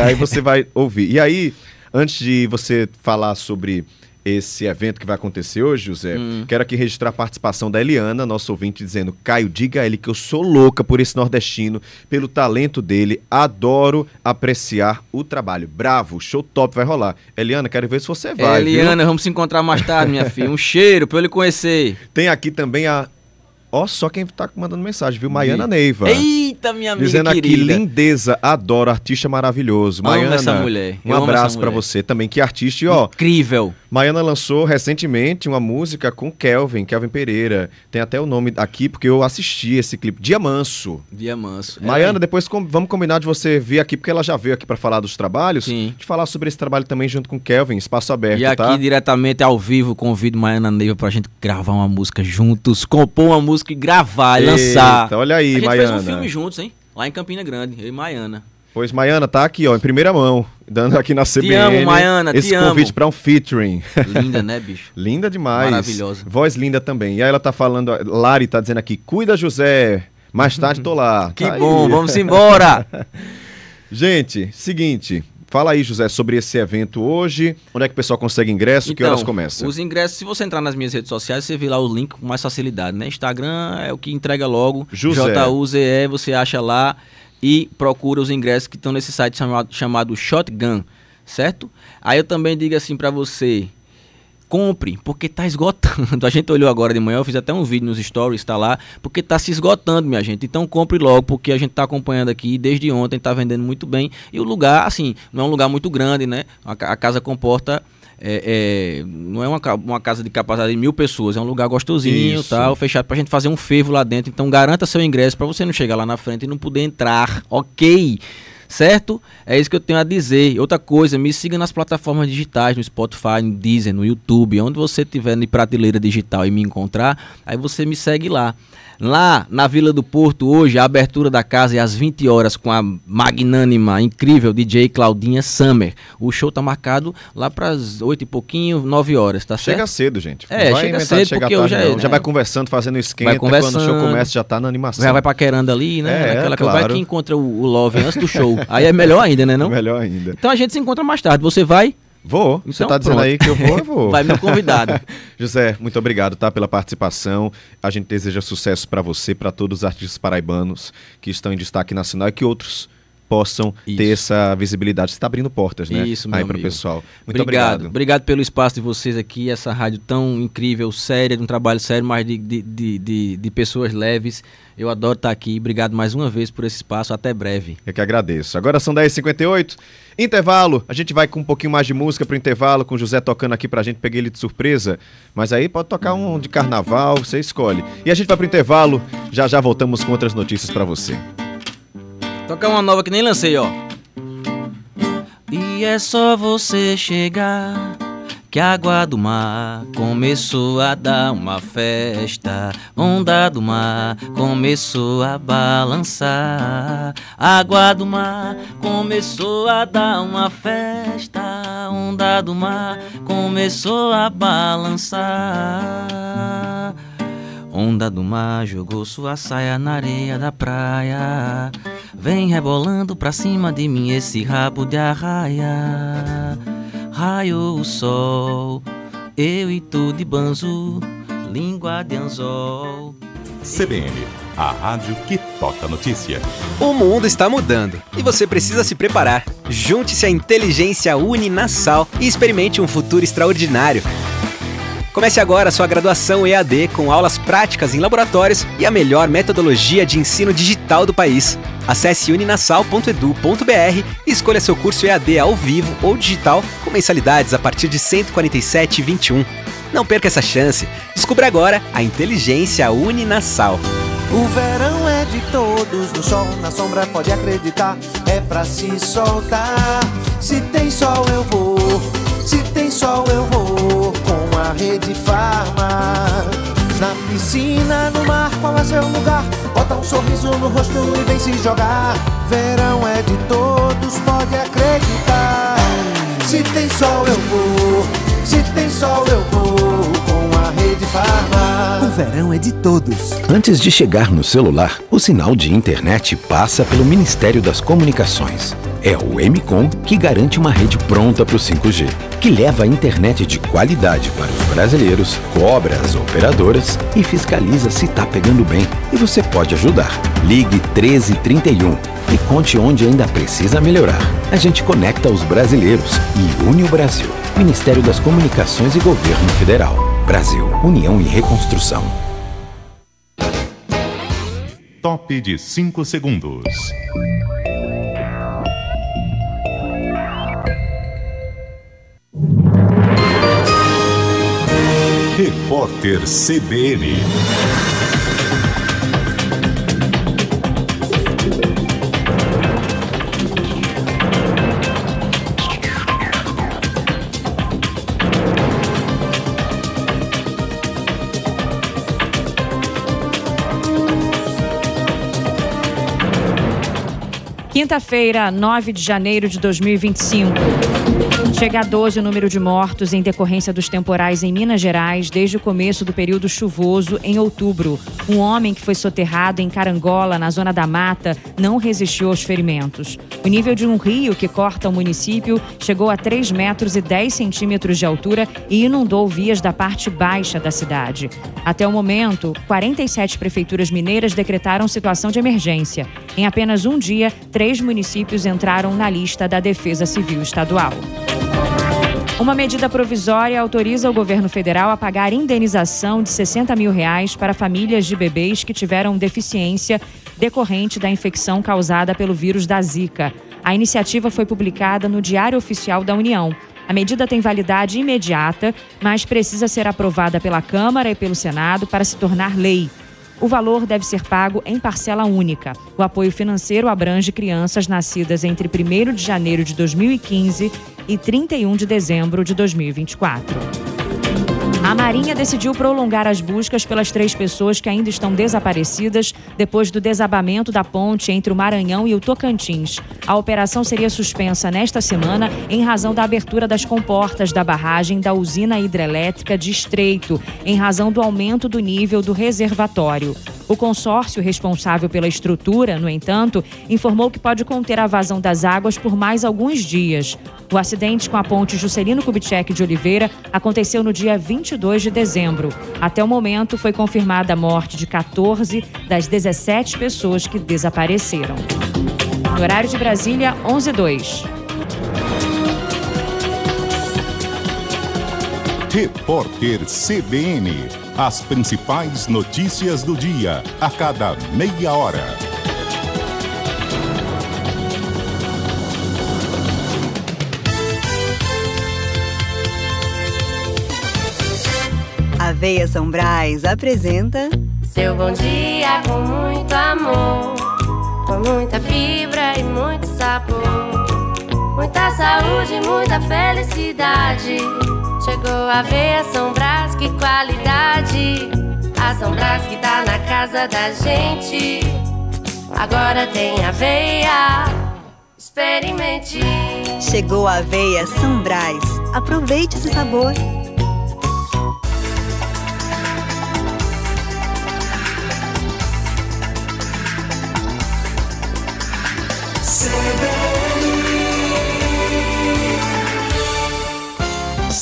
aí você vai ouvir. E aí, antes de você falar sobre esse evento que vai acontecer hoje, José, quero aqui registrar a participação da Eliana, nosso ouvinte, dizendo: Caio, diga a ele que eu sou louca por esse nordestino, pelo talento dele, adoro apreciar o trabalho. Bravo, show top vai rolar. Eliana, quero ver se você vai, Eliana, vamos se encontrar mais tarde, minha filha. Um cheiro pra eu lhe conhecer. Tem aqui também só quem tá mandando mensagem, viu? Maiana Neiva. Eita, minha amiga dizendo querida. Aqui, lindeza, adoro, artista maravilhoso. Amo Maiana, essa mulher. Um abraço pra você também, que artista. E, incrível. Maiana lançou recentemente uma música com Kelvin Pereira. Tem até o nome aqui, porque eu assisti esse clipe. Dia Manso. Dia Manso. Maiana, depois vamos combinar de você vir aqui, porque ela já veio aqui pra falar dos trabalhos. Sim. De falar sobre esse trabalho também junto com Kelvin, espaço aberto, E aqui, diretamente ao vivo, convido Maiana Neiva pra gente gravar uma música juntos, compor uma música e gravar. Lançar. Olha aí, a gente Maiana. fez um filme juntos, hein? Lá em Campina Grande, eu e Maiana. Pois, Maiana, tá aqui, em primeira mão, dando aqui na CBN. Te amo, Maiana, esse convite pra um featuring. Linda, né, bicho? Linda demais. Maravilhosa. Voz linda também. E aí ela tá falando, Lari tá dizendo aqui: cuida, José. Mais tarde tô lá. Que bom, vamos embora. Gente, seguinte. Fala aí, José, sobre esse evento hoje. Onde é que o pessoal consegue ingresso? Que horas começa? Os ingressos, se você entrar nas minhas redes sociais, você vê lá o link com mais facilidade, né? Instagram é o que entrega logo. Juze, você acha lá e procura os ingressos que estão nesse site chamado Shotgun, certo? Aí eu também digo assim pra você: compre, porque tá esgotando. A gente olhou agora de manhã, eu fiz até um vídeo nos stories, tá lá, porque tá se esgotando, minha gente. Então compre logo, porque a gente tá acompanhando aqui, desde ontem tá vendendo muito bem. E o lugar, assim, não é um lugar muito grande, né? A casa comporta, não é uma casa de capacidade de 1.000 pessoas, é um lugar gostosinho, tal, fechado pra gente fazer um fervo lá dentro. Então garanta seu ingresso pra você não chegar lá na frente e não poder entrar, ok? Certo? É isso que eu tenho a dizer. Outra coisa, me siga nas plataformas digitais, no Spotify, no Deezer, no YouTube, onde você estiver na prateleira digital e me encontrar, aí você me segue lá. Lá na Vila do Porto, hoje, a abertura da casa é às 20 horas com a magnânima, incrível DJ Claudinha Summer. O show tá marcado lá para as 8 e pouquinho, 9 horas, tá certo? Chega cedo, gente. Chega cedo, porque hoje já vai conversando, fazendo esquenta, quando o show começa já tá na animação. Já vai paquerando ali, né? Vai que encontra o Love antes do show. Aí é melhor ainda, né, não? Melhor ainda. Então a gente se encontra mais tarde. Você vai? Vou. Você tá dizendo aí que eu vou. Vai, meu convidado. José, muito obrigado, tá, pela participação. A gente deseja sucesso para você, para todos os artistas paraibanos que estão em destaque nacional e que outros possam ter essa visibilidade. Você está abrindo portas, né? Isso, meu aí para o amigo. pessoal. Muito obrigado. Obrigado pelo espaço de vocês aqui, essa rádio tão incrível, séria, de um trabalho sério, mas de pessoas leves. Eu adoro estar aqui. Obrigado mais uma vez por esse espaço. Até breve. Eu que agradeço. Agora são 10h58. Intervalo. A gente vai com um pouquinho mais de música pro intervalo, com o José tocando aqui pra gente. Peguei ele de surpresa. Mas aí pode tocar um de carnaval, você escolhe. E a gente vai pro intervalo. Já já voltamos com outras notícias pra você. Tocar uma nova que nem lancei, ó. E é só você chegar que a água do mar começou a dar uma festa. Onda do mar começou a balançar. A água do mar começou a dar uma festa. Onda do mar começou a balançar. Onda do mar jogou sua saia na areia da praia. Vem rebolando pra cima de mim esse rabo de arraia. Raiou o sol, eu e tu de banzo, língua de anzol. CBN, a rádio que toca notícia. O mundo está mudando e você precisa se preparar. Junte-se à inteligência Uninasal e experimente um futuro extraordinário. Comece agora a sua graduação EAD com aulas práticas em laboratórios e a melhor metodologia de ensino digital do país. Acesse uninasal.edu.br e escolha seu curso EAD ao vivo ou digital com mensalidades a partir de R$ 147,21. Não perca essa chance. Descubra agora a inteligência Uninasal. O verão é de todos, no sol, na sombra, pode acreditar, é pra se soltar. Se tem sol eu vou, se tem sol eu vou, com a Rede Farma. Na piscina, no mar, qual é seu lugar? Bota um sorriso no rosto e vem se jogar. Verão é de todos, pode acreditar. Se tem sol eu vou, se tem sol eu vou, com a Rede Farma. O verão é de todos. Antes de chegar no celular, o sinal de internet passa pelo Ministério das Comunicações. É o M-Com que garante uma rede pronta para o 5G, que leva a internet de qualidade para os brasileiros, cobra as operadoras e fiscaliza se está pegando bem. E você pode ajudar. Ligue 1331 e conte onde ainda precisa melhorar. A gente conecta os brasileiros e une o Brasil. Ministério das Comunicações e Governo Federal. Brasil, União e Reconstrução. Top de 5 segundos. Repórter CBN. Quinta-feira, 9 de janeiro de 2025. Chega a 12 o número de mortos em decorrência dos temporais em Minas Gerais desde o começo do período chuvoso em outubro. Um homem que foi soterrado em Carangola, na zona da mata, não resistiu aos ferimentos. O nível de um rio que corta o município chegou a 3 metros e 10 centímetros de altura e inundou vias da parte baixa da cidade. Até o momento, 47 prefeituras mineiras decretaram situação de emergência. Em apenas um dia, 3 municípios entraram na lista da Defesa Civil Estadual. Uma medida provisória autoriza o governo federal a pagar indenização de R$60 mil para famílias de bebês que tiveram deficiência decorrente da infecção causada pelo vírus da Zika. A iniciativa foi publicada no Diário Oficial da União. A medida tem validade imediata, mas precisa ser aprovada pela Câmara e pelo Senado para se tornar lei. O valor deve ser pago em parcela única. O apoio financeiro abrange crianças nascidas entre 1º de janeiro de 2015 e 31 de dezembro de 2024. A Marinha decidiu prolongar as buscas pelas 3 pessoas que ainda estão desaparecidas depois do desabamento da ponte entre o Maranhão e o Tocantins. A operação seria suspensa nesta semana em razão da abertura das comportas da barragem da usina hidrelétrica de Estreito, em razão do aumento do nível do reservatório. O consórcio responsável pela estrutura, no entanto, informou que pode conter a vazão das águas por mais alguns dias. O acidente com a ponte Juscelino Kubitschek de Oliveira aconteceu no dia 22 de dezembro. Até o momento, foi confirmada a morte de 14 das 17 pessoas que desapareceram. No horário de Brasília, 11h02. Repórter CBN. As principais notícias do dia, a cada meia hora. Aveia São Brás apresenta seu bom dia com muito amor, com muita fibra e muito sabor, muita saúde, muita felicidade. Chegou a Aveia São Brás, que qualidade. A São Brás que tá na casa da gente. Agora tem aveia, experimente. Chegou a Aveia São Brás. Aproveite esse sabor.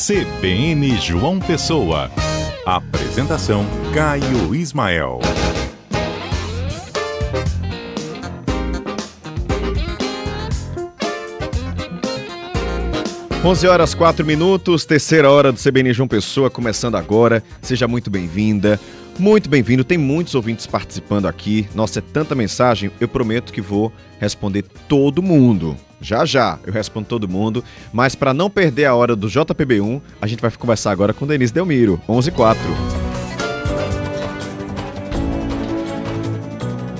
CBN João Pessoa. Apresentação Caio Ismael. Onze horas 4 minutos, terceira hora do CBN João Pessoa, começando agora. Seja muito bem-vinda, muito bem-vindo. Tem muitos ouvintes participando aqui. Nossa, é tanta mensagem, eu prometo que vou responder todo mundo. Já eu respondo todo mundo, mas para não perder a hora do JPB1, a gente vai conversar agora com Denise Delmiro, 11h04.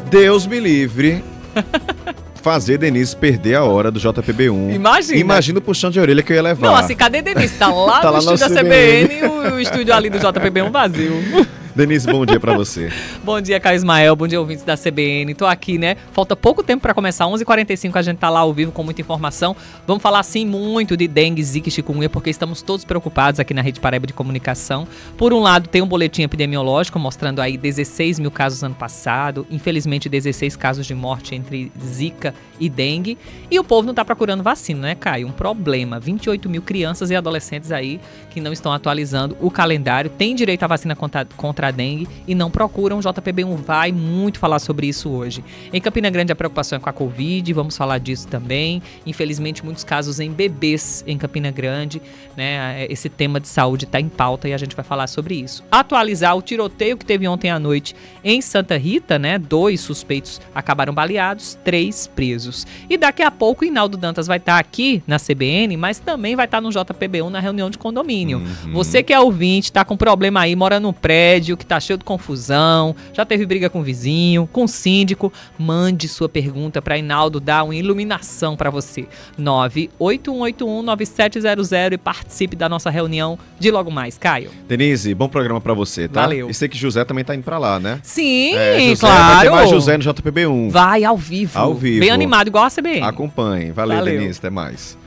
Deus me livre fazer Denise perder a hora do JPB1. Imagina o puxão de orelha que eu ia levar. Não, assim, cadê Denise? Tá lá no estúdio da CBN e o estúdio ali do JPB1 vazio. Denise, bom dia pra você. Bom dia, Caio Ismael, bom dia, ouvintes da CBN. Tô aqui, né? Falta pouco tempo pra começar, 11h45 a gente tá lá ao vivo com muita informação. Vamos falar, sim, muito de dengue, zika e chikungunya, porque estamos todos preocupados aqui na Rede Paraíba de Comunicação. Por um lado, tem um boletim epidemiológico mostrando aí 16 mil casos ano passado, infelizmente 16 casos de morte entre zika e dengue. E o povo não tá procurando vacina, né, Caio? Um problema. 28 mil crianças e adolescentes aí que não estão atualizando o calendário, têm direito à vacina contra a dengue e não procuram. O JPB1 vai muito falar sobre isso hoje. Em Campina Grande a preocupação é com a Covid, vamos falar disso também. Infelizmente muitos casos em bebês em Campina Grande, né? Esse tema de saúde está em pauta e a gente vai falar sobre isso. Atualizar o tiroteio que teve ontem à noite em Santa Rita, né? 2 suspeitos acabaram baleados, 3 presos. E daqui a pouco o Inaldo Dantas vai estar aqui na CBN, mas também vai estar no JPB1 na reunião de condomínio. Você que é ouvinte, tá com problema aí, mora num prédio que tá cheio de confusão, já teve briga com o vizinho, com o síndico, mande sua pergunta para Inaldo dar uma iluminação para você. 981819700 e participe da nossa reunião de logo mais. Caio. Denise, bom programa para você, tá? Valeu. E sei que José também tá indo para lá, né? Sim, José, claro. Vai ter mais José no JPB1. Vai, ao vivo. Ao vivo. Bem animado, igual a CBN. Acompanhe. Valeu, Denise, até mais.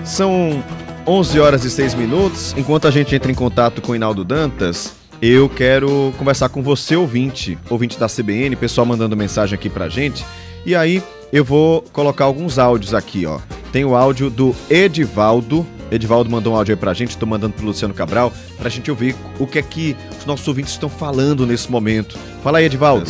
São 11h06. Enquanto a gente entra em contato com o Inaldo Dantas, eu quero conversar com você, ouvinte da CBN, pessoal mandando mensagem aqui pra gente. E aí eu vou colocar alguns áudios aqui, ó. Tem o áudio do Edivaldo. Edivaldo mandou um áudio aí pra gente, tô mandando pro Luciano Cabral, pra gente ouvir o que é que os nossos ouvintes estão falando nesse momento. Fala aí, Edivaldo.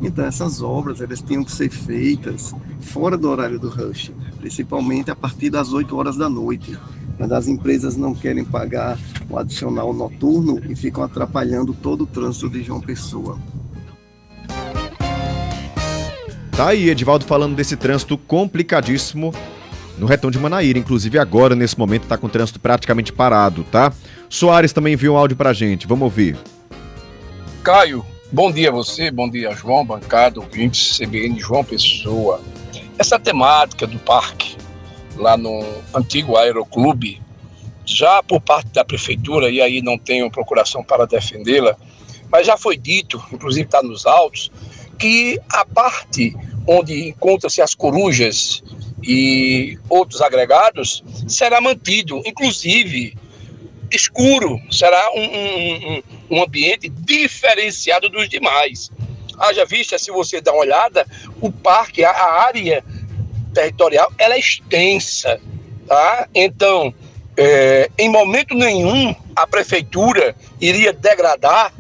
Então, essas obras, elas tinham que ser feitas fora do horário do rush, principalmente a partir das 8 horas da noite. Mas as empresas não querem pagar o adicional noturno e ficam atrapalhando todo o trânsito de João Pessoa. Tá aí, Edivaldo, falando desse trânsito complicadíssimo no retão de Manaíra. Inclusive agora, nesse momento, tá com o trânsito praticamente parado, tá? Soares também enviou um áudio pra gente, vamos ouvir. Caio, bom dia a você, bom dia João, bancada, ouvintes, CBN João Pessoa. Essa temática do parque, lá no antigo Aeroclube, já por parte da prefeitura, e aí não tenho procuração para defendê-la, mas já foi dito, inclusive está nos autos, que a parte onde encontram-se as corujas e outros agregados será mantido, inclusive escuro, será um ambiente diferenciado dos demais. Haja vista, se você dá uma olhada, o parque, a área territorial, ela é extensa, tá? Então, em momento nenhum, a prefeitura iria degradar,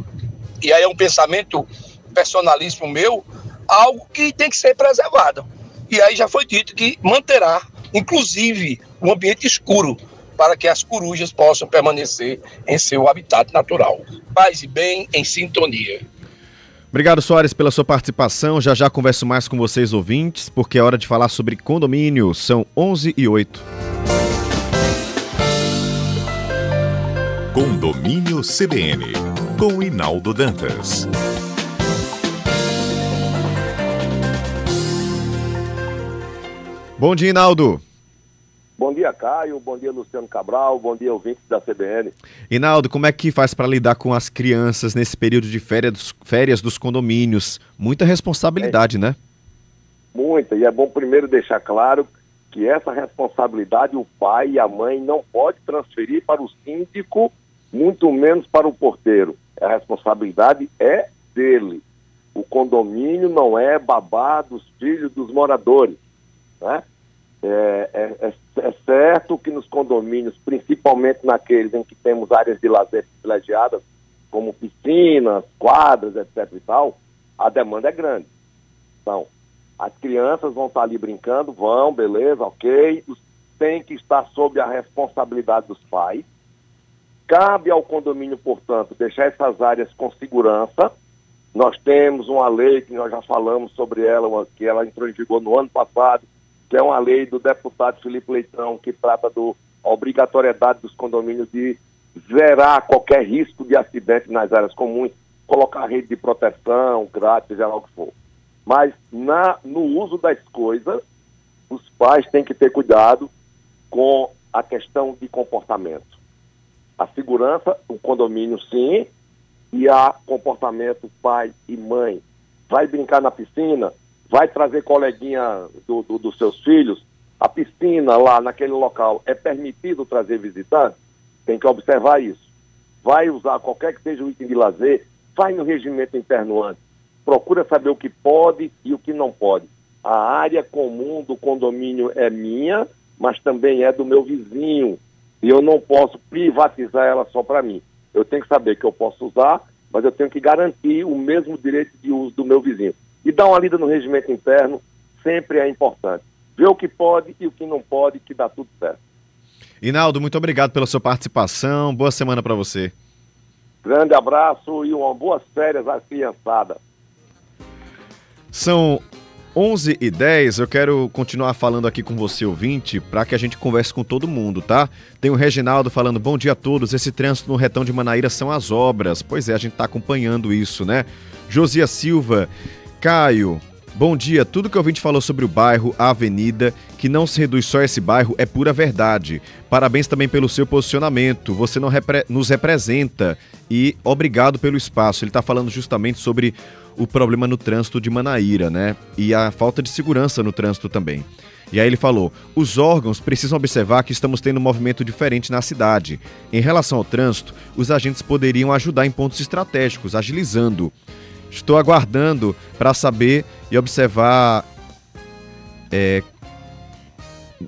e aí é um pensamento personalíssimo meu, algo que tem que ser preservado. E aí já foi dito que manterá, inclusive, um ambiente escuro, para que as corujas possam permanecer em seu habitat natural. Paz e bem, em sintonia. Obrigado, Soares, pela sua participação. Já já converso mais com vocês, ouvintes, porque é hora de falar sobre condomínio. São 11h08. Condomínio CBN, com Inaldo Dantas. Bom dia, Inaldo. Bom dia, Caio. Bom dia, Luciano Cabral. Bom dia, ouvintes da CBN. Inaldo, como é que faz para lidar com as crianças nesse período de férias dos condomínios? Muita responsabilidade, né? Muita. E é bom primeiro deixar claro que essa responsabilidade o pai e a mãe não pode transferir para o síndico, muito menos para o porteiro. A responsabilidade é dele. O condomínio não é babá dos filhos dos moradores, né? É certo que nos condomínios, principalmente naqueles em que temos áreas de lazer privilegiadas, como piscinas, quadras, etc. e tal, a demanda é grande. Então, as crianças vão estar ali brincando, vão, beleza, ok, tem que estar sob a responsabilidade dos pais. Cabe ao condomínio, portanto, deixar essas áreas com segurança. Nós temos uma lei que nós já falamos sobre ela, que ela entrou em vigor no ano passado, que é uma lei do deputado Felipe Leitão, que trata da obrigatoriedade dos condomínios de zerar qualquer risco de acidente nas áreas comuns, colocar rede de proteção, grátis, seja lá o que for. Mas no uso das coisas, os pais têm que ter cuidado com a questão de comportamento. A segurança, o condomínio sim, e a comportamento pai e mãe. Vai brincar na piscina, vai trazer coleguinha dos seus filhos, a piscina lá naquele local é permitido trazer visitantes? Tem que observar isso. Vai usar qualquer que seja o item de lazer, vai no regimento interno antes. Procura saber o que pode e o que não pode. A área comum do condomínio é minha, mas também é do meu vizinho. E eu não posso privatizar ela só para mim. Eu tenho que saber que eu posso usar, mas eu tenho que garantir o mesmo direito de uso do meu vizinho. E dar uma lida no regimento interno sempre é importante. Ver o que pode e o que não pode, que dá tudo certo. Inaldo, muito obrigado pela sua participação. Boa semana para você. Grande abraço e uma boas férias à criançada. São 11h10, eu quero continuar falando aqui com você, ouvinte, para que a gente converse com todo mundo, tá? Tem o Reginaldo falando, bom dia a todos, esse trânsito no retão de Manaíra são as obras. Pois é, a gente tá acompanhando isso, né? Josia Silva, Caio, bom dia, tudo que o ouvinte falou sobre o bairro, a avenida, que não se reduz só a esse bairro, é pura verdade. Parabéns também pelo seu posicionamento, você nos representa e obrigado pelo espaço. Ele tá falando justamente sobre o problema no trânsito de Manaíra, né? E a falta de segurança no trânsito também. E aí ele falou, os órgãos precisam observar que estamos tendo um movimento diferente na cidade. Em relação ao trânsito, os agentes poderiam ajudar em pontos estratégicos, agilizando. Estou aguardando para saber e observar...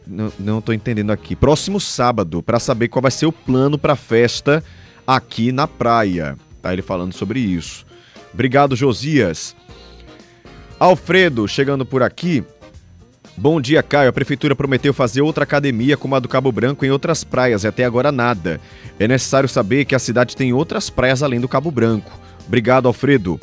Não estou entendendo aqui. Próximo sábado, para saber qual vai ser o plano para a festa aqui na praia. Tá ele falando sobre isso. Obrigado, Josias. Alfredo, chegando por aqui. Bom dia, Caio. A prefeitura prometeu fazer outra academia como a do Cabo Branco em outras praias e até agora nada. É necessário saber que a cidade tem outras praias além do Cabo Branco. Obrigado, Alfredo.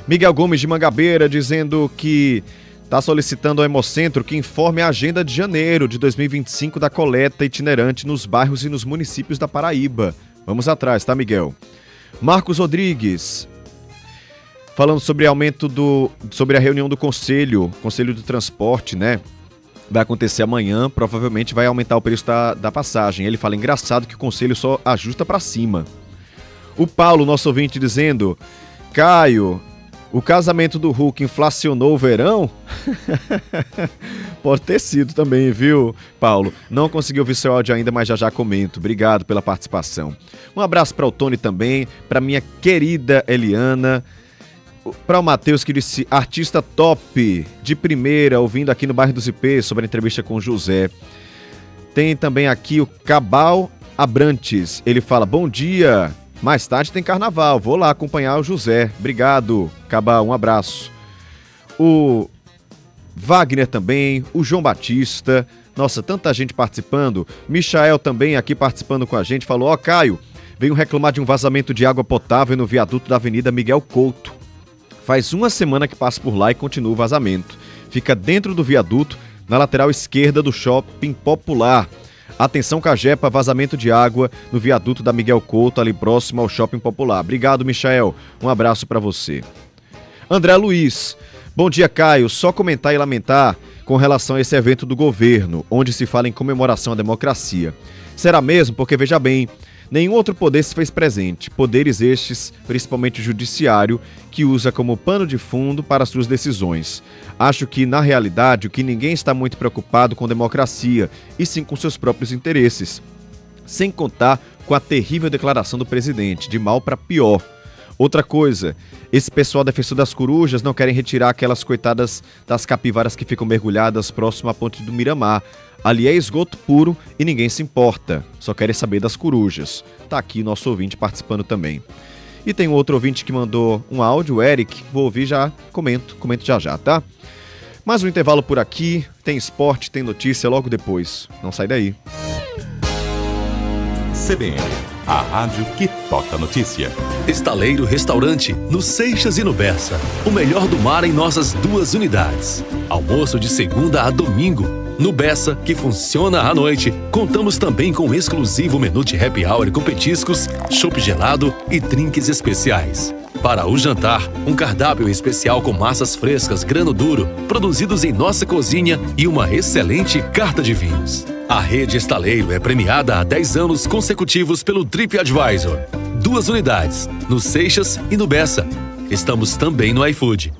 Miguel Gomes de Mangabeira dizendo que está solicitando ao Hemocentro que informe a agenda de janeiro de 2025 da coleta itinerante nos bairros e nos municípios da Paraíba. Vamos atrás, tá, Miguel? Marcos Rodrigues, falando sobre sobre a reunião do Conselho do Transporte, né? Vai acontecer amanhã, provavelmente vai aumentar o preço da passagem. Ele fala, engraçado que o Conselho só ajusta para cima. O Paulo, nosso ouvinte, dizendo, Caio, o casamento do Hulk inflacionou o verão? Pode ter sido também, viu, Paulo? Não consegui ouvir seu áudio ainda, mas já comento. Obrigado pela participação. Um abraço para o Tony também, para minha querida Eliana, para o Matheus que disse, artista top, de primeira, ouvindo aqui no bairro dos IP, sobre a entrevista com o José. Tem também aqui o Cabal Abrantes, ele fala, bom dia, mais tarde tem carnaval, vou lá acompanhar o José. Obrigado, Cabal, um abraço. O Wagner também, o João Batista, nossa, tanta gente participando. Michael também aqui participando com a gente, falou, Caio, venho reclamar de um vazamento de água potável no viaduto da Avenida Miguel Couto. Faz uma semana que passo por lá e continua o vazamento. Fica dentro do viaduto, na lateral esquerda do Shopping Popular. Atenção, Cagepa, vazamento de água no viaduto da Miguel Couto, ali próximo ao Shopping Popular. Obrigado, Michael. Um abraço para você. André Luiz. Bom dia, Caio. Só comentar e lamentar com relação a esse evento do governo, onde se fala em comemoração à democracia. Será mesmo? Porque, veja bem, nenhum outro poder se fez presente. Poderes estes, principalmente o judiciário, que usa como pano de fundo para suas decisões. Acho que, na realidade, o que ninguém está muito preocupado com democracia, e sim com seus próprios interesses. Sem contar com a terrível declaração do presidente, de mal para pior. Outra coisa, esse pessoal defensor das corujas não querem retirar aquelas coitadas das capivaras que ficam mergulhadas próximo à ponte do Miramar. Ali é esgoto puro e ninguém se importa, só querem saber das corujas. Tá aqui nosso ouvinte participando também. E tem um outro ouvinte que mandou um áudio, o Eric, vou ouvir já, comento já, tá? Mais um intervalo por aqui, tem esporte, tem notícia logo depois, não sai daí. CBN, a rádio que toca notícia. Estaleiro Restaurante, no Seixas e no Bessa. O melhor do mar em nossas duas unidades. Almoço de segunda a domingo. No Bessa, que funciona à noite, contamos também com um exclusivo menu de happy hour com petiscos, chopp gelado e drinks especiais. Para o jantar, um cardápio especial com massas frescas grano duro, produzidos em nossa cozinha e uma excelente carta de vinhos. A Rede Estaleiro é premiada há 10 anos consecutivos pelo TripAdvisor. 2 unidades, no Seixas e no Bessa. Estamos também no iFood.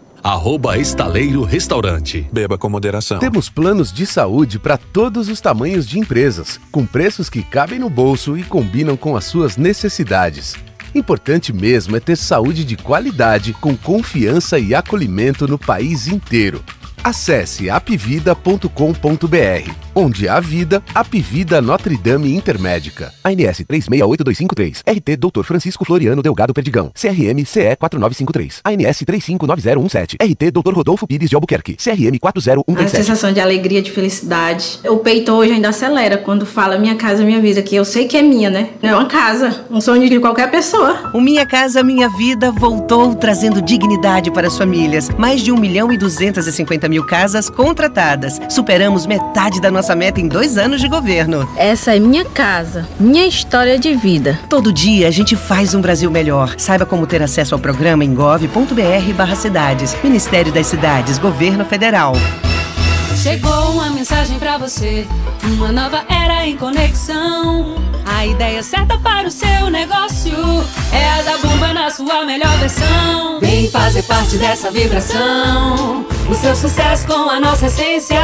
@Estaleiro Restaurante. Beba com moderação. Temos planos de saúde para todos os tamanhos de empresas, com preços que cabem no bolso e combinam com as suas necessidades. Importante mesmo é ter saúde de qualidade, com confiança e acolhimento no país inteiro. Acesse apvida.com.br, onde há vida, Apvida Notre Dame Intermédica. ANS 368253, RT Dr. Francisco Floriano Delgado Perdigão, CRM CE 4953, ANS 359017, RT Dr. Rodolfo Pires de Albuquerque, CRM 40137. A sensação de alegria, de felicidade. O peito hoje ainda acelera quando fala minha casa, minha vida, que eu sei que é minha, né? É uma casa, um sonho de qualquer pessoa. O Minha Casa Minha Vida voltou trazendo dignidade para as famílias. Mais de 1.250.000 casas contratadas. Superamos metade da nossa meta em 2 anos de governo. Essa é minha casa, minha história de vida. Todo dia a gente faz um Brasil melhor. Saiba como ter acesso ao programa em gov.br/cidades. Ministério das Cidades, Governo Federal. Chegou uma mensagem pra você, uma nova era em conexão. A ideia certa para o seu negócio é a Zabumba na sua melhor versão. Vem fazer parte dessa vibração, o seu sucesso com a nossa essência.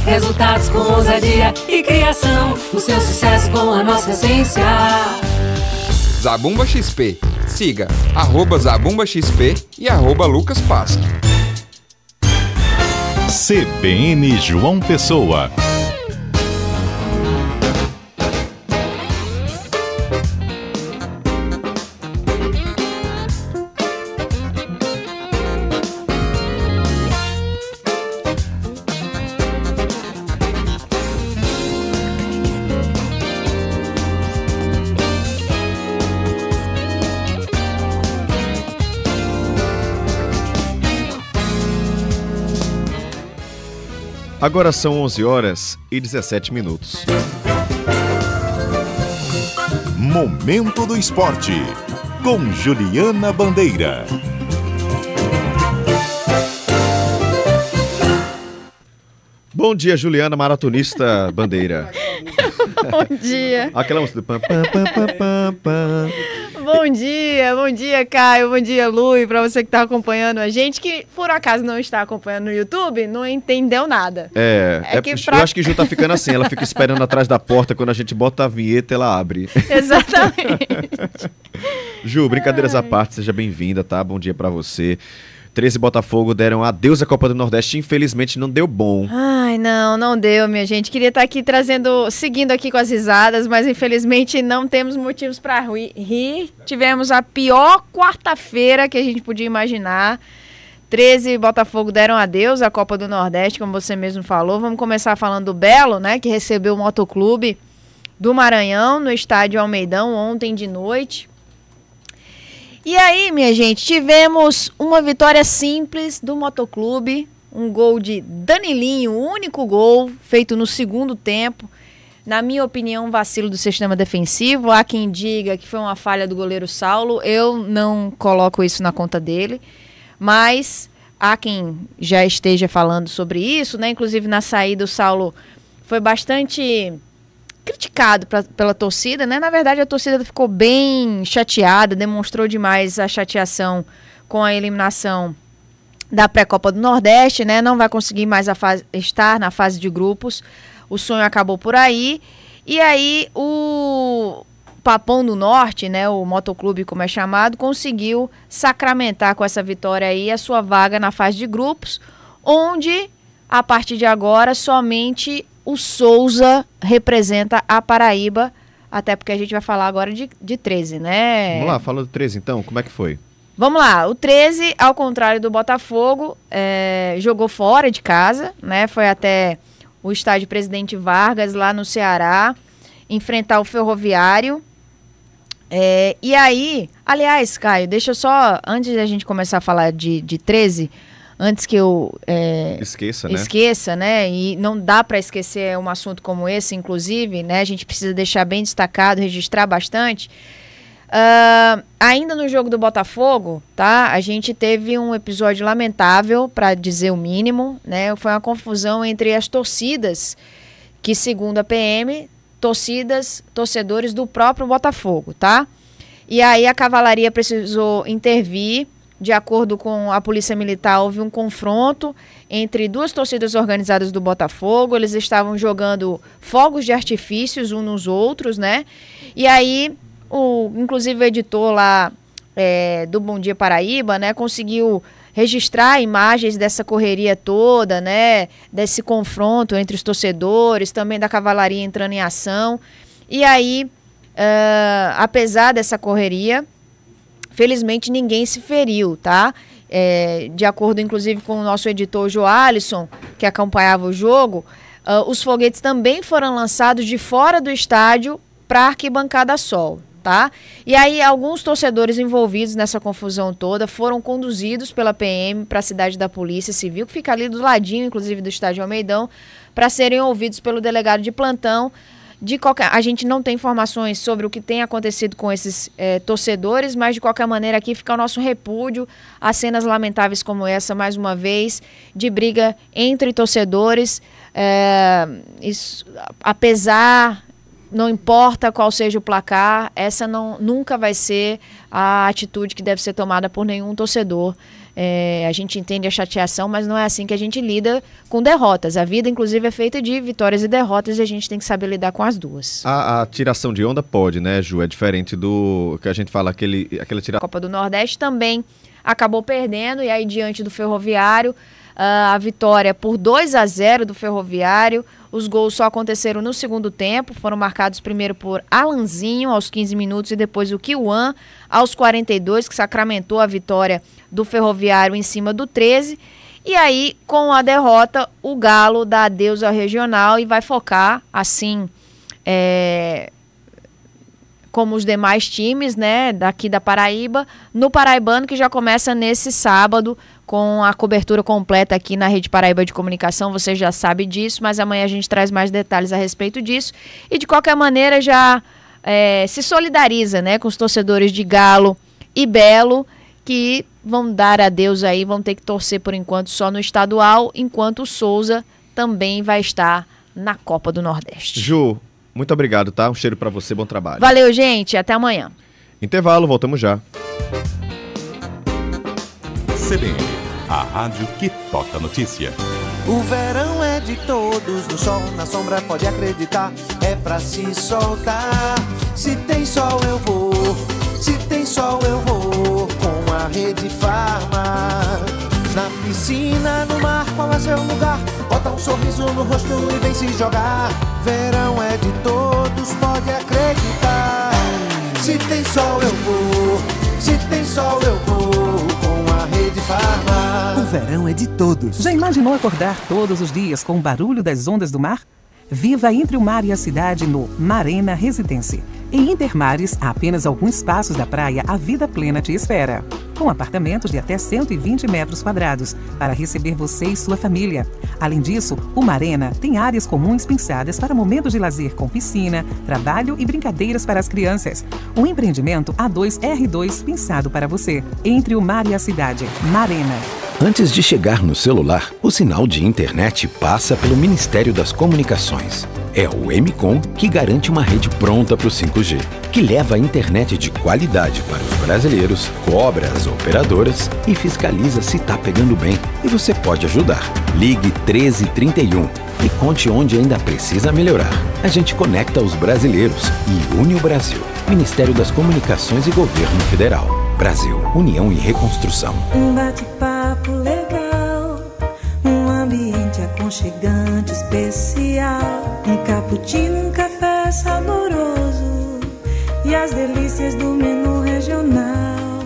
Resultados com ousadia e criação, o seu sucesso com a nossa essência. Zabumba XP. Siga @ZabumbaXP e @LucasPasque. CBN João Pessoa. Agora são 11h17. Momento do Esporte, com Juliana Bandeira. Bom dia, Juliana, maratonista Bandeira. Bom dia. Aquela música do pam, Bom dia, Caio, bom dia, Lu, e pra você que tá acompanhando a gente, que por acaso não está acompanhando no YouTube, não entendeu nada. Eu acho que Ju tá ficando assim, ela fica esperando atrás da porta, quando a gente bota a vinheta, ela abre. Exatamente. Ju, brincadeiras à parte, seja bem-vinda, tá? Bom dia pra você. 13 Botafogo deram adeus à Copa do Nordeste, infelizmente não deu bom. Ai, não deu, minha gente. Queria estar aqui seguindo aqui com as risadas, mas infelizmente não temos motivos para rir. Tivemos a pior quarta-feira que a gente podia imaginar. 13 Botafogo deram adeus à Copa do Nordeste, como você mesmo falou. Vamos começar falando do Belo, né, que recebeu o Motoclube do Maranhão no estádio Almeidão ontem de noite. E aí, minha gente, tivemos uma vitória simples do Motoclube, um gol de Danilinho, o único gol feito no segundo tempo. Na minha opinião, um vacilo do sistema defensivo. Há quem diga que foi uma falha do goleiro Saulo, eu não coloco isso na conta dele, mas há quem já esteja falando sobre isso, né? Inclusive na saída o Saulo foi bastante criticado pela torcida, né? Na verdade, a torcida ficou bem chateada, demonstrou demais a chateação com a eliminação da pré-Copa do Nordeste, né? Não vai conseguir mais estar na fase de grupos. O sonho acabou por aí. E aí, o Papão do Norte, né? O Motoclube, como é chamado, conseguiu sacramentar com essa vitória aí a sua vaga na fase de grupos, onde, a partir de agora, somente o Souza representa a Paraíba, até porque a gente vai falar agora de 13, né? Vamos lá, fala do 13 então, como é que foi? Vamos lá, o 13, ao contrário do Botafogo, jogou fora de casa, né? Foi até o estádio Presidente Vargas, lá no Ceará, enfrentar o Ferroviário. E aí, aliás, Caio, deixa eu só, antes da gente começar a falar de 13... Antes que eu esqueça, né? E não dá para esquecer um assunto como esse, inclusive, né? A gente precisa deixar bem destacado, registrar bastante. Ainda no jogo do Botafogo, tá? A gente teve um episódio lamentável, para dizer o mínimo, né? Foi uma confusão entre as torcidas, que segundo a PM, torcedores do próprio Botafogo, tá? E aí a cavalaria precisou intervir. De acordo com a Polícia Militar, houve um confronto entre duas torcidas organizadas do Botafogo. Eles estavam jogando fogos de artifícios uns nos outros, né? E aí, inclusive o editor lá do Bom Dia Paraíba, né, conseguiu registrar imagens dessa correria toda, né, desse confronto entre os torcedores, também da cavalaria entrando em ação. E aí, apesar dessa correria, felizmente ninguém se feriu, tá? De acordo, inclusive, com o nosso editor Joalisson, que acompanhava o jogo, os foguetes também foram lançados de fora do estádio para a arquibancada Sol, tá? E aí, alguns torcedores envolvidos nessa confusão toda foram conduzidos pela PM para a cidade da Polícia Civil, que fica ali do ladinho, inclusive, do estádio Almeidão, para serem ouvidos pelo delegado de plantão. A gente não tem informações sobre o que tem acontecido com esses torcedores, mas de qualquer maneira aqui fica o nosso repúdio a cenas lamentáveis como essa, mais uma vez, de briga entre torcedores. Apesar, não importa qual seja o placar, essa nunca vai ser a atitude que deve ser tomada por nenhum torcedor. A gente entende a chateação, mas não é assim que a gente lida com derrotas. A vida, inclusive, é feita de vitórias e derrotas e a gente tem que saber lidar com as duas. A tiração de onda pode, né, Ju? É diferente do que a gente fala, aquela tiração. A Copa do Nordeste também acabou perdendo e aí diante do Ferroviário, a vitória por 2-0 do Ferroviário. Os gols só aconteceram no segundo tempo, foram marcados primeiro por Alanzinho aos 15 minutos e depois o Kiwan aos 42, que sacramentou a vitória do Ferroviário em cima do 13. E aí, com a derrota, o Galo dá adeus ao regional e vai focar, assim, como os demais times, né, daqui da Paraíba, no Paraibano, que já começa nesse sábado, com a cobertura completa aqui na Rede Paraíba de Comunicação. Você já sabe disso, mas amanhã a gente traz mais detalhes a respeito disso. E de qualquer maneira já se solidariza, né, com os torcedores de Galo e Belo, que vão dar adeus aí, vão ter que torcer por enquanto só no estadual, enquanto o Souza também vai estar na Copa do Nordeste. Ju, muito obrigado, tá? Um cheiro pra você, bom trabalho. Valeu, gente, até amanhã. Intervalo, voltamos já. CBN, a rádio que toca notícia. O verão é de todos, no sol, na sombra, pode acreditar, é pra se soltar. Se tem sol eu vou, se tem sol eu vou, com a Rede Farma. Na piscina, no mar, qual é seu lugar? Bota um sorriso no rosto e vem se jogar. Verão é de todos, pode acreditar. Se tem sol eu vou, se tem sol eu vou, com a Rede Farma. O verão é de todos. Já imaginou acordar todos os dias com o barulho das ondas do mar? Viva entre o mar e a cidade no Marena Residência. Em Intermares, a apenas alguns passos da praia, a vida plena te espera. Com apartamentos de até 120 metros quadrados para receber você e sua família. Além disso, o Marena tem áreas comuns pensadas para momentos de lazer com piscina, trabalho e brincadeiras para as crianças. Um empreendimento A2R2 pensado para você. Entre o mar e a cidade, Marena. Antes de chegar no celular, o sinal de internet passa pelo Ministério das Comunicações. É o MCOM que garante uma rede pronta para o 5G, que leva a internet de qualidade para os brasileiros, cobra as operadoras e fiscaliza se está pegando bem. E você pode ajudar. Ligue 1331 e conte onde ainda precisa melhorar. A gente conecta os brasileiros e une o Brasil. Ministério das Comunicações e Governo Federal. Brasil, União e Reconstrução. Um bate-papo legal, um ambiente aconchegante, especial. Um cappuccino, um café saboroso e as delícias do menu regional.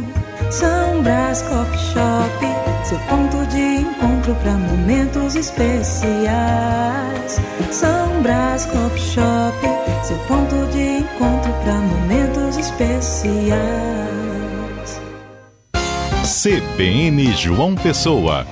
São Brás Coffee Shop, seu ponto de encontro para momentos especiais. São Brás Coffee Shop, seu ponto de encontro para momentos especiais. CBN João Pessoa.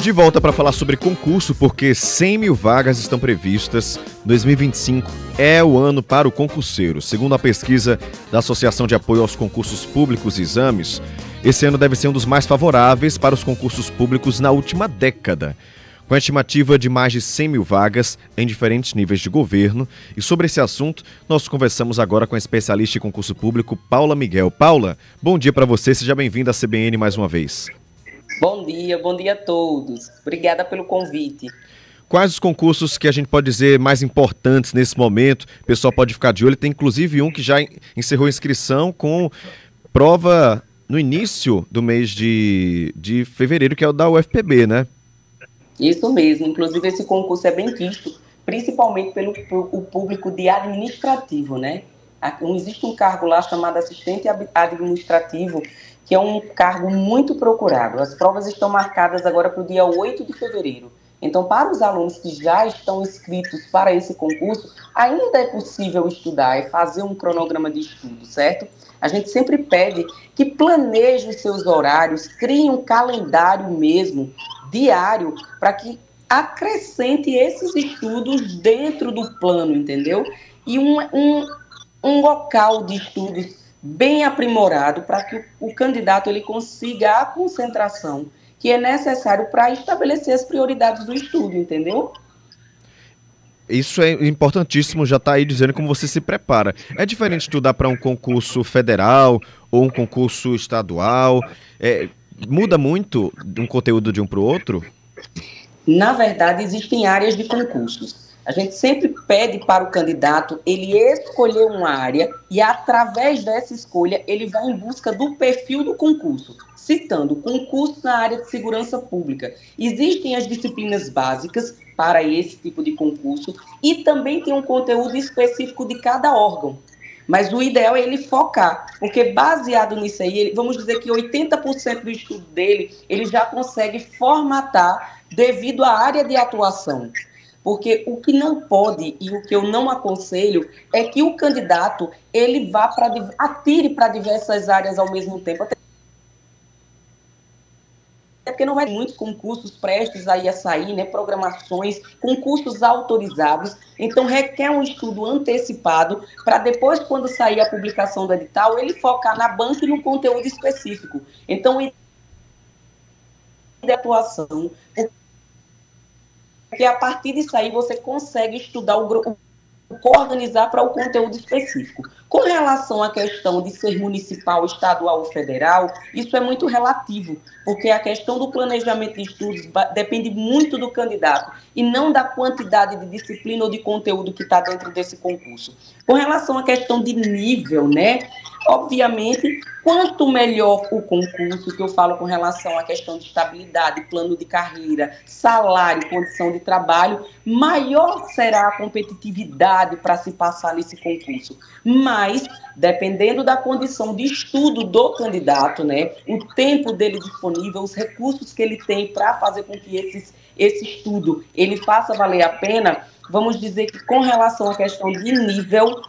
De volta para falar sobre concurso, porque 100 mil vagas estão previstas. 2025 é o ano para o concurseiro. Segundo a pesquisa da Associação de Apoio aos Concursos Públicos e Exames, esse ano deve ser um dos mais favoráveis para os concursos públicos na última década, com a estimativa de mais de 100 mil vagas em diferentes níveis de governo. E sobre esse assunto, nós conversamos agora com a especialista em concurso público, Paula Miguel. Paula, bom dia para você, seja bem-vinda à CBN mais uma vez. Bom dia a todos. Obrigada pelo convite. Quais os concursos que a gente pode dizer mais importantes nesse momento? O pessoal pode ficar de olho. Tem inclusive um que já encerrou a inscrição com prova no início do mês de fevereiro, que é o da UFPB, né? Isso mesmo. Inclusive esse concurso é bem visto, principalmente pelo público de administrativo, né? Existe um cargo lá chamado assistente administrativo, que é um cargo muito procurado. As provas estão marcadas agora para o dia 8 de fevereiro. Então, para os alunos que já estão inscritos para esse concurso, ainda é possível estudar e fazer um cronograma de estudo, certo? A gente sempre pede que planeje os seus horários, crie um calendário mesmo, diário, para que acrescente esses estudos dentro do plano, entendeu? E um local de estudos bem aprimorado para que o candidato ele consiga a concentração que é necessário para estabelecer as prioridades do estudo, entendeu? Isso é importantíssimo, já está aí dizendo como você se prepara. É diferente estudar para um concurso federal ou um concurso estadual? Muda muito um conteúdo de um para o outro? Na verdade, existem áreas de concursos. A gente sempre pede para o candidato ele escolher uma área e, através dessa escolha, ele vai em busca do perfil do concurso, citando concurso na área de segurança pública. Existem as disciplinas básicas para esse tipo de concurso e também tem um conteúdo específico de cada órgão. Mas o ideal é ele focar, porque baseado nisso aí, vamos dizer que 80% do estudo dele, ele já consegue formatar devido à área de atuação. Porque o que não pode e o que eu não aconselho é que o candidato ele atire para diversas áreas ao mesmo tempo. Até porque não vai ter muitos concursos prestes aí a sair, né, programações, concursos autorizados. Então requer um estudo antecipado para depois, quando sair a publicação do edital, ele focar na banca e no conteúdo específico. Então, de atuação, porque a partir disso aí você consegue estudar organizar para o conteúdo específico. Com relação à questão de ser municipal, estadual ou federal, isso é muito relativo, porque a questão do planejamento de estudos depende muito do candidato e não da quantidade de disciplina ou de conteúdo que está dentro desse concurso. Com relação à questão de nível, né? Obviamente, quanto melhor o concurso, que eu falo com relação à questão de estabilidade, plano de carreira, salário, condição de trabalho, maior será a competitividade para se passar nesse concurso. Mas, dependendo da condição de estudo do candidato, né, o tempo dele disponível, os recursos que ele tem para fazer com que esse estudo ele faça valer a pena, vamos dizer que com relação à questão de nível,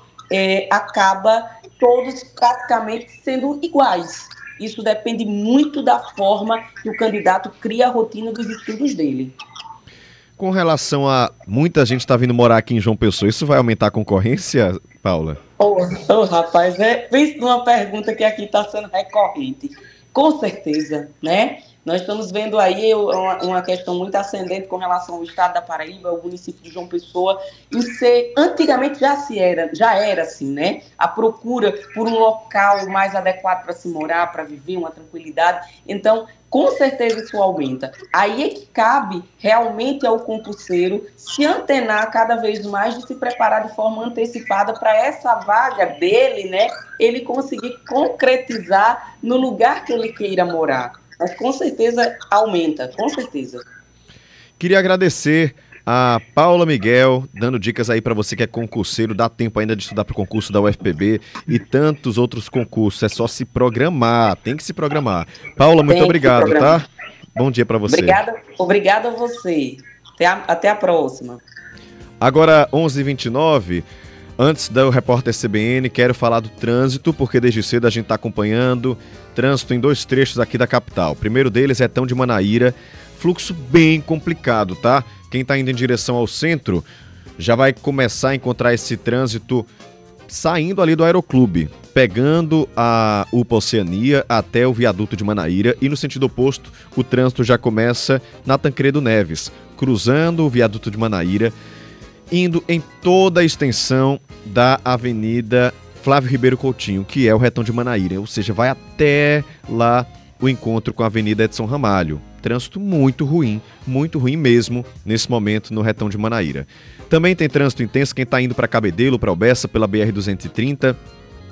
acaba todos praticamente sendo iguais. Isso depende muito da forma que o candidato cria a rotina dos estudos dele. Com relação a muita gente está vindo morar aqui em João Pessoa, isso vai aumentar a concorrência, Paula? Rapaz, pensa numa pergunta que aqui está sendo recorrente. Com certeza, né? Nós estamos vendo aí uma questão muito ascendente com relação ao estado da Paraíba, o município de João Pessoa, antigamente já era assim, né? A procura por um local mais adequado para se morar, para viver, uma tranquilidade. Então, com certeza isso aumenta. Aí é que cabe realmente ao concurseiro se antenar cada vez mais de se preparar de forma antecipada para essa vaga dele, né? Ele conseguir concretizar no lugar que ele queira morar. Mas com certeza aumenta, com certeza. Queria agradecer a Paula Miguel, dando dicas aí para você que é concurseiro, dá tempo ainda de estudar para o concurso da UFPB e tantos outros concursos, é só se programar, tem que se programar. Paula, muito obrigado, tá? Bom dia para você. Obrigada a você. Até a próxima. Agora, 11h29, antes do repórter CBN, quero falar do trânsito, porque desde cedo a gente está acompanhando trânsito em 2 trechos aqui da capital. O primeiro deles é Tão de Manaíra, fluxo bem complicado, tá? Quem está indo em direção ao centro já vai começar a encontrar esse trânsito saindo ali do Aeroclube, pegando a UPA Oceania até o viaduto de Manaíra, e no sentido oposto o trânsito já começa na Tancredo Neves, cruzando o viaduto de Manaíra, indo em toda a extensão da Avenida Flávio Ribeiro Coutinho, que é o retão de Manaíra, ou seja, vai até lá o encontro com a Avenida Edson Ramalho. Trânsito muito ruim mesmo nesse momento no retão de Manaíra. Também tem trânsito intenso quem está indo para Cabedelo, para Albeça, pela BR-230.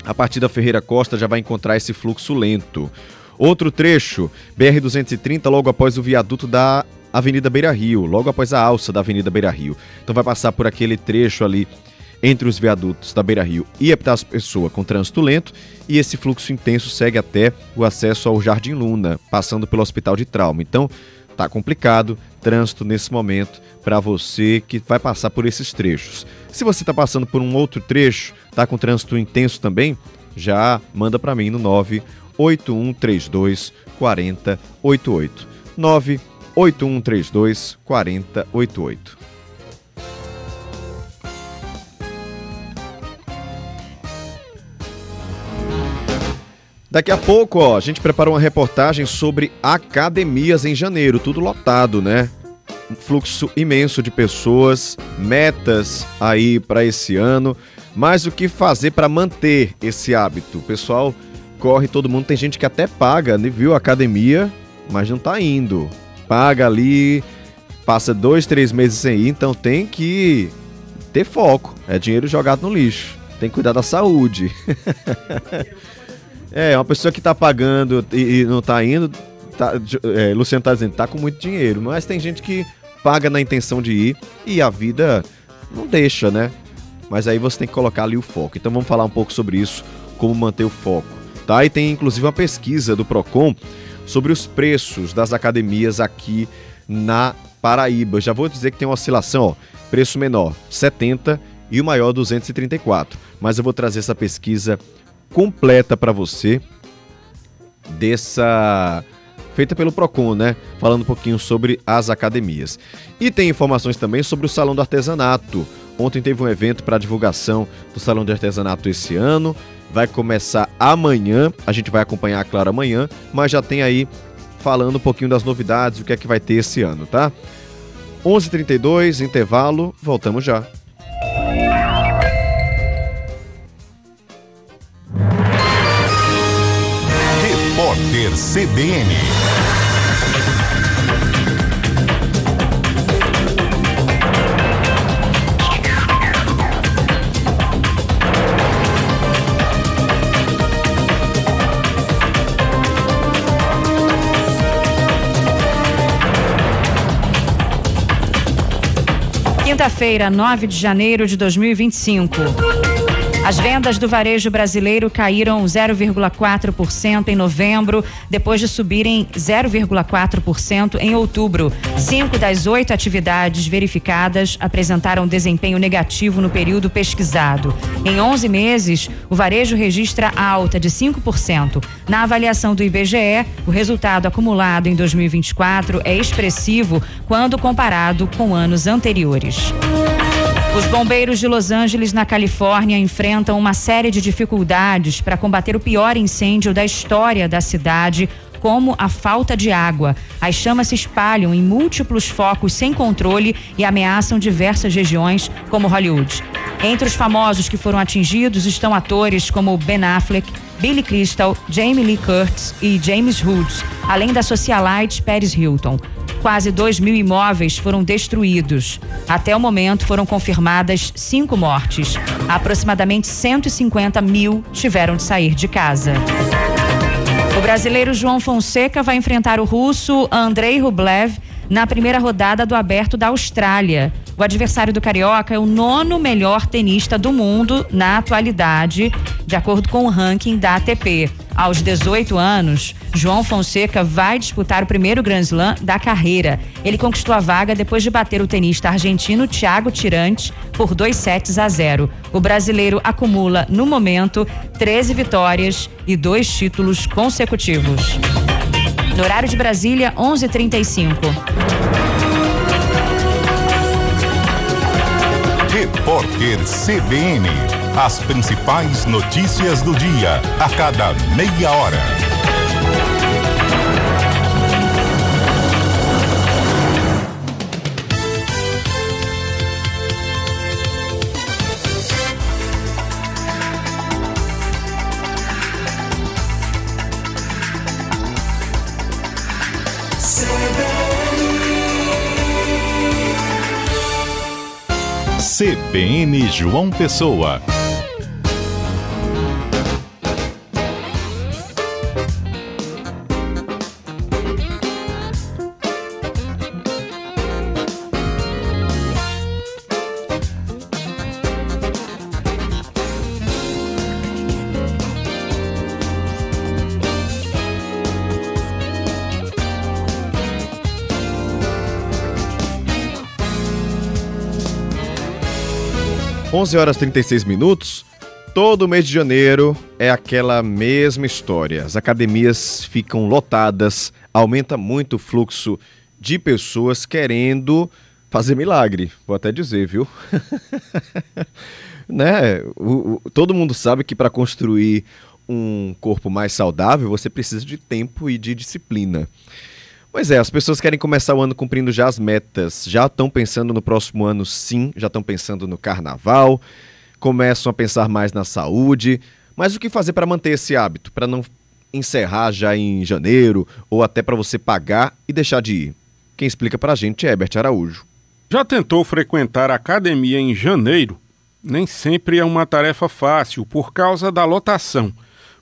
A partir da Ferreira Costa já vai encontrar esse fluxo lento. Outro trecho, BR-230, logo após o viaduto da Avenida Beira Rio, logo após a alça da Avenida Beira Rio. Então vai passar por aquele trecho ali entre os viadutos da Beira Rio e Epitácio Pessoa com trânsito lento, e esse fluxo intenso segue até o acesso ao Jardim Luna, passando pelo Hospital de Trauma. Então tá complicado trânsito nesse momento para você que vai passar por esses trechos. Se você está passando por um outro trecho, tá com trânsito intenso também, já manda para mim no 98132 4088. 98132 4088. Daqui a pouco, ó, a gente preparou uma reportagem sobre academias em janeiro, tudo lotado, né? Um fluxo imenso de pessoas, metas aí para esse ano, mas o que fazer para manter esse hábito? O pessoal corre, todo mundo, tem gente que até paga, né, viu, academia, mas não tá indo. Paga ali, passa 2, 3 meses sem ir, então tem que ter foco, é dinheiro jogado no lixo, tem que cuidar da saúde. Uma pessoa que tá pagando e não tá indo, Luciano tá dizendo, tá com muito dinheiro, mas tem gente que paga na intenção de ir e a vida não deixa, né? Mas aí você tem que colocar ali o foco. Então vamos falar um pouco sobre isso, como manter o foco, tá? E tem inclusive uma pesquisa do Procon sobre os preços das academias aqui na Paraíba. Já vou dizer que tem uma oscilação, ó, preço menor 70 e o maior 234. Mas eu vou trazer essa pesquisa completa para você, feita pelo Procon, né? Falando um pouquinho sobre as academias. E tem informações também sobre o Salão do Artesanato. Ontem teve um evento para divulgação do Salão de Artesanato esse ano. Vai começar amanhã, a gente vai acompanhar, claro, amanhã, mas já tem aí falando um pouquinho das novidades, o que é que vai ter esse ano, tá? 11h32, intervalo, voltamos já. Repórter CBN. Quinta-feira, 9 de janeiro de 2025. As vendas do varejo brasileiro caíram 0,4% em novembro, depois de subirem 0,4% em outubro. 5 das 8 atividades verificadas apresentaram desempenho negativo no período pesquisado. Em 11 meses, o varejo registra alta de 5%. Na avaliação do IBGE, o resultado acumulado em 2024 é expressivo quando comparado com anos anteriores. Os bombeiros de Los Angeles, na Califórnia, enfrentam uma série de dificuldades para combater o pior incêndio da história da cidade, como a falta de água. As chamas se espalham em múltiplos focos sem controle e ameaçam diversas regiões, como Hollywood. Entre os famosos que foram atingidos estão atores como Ben Affleck, Billy Crystal, Jamie Lee Curtis e James Woods, além da socialite Paris Hilton. Quase 2.000 imóveis foram destruídos. Até o momento foram confirmadas 5 mortes. Aproximadamente 150 mil tiveram de sair de casa. O brasileiro João Fonseca vai enfrentar o russo Andrei Rublev na primeira rodada do Aberto da Austrália. O adversário do carioca é o 9º melhor tenista do mundo na atualidade, de acordo com o ranking da ATP. Aos 18 anos, João Fonseca vai disputar o primeiro Grand Slam da carreira. Ele conquistou a vaga depois de bater o tenista argentino Thiago Tirante por 2-0. O brasileiro acumula, no momento, 13 vitórias e 2 títulos consecutivos. No horário de Brasília, 11h35. Repórter CBN. As principais notícias do dia, a cada meia hora. CBN João Pessoa. Onze horas 36 minutos. Todo mês de janeiro é aquela mesma história. As academias ficam lotadas, aumenta muito o fluxo de pessoas querendo fazer milagre. Vou até dizer, viu? Né? Todo mundo sabe que para construir um corpo mais saudável, você precisa de tempo e de disciplina. Pois é, as pessoas querem começar o ano cumprindo já as metas, já estão pensando no próximo ano sim, já estão pensando no carnaval, começam a pensar mais na saúde, mas o que fazer para manter esse hábito, para não encerrar já em janeiro ou até para você pagar e deixar de ir? Quem explica para a gente é Herbert Araújo. Já tentou frequentar a academia em janeiro? Nem sempre é uma tarefa fácil por causa da lotação.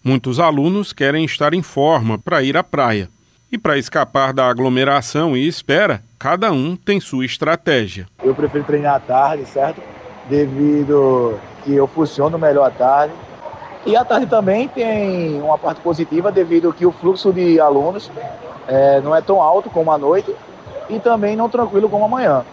Muitos alunos querem estar em forma para ir à praia. E para escapar da aglomeração e espera, cada um tem sua estratégia. Eu prefiro treinar à tarde, certo? Devido que eu funciono melhor à tarde. E à tarde também tem uma parte positiva, devido que o fluxo de alunos não é tão alto como à noite e também não tranquilo como amanhã.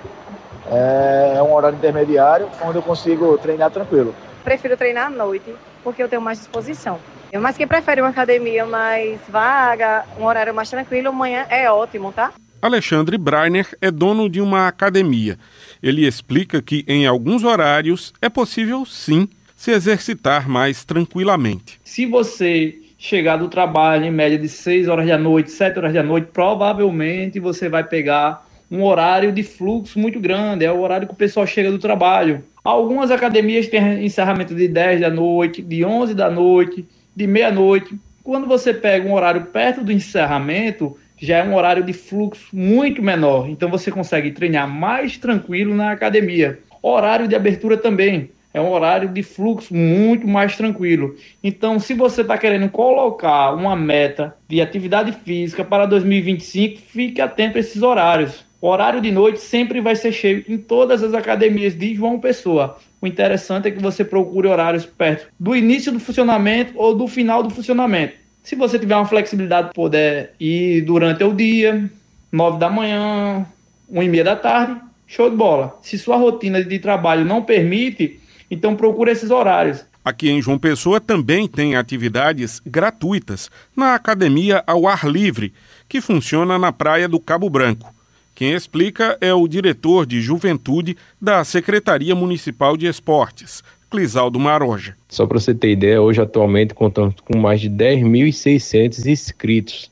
É um horário intermediário onde eu consigo treinar tranquilo. Prefiro treinar à noite, porque eu tenho mais disposição. Mas quem prefere uma academia mais vaga, um horário mais tranquilo, amanhã é ótimo, tá? Alexandre Breiner é dono de uma academia. Ele explica que em alguns horários é possível sim se exercitar mais tranquilamente. Se você chegar do trabalho em média de 6 horas da noite, 7 horas da noite, provavelmente você vai pegar um horário de fluxo muito grande, é o horário que o pessoal chega do trabalho. Algumas academias têm encerramento de 10 da noite, de 11 da noite, de meia-noite. Quando você pega um horário perto do encerramento, já é um horário de fluxo muito menor. Então você consegue treinar mais tranquilo na academia. Horário de abertura também é um horário de fluxo muito mais tranquilo. Então, se você está querendo colocar uma meta de atividade física para 2025, fique atento a esses horários. O horário de noite sempre vai ser cheio em todas as academias de João Pessoa. O interessante é que você procure horários perto do início do funcionamento ou do final do funcionamento. Se você tiver uma flexibilidade, puder ir durante o dia, 9 da manhã, 1h30 da tarde, show de bola. Se sua rotina de trabalho não permite, então procure esses horários. Aqui em João Pessoa também tem atividades gratuitas na Academia ao Ar Livre, que funciona na praia do Cabo Branco. Quem explica é o diretor de Juventude da Secretaria Municipal de Esportes, Clisaldo Maroja. Só para você ter ideia, hoje atualmente contamos com mais de 10.600 inscritos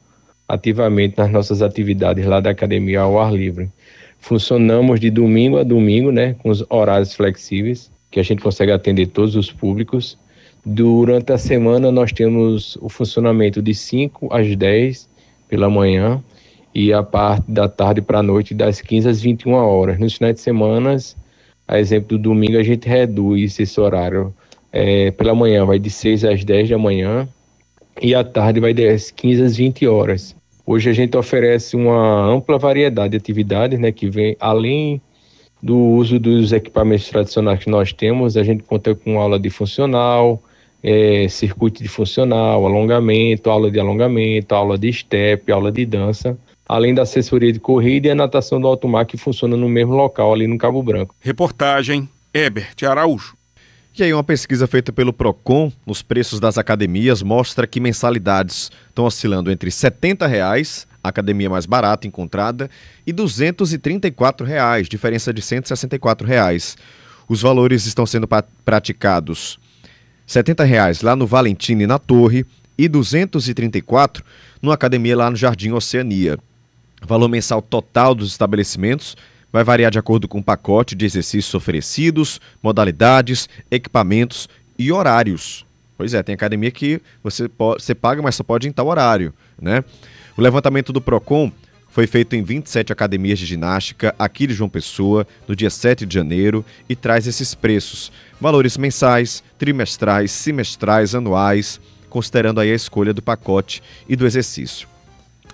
ativamente nas nossas atividades lá da Academia ao Ar Livre. Funcionamos de domingo a domingo, né, com os horários flexíveis, que a gente consegue atender todos os públicos. Durante a semana nós temos o funcionamento de 5 às 10 pela manhã, e a parte da tarde para a noite, das 15 às 21 horas. Nos finais de semana, a exemplo do domingo, a gente reduz esse horário. Pela manhã vai de 6 às 10 da manhã e à tarde vai das 15 às 20 horas. Hoje a gente oferece uma ampla variedade de atividades, né, que vem além do uso dos equipamentos tradicionais que nós temos. A gente conta com aula de funcional, circuito de funcional, alongamento, aula de step, aula de dança, além da assessoria de corrida e a natação do alto mar, que funciona no mesmo local ali no Cabo Branco. Reportagem Herbert Araújo. E aí uma pesquisa feita pelo Procon nos preços das academias mostra que mensalidades estão oscilando entre R$ 70 a academia mais barata encontrada, e R$ 234, diferença de R$ 164. Os valores estão sendo praticados R$ 70 lá no Valentini, na Torre, e R$ 234 numa academia lá no Jardim Oceania. O valor mensal total dos estabelecimentos vai variar de acordo com o pacote de exercícios oferecidos, modalidades, equipamentos e horários. Pois é, tem academia que você paga, mas só pode ir em tal horário, né? O levantamento do Procon foi feito em 27 academias de ginástica aqui de João Pessoa, no dia 7 de janeiro, e traz esses preços. Valores mensais, trimestrais, semestrais, anuais, considerando aí a escolha do pacote e do exercício.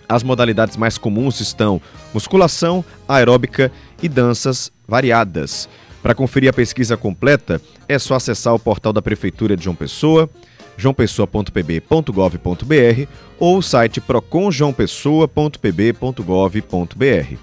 As modalidades mais comuns estão musculação, aeróbica e danças variadas. Para conferir a pesquisa completa, é só acessar o portal da Prefeitura de João Pessoa, joaopessoa.pb.gov.br ou o site proconjoaopessoa.pb.gov.br.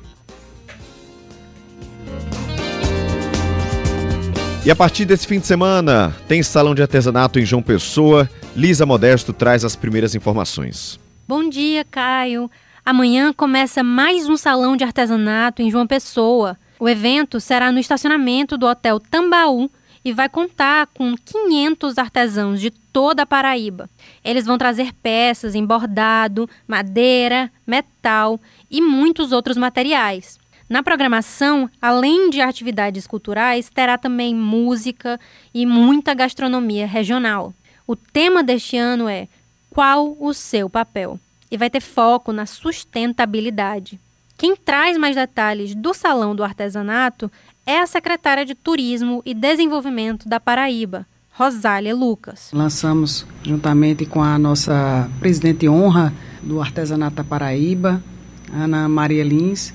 E a partir desse fim de semana, tem salão de artesanato em João Pessoa. Lisa Modesto traz as primeiras informações. Bom dia, Caio. Amanhã começa mais um salão de artesanato em João Pessoa. O evento será no estacionamento do Hotel Tambaú e vai contar com 500 artesãos de toda a Paraíba. Eles vão trazer peças em bordado, madeira, metal e muitos outros materiais. Na programação, além de atividades culturais, terá também música e muita gastronomia regional. O tema deste ano é Qual o seu papel? E vai ter foco na sustentabilidade. Quem traz mais detalhes do Salão do Artesanato é a secretária de Turismo e Desenvolvimento da Paraíba, Rosália Lucas. Lançamos, juntamente com a nossa presidente de honra do Artesanato da Paraíba, Ana Maria Lins,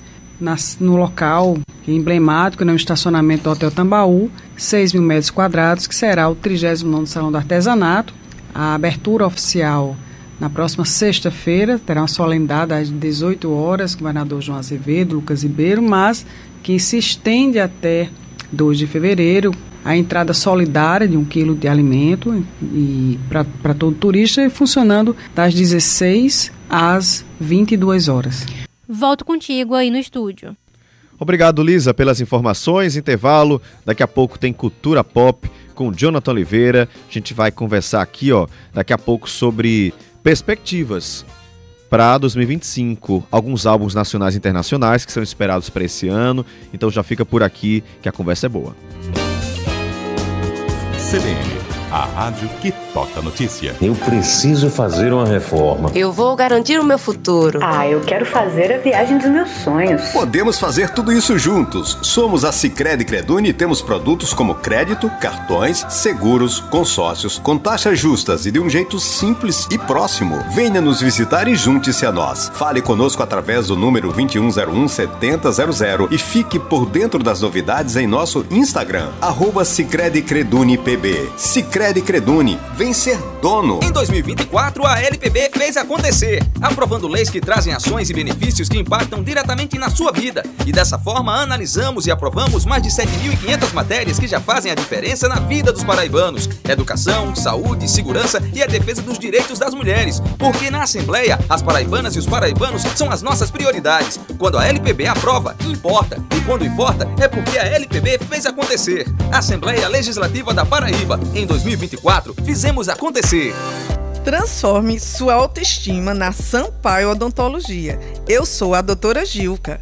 no local emblemático, no estacionamento do Hotel Tambaú, 6.000 metros quadrados, que será o 39º Salão do Artesanato. A abertura oficial na próxima sexta-feira, terá uma solenidade às 18 horas, com o governador João Azevedo, Lucas Ribeiro, mas que se estende até 2 de fevereiro, a entrada solidária de 1 quilo de alimento para todo turista, funcionando das 16 às 22 horas. Volto contigo aí no estúdio. Obrigado, Lisa, pelas informações. Intervalo, daqui a pouco tem Cultura Pop com Jonathan Oliveira. A gente vai conversar aqui, daqui a pouco sobre perspectivas para 2025, alguns álbuns nacionais e internacionais que são esperados para esse ano, então já fica por aqui que a conversa é boa. CBN, a rádio que toca notícia. Eu preciso fazer uma reforma. Eu vou garantir o meu futuro. Eu quero fazer a viagem dos meus sonhos. Podemos fazer tudo isso juntos. Somos a Sicredi Creduni e temos produtos como crédito, cartões, seguros, consórcios, com taxas justas e de um jeito simples e próximo. Venha nos visitar e junte-se a nós. Fale conosco através do número 2101-7000 e fique por dentro das novidades em nosso Instagram, @SicrediCreduniPB. Sicredi Creduni, vem ser dono. Em 2024, a LPB fez acontecer, aprovando leis que trazem ações e benefícios que impactam diretamente na sua vida. E dessa forma, analisamos e aprovamos mais de 7.500 matérias que já fazem a diferença na vida dos paraibanos. Educação, saúde, segurança e a defesa dos direitos das mulheres. Porque na Assembleia, as paraibanas e os paraibanos são as nossas prioridades. Quando a LPB aprova, importa. E quando importa, é porque a LPB fez acontecer. Assembleia Legislativa da Paraíba. Em 2024, fizemos acontecer. Transforme sua autoestima na Sampaio Odontologia. Eu sou a doutora Gilca.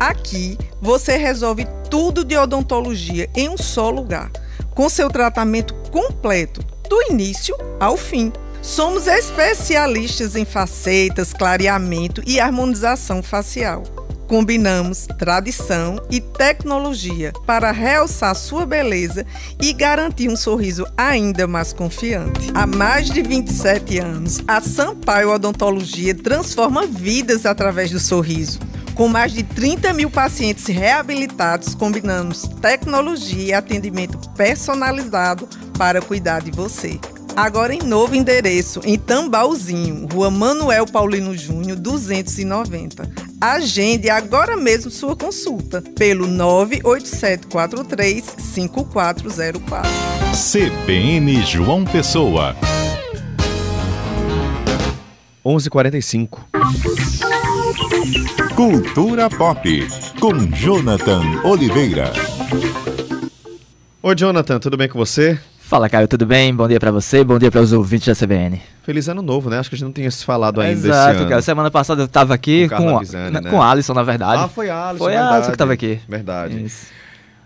Aqui, você resolve tudo de odontologia em um só lugar, com seu tratamento completo, do início ao fim. Somos especialistas em facetas, clareamento e harmonização facial. Combinamos tradição e tecnologia para realçar sua beleza e garantir um sorriso ainda mais confiante. Há mais de 27 anos, a Sampaio Odontologia transforma vidas através do sorriso. Com mais de 30.000 pacientes reabilitados, combinamos tecnologia e atendimento personalizado para cuidar de você. Agora em novo endereço, em Tambauzinho, Rua Manuel Paulino Júnior, 290. Agende agora mesmo sua consulta pelo 98743-5404. CBN João Pessoa. 11h45. Cultura Pop, com Jonathan Oliveira. Oi, Jonathan, tudo bem com você? Fala, Caio, tudo bem? Bom dia pra você, bom dia para os ouvintes da CBN. Feliz ano novo, né? Acho que a gente não tinha se falado ainda esse Exato, ano. Cara. Semana passada eu tava aqui com a Alisson, na verdade. Ah, foi a Alisson, Foi a Alisson que tava aqui. Verdade. Isso.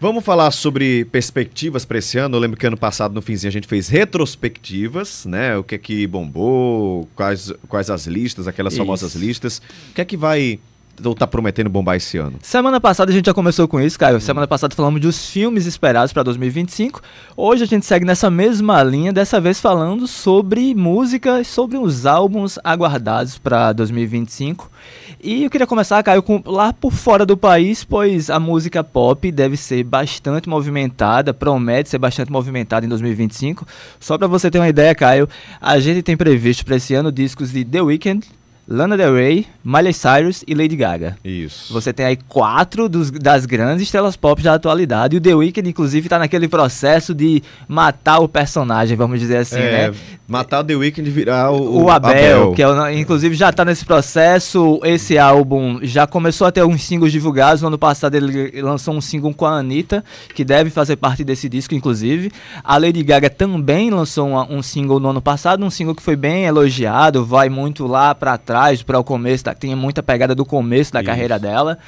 Vamos falar sobre perspectivas para esse ano. Eu lembro que ano passado, no finzinho, a gente fez retrospectivas, né? O que é que bombou, quais as listas, aquelas famosas listas. O que é que vai... ou tá prometendo bombar esse ano? Semana passada a gente já começou com isso, Caio. Semana passada falamos dos filmes esperados para 2025. Hoje a gente segue nessa mesma linha, dessa vez falando sobre música, sobre os álbuns aguardados para 2025. E eu queria começar, Caio, lá por fora do país, pois a música pop deve ser bastante movimentada, promete ser bastante movimentada em 2025. Só para você ter uma ideia, Caio, a gente tem previsto para esse ano discos de The Weeknd, Lana Del Rey, Miley Cyrus e Lady Gaga. Isso. Você tem aí 4 das grandes estrelas pop da atualidade. E o The Weeknd, inclusive, tá naquele processo de matar o personagem, vamos dizer assim, né? Matar o The Weeknd e virar o Abel. Que inclusive já tá nesse processo. Esse álbum já começou a ter uns singles divulgados. No ano passado ele lançou um single com a Anitta, que deve fazer parte desse disco, inclusive. A Lady Gaga também lançou um single no ano passado, um single que foi bem elogiado, vai muito lá pra trás, para o começo, tem muita pegada do começo da carreira dela.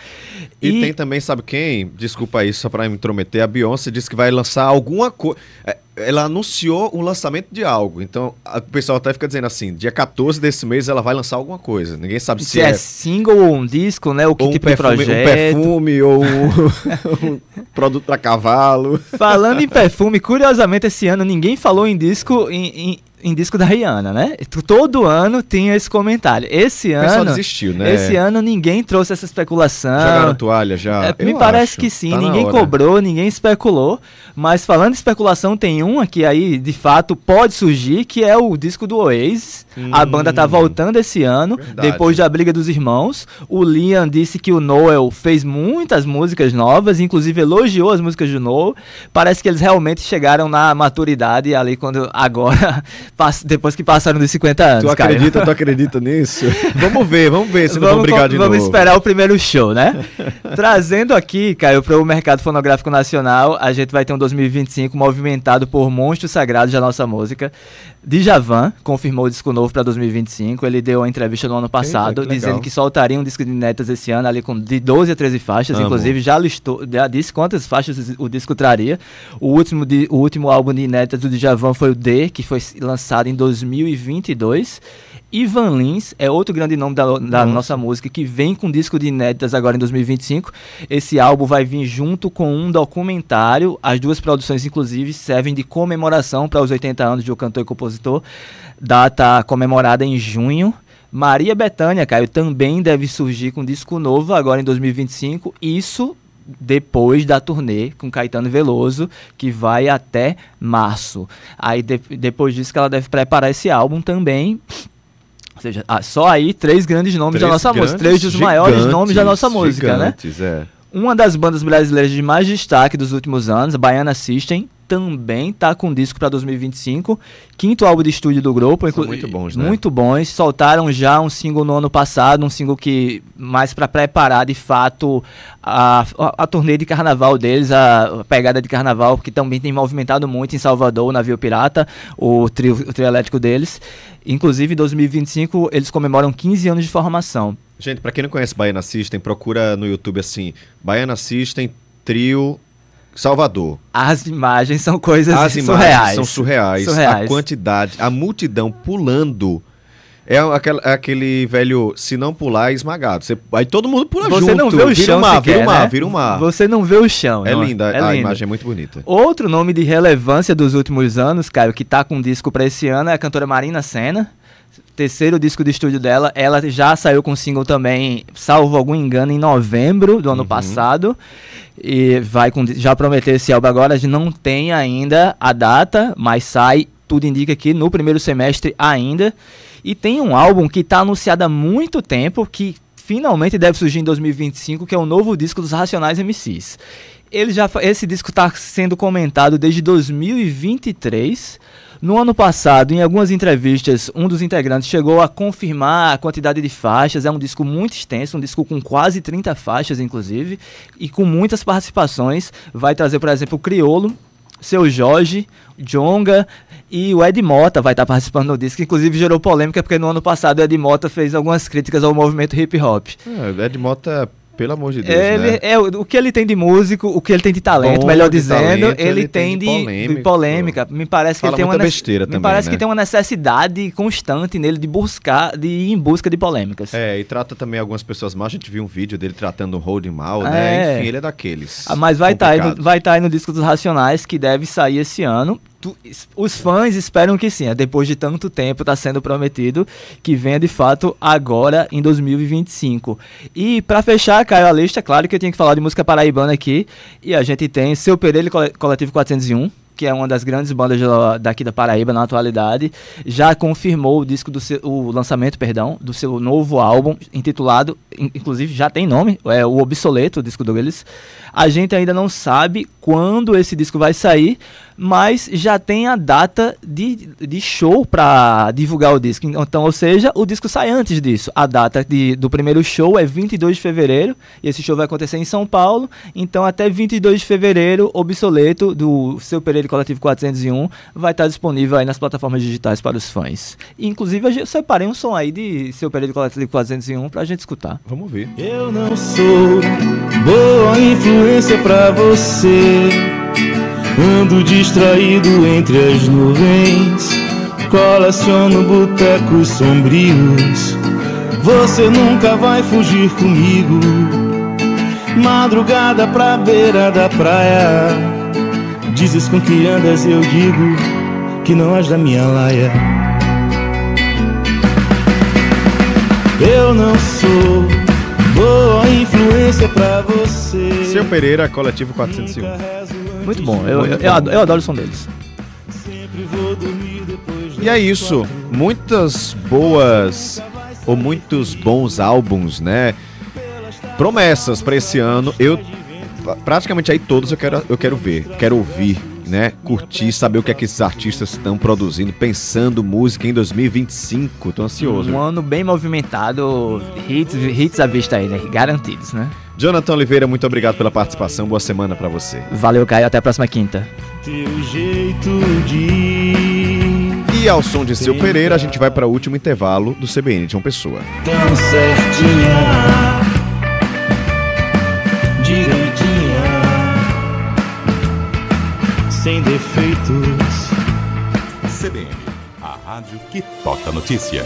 E tem também, sabe quem? Desculpa aí, só pra me intrometer, a Beyoncé disse que vai lançar alguma coisa. Ela anunciou o lançamento de algo, então o pessoal até fica dizendo assim, dia 14 desse mês ela vai lançar alguma coisa. Ninguém sabe se é single ou um disco, né? O que tipo de projeto. Um perfume ou um produto para cavalo. Falando em perfume, curiosamente esse ano ninguém falou em disco em disco da Rihanna, né? Todo ano tinha esse comentário. Esse ano... O pessoal desistiu, né? Esse ano ninguém trouxe essa especulação. Jogaram toalha já? Me parece que sim. Ninguém cobrou, ninguém especulou. Mas falando de especulação, tem uma que aí, de fato, pode surgir, que é o disco do Oasis. A banda tá voltando esse ano, depois da briga dos irmãos. O Liam disse que o Noel fez muitas músicas novas, inclusive elogiou as músicas do Noel. Parece que eles realmente chegaram na maturidade ali, depois que passaram dos 50 anos. Tu acredita nisso? Vamos ver se não vão brigar de novo. Vamos esperar o primeiro show, né? Trazendo aqui, Caio, para o mercado fonográfico nacional, a gente vai ter um 2025 movimentado por monstros sagrados da nossa música. Djavan confirmou o disco novo para 2025. Ele deu uma entrevista no ano passado, dizendo que soltaria um disco de inéditas esse ano, ali de 12 a 13 faixas. Inclusive, já disse quantas faixas o disco traria. O último álbum de inéditas do Djavan foi o D, que foi lançado em 2022. Ivan Lins é outro grande nome da nossa música, que vem com disco de inéditas agora em 2025. Esse álbum vai vir junto com um documentário. As duas produções, inclusive, servem de comemoração para os 80 anos de o cantor e compositor. Data comemorada em junho. Maria Bethânia, Caio, também deve surgir com disco novo agora em 2025. Isso depois da turnê com Caetano Veloso, que vai até março. Aí depois disso que ela deve preparar esse álbum também. Ou seja, só aí 3 grandes nomes da nossa música. 3 dos maiores nomes da nossa música, né? Uma das bandas brasileiras de mais destaque dos últimos anos, a Baiana System, também tá com disco para 2025. 5º álbum de estúdio do grupo. São muito bons, né? Muito bons. Soltaram já um single no ano passado, um single que mais para preparar de fato a turnê de carnaval deles, a pegada de carnaval, que também tem movimentado muito em Salvador, o Navio Pirata, o trio elétrico deles. Inclusive, em 2025, eles comemoram 15 anos de formação. Gente, para quem não conhece Baiana System, procura no YouTube assim, Baiana System, trio Salvador. As imagens são coisas surreais. As imagens são surreais. A quantidade, a multidão pulando. É aquele velho, se não pular, é esmagado. Aí todo mundo pula junto. Você não vê o chão vira um mar. Você não vê o chão. É linda, a imagem é muito bonita. Outro nome de relevância dos últimos anos, Caio, que tá com disco pra esse ano, é a cantora Marina Sena. 3º disco de estúdio dela. Ela já saiu com single também, salvo algum engano, em novembro do ano passado. E já prometeu esse álbum agora. A gente não tem ainda a data, mas sai, tudo indica que no primeiro semestre ainda. E tem um álbum que está anunciado há muito tempo, que finalmente deve surgir em 2025, que é o novo disco dos Racionais MCs. Esse disco está sendo comentado desde 2023. No ano passado, em algumas entrevistas, um dos integrantes chegou a confirmar a quantidade de faixas. É um disco muito extenso, um disco com quase 30 faixas, inclusive, e com muitas participações. Vai trazer, por exemplo, o Criolo, Seu Jorge, Djonga e o Ed Mota vai estar participando do disco. Inclusive gerou polêmica porque no ano passado o Ed Mota fez algumas críticas ao movimento hip hop. O Ed Mota, pelo amor de Deus, né? O que ele tem de músico, o que ele tem de talento, melhor dizendo, ele tem de polêmica. Me parece que ele tem uma besteira também, me parece né? que tem uma necessidade constante nele de ir em busca de polêmicas. E trata também algumas pessoas mal. A gente viu um vídeo dele tratando o Holding mal, né? Enfim, ele é daqueles. Mas vai estar aí no disco dos Racionais, que deve sair esse ano. Os fãs esperam que sim, depois de tanto tempo está sendo prometido que venha de fato agora em 2025. E para fechar, Caio, a lista, claro que eu tinha que falar de música paraibana aqui, e a gente tem Seu Pereira e Coletivo 401, que é uma das grandes bandas daqui da Paraíba na atualidade, já confirmou o lançamento do seu novo álbum, intitulado, inclusive já tem nome, é o Obsoleto, o disco deles. A gente ainda não sabe quando esse disco vai sair, mas já tem a data de show para divulgar o disco. Então, ou seja, o disco sai antes disso. A data do primeiro show é 22 de fevereiro, e esse show vai acontecer em São Paulo. Então, até 22 de fevereiro, Obsoleto, do Seu Pereira e Coletivo 401, vai estar disponível aí nas plataformas digitais para os fãs. E, inclusive, eu separei um som aí de Seu Pereira e Coletivo 401 pra gente escutar. Vamos ver. Eu não sou boa influência pra você. Ando distraído entre as nuvens, coleciono botecos sombrios. Você nunca vai fugir comigo. Madrugada pra beira da praia, dizes com que andas, eu digo que não és da minha laia. Eu não sou boa influência pra você. Seu Pereira, Coletivo 401. Muito bom, eu adoro o som deles. E é isso, muitos bons álbuns, né? Promessas para esse ano. Praticamente aí todos eu quero ver, quero ouvir, né? Curtir, saber o que é que esses artistas estão produzindo, pensando música em 2025. Tô ansioso. Um ano bem movimentado, hits à vista aí, né? Garantidos, né? Jonathan Oliveira, muito obrigado pela participação. Boa semana pra você. Valeu, Caio. Até a próxima quinta. Teu jeito de... E ao som de Seu Pereira, a gente vai para o último intervalo do CBN de João Pessoa. Tão certinha, direitinha, sem defeitos. CBN, a rádio que toca notícia.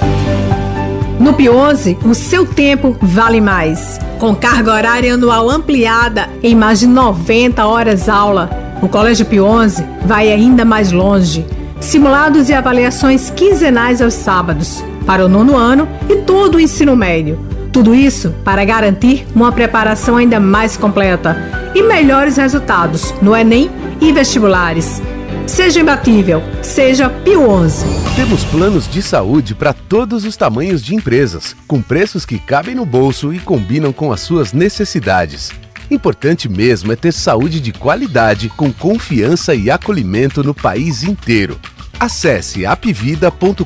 No Pionze, o seu tempo vale mais. Com carga horária anual ampliada em mais de 90 horas aula, o Colégio Pionze vai ainda mais longe. Simulados e avaliações quinzenais aos sábados, para o 9º ano e todo o ensino médio. Tudo isso para garantir uma preparação ainda mais completa e melhores resultados no Enem e vestibulares. Seja imbatível, seja Pionze. Temos planos de saúde para todos os tamanhos de empresas, com preços que cabem no bolso e combinam com as suas necessidades. Importante mesmo é ter saúde de qualidade, com confiança e acolhimento no país inteiro. Acesse apvida.com.br,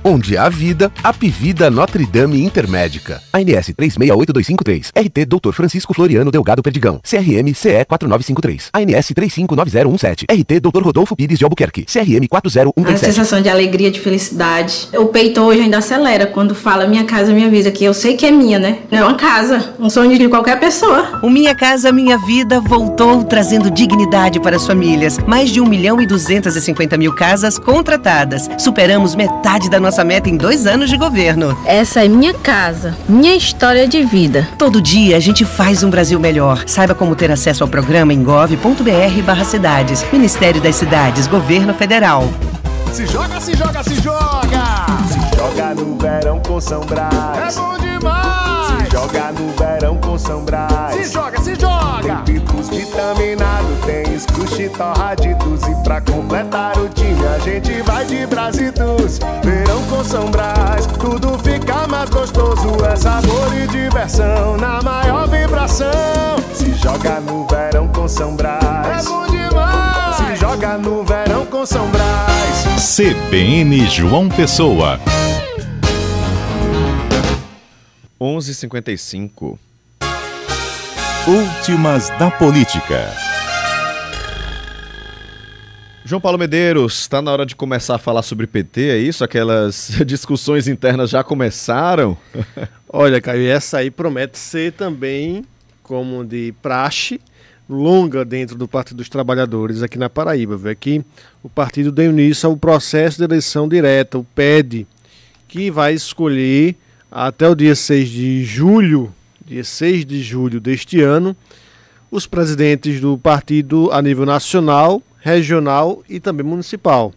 onde há vida, Apvida Notre Dame Intermédica. ANS 368253, RT Dr. Francisco Floriano Delgado Perdigão, CRM CE 4953, ANS 359017, RT Dr. Rodolfo Pires de Albuquerque, CRM 40137. A sensação de alegria, de felicidade. O peito hoje ainda acelera quando fala Minha Casa Minha Vida, que eu sei que é minha, né? É uma casa, um sonho de qualquer pessoa. O Minha Casa Minha Vida voltou trazendo dignidade para as famílias. Mais de 1.250.000 casas contratadas. Superamos metade da nossa meta em 2 anos de governo. Essa é minha casa, minha história de vida. Todo dia a gente faz um Brasil melhor. Saiba como ter acesso ao programa em gov.br/cidades. Ministério das Cidades, Governo Federal. Se joga, se joga, se joga! Se joga no verão com São Brás. É bom demais! Se joga no verão com São Brás. Se joga, se joga! Tem pitos vitaminado, tem escruxe torraditos. E pra completar o time a gente vai de Brasitus. Verão com São Brás, tudo fica mais gostoso. É sabor e diversão na maior vibração. Se joga no verão São Brás. É bom demais. Se joga no verão com São Brás. CBN João Pessoa. 11h55. Últimas da política. João Paulo Medeiros, está na hora de começar a falar sobre PT, é isso? Aquelas discussões internas já começaram? Olha, Caio, essa aí promete ser também, como de praxe, longa dentro do Partido dos Trabalhadores aqui na Paraíba. Viu? Aqui o partido deu início ao processo de eleição direta, o PED, que vai escolher até o dia 6 de julho deste ano, os presidentes do partido a nível nacional, regional e também municipal.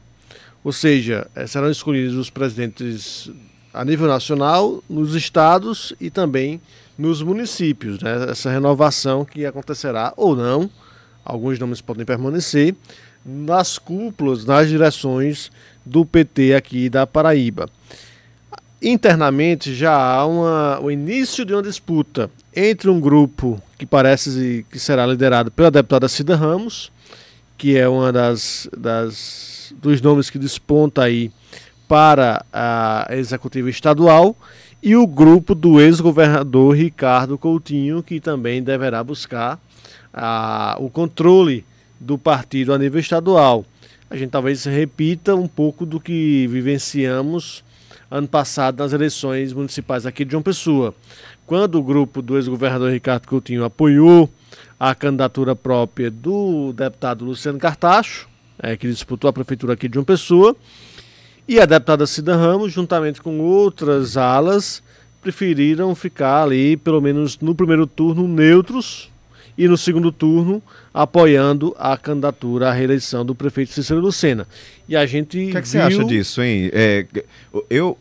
Ou seja, serão escolhidos os presidentes a nível nacional, nos estados e também nos municípios, né? Essa renovação que acontecerá ou não, alguns nomes podem permanecer, nas cúpulas, nas direções do PT aqui da Paraíba. Internamente já há o início de uma disputa entre um grupo que parece que será liderado pela deputada Cida Ramos, que é uma dos nomes que desponta aí para a executiva estadual, e o grupo do ex-governador Ricardo Coutinho, que também deverá buscar o controle do partido a nível estadual. A gente talvez repita um pouco do que vivenciamos ano passado nas eleições municipais aqui de João Pessoa, quando o grupo do ex-governador Ricardo Coutinho apoiou a candidatura própria do deputado Luciano Cartacho, que disputou a prefeitura aqui de João Pessoa, e a deputada Cida Ramos, juntamente com outras alas, preferiram ficar ali, pelo menos no primeiro turno, neutros, e no segundo turno, apoiando a candidatura à reeleição do prefeito Cícero Lucena. E a gente O que é que você acha disso, hein?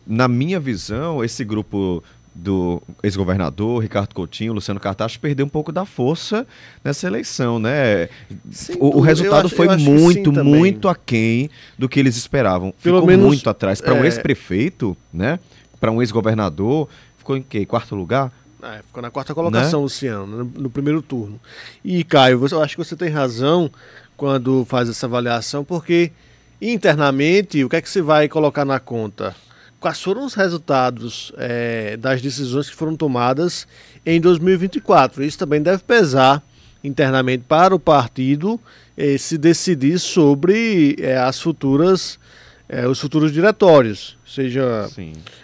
Na minha visão, esse grupo do ex-governador Ricardo Coutinho, Luciano Cartacho, perdeu um pouco da força nessa eleição, né? O resultado foi muito aquém do que eles esperavam. Ficou muito atrás. Para um ex-prefeito, né? Para um ex-governador, ficou em quê? Quarto lugar? Ficou na quarta colocação, né? Luciano, no primeiro turno. E, Caio, eu acho que você tem razão quando faz essa avaliação, porque internamente, o que é que você vai colocar na conta? Quais foram os resultados das decisões que foram tomadas em 2024? Isso também deve pesar internamente para o partido se decidir sobre os futuros diretórios, seja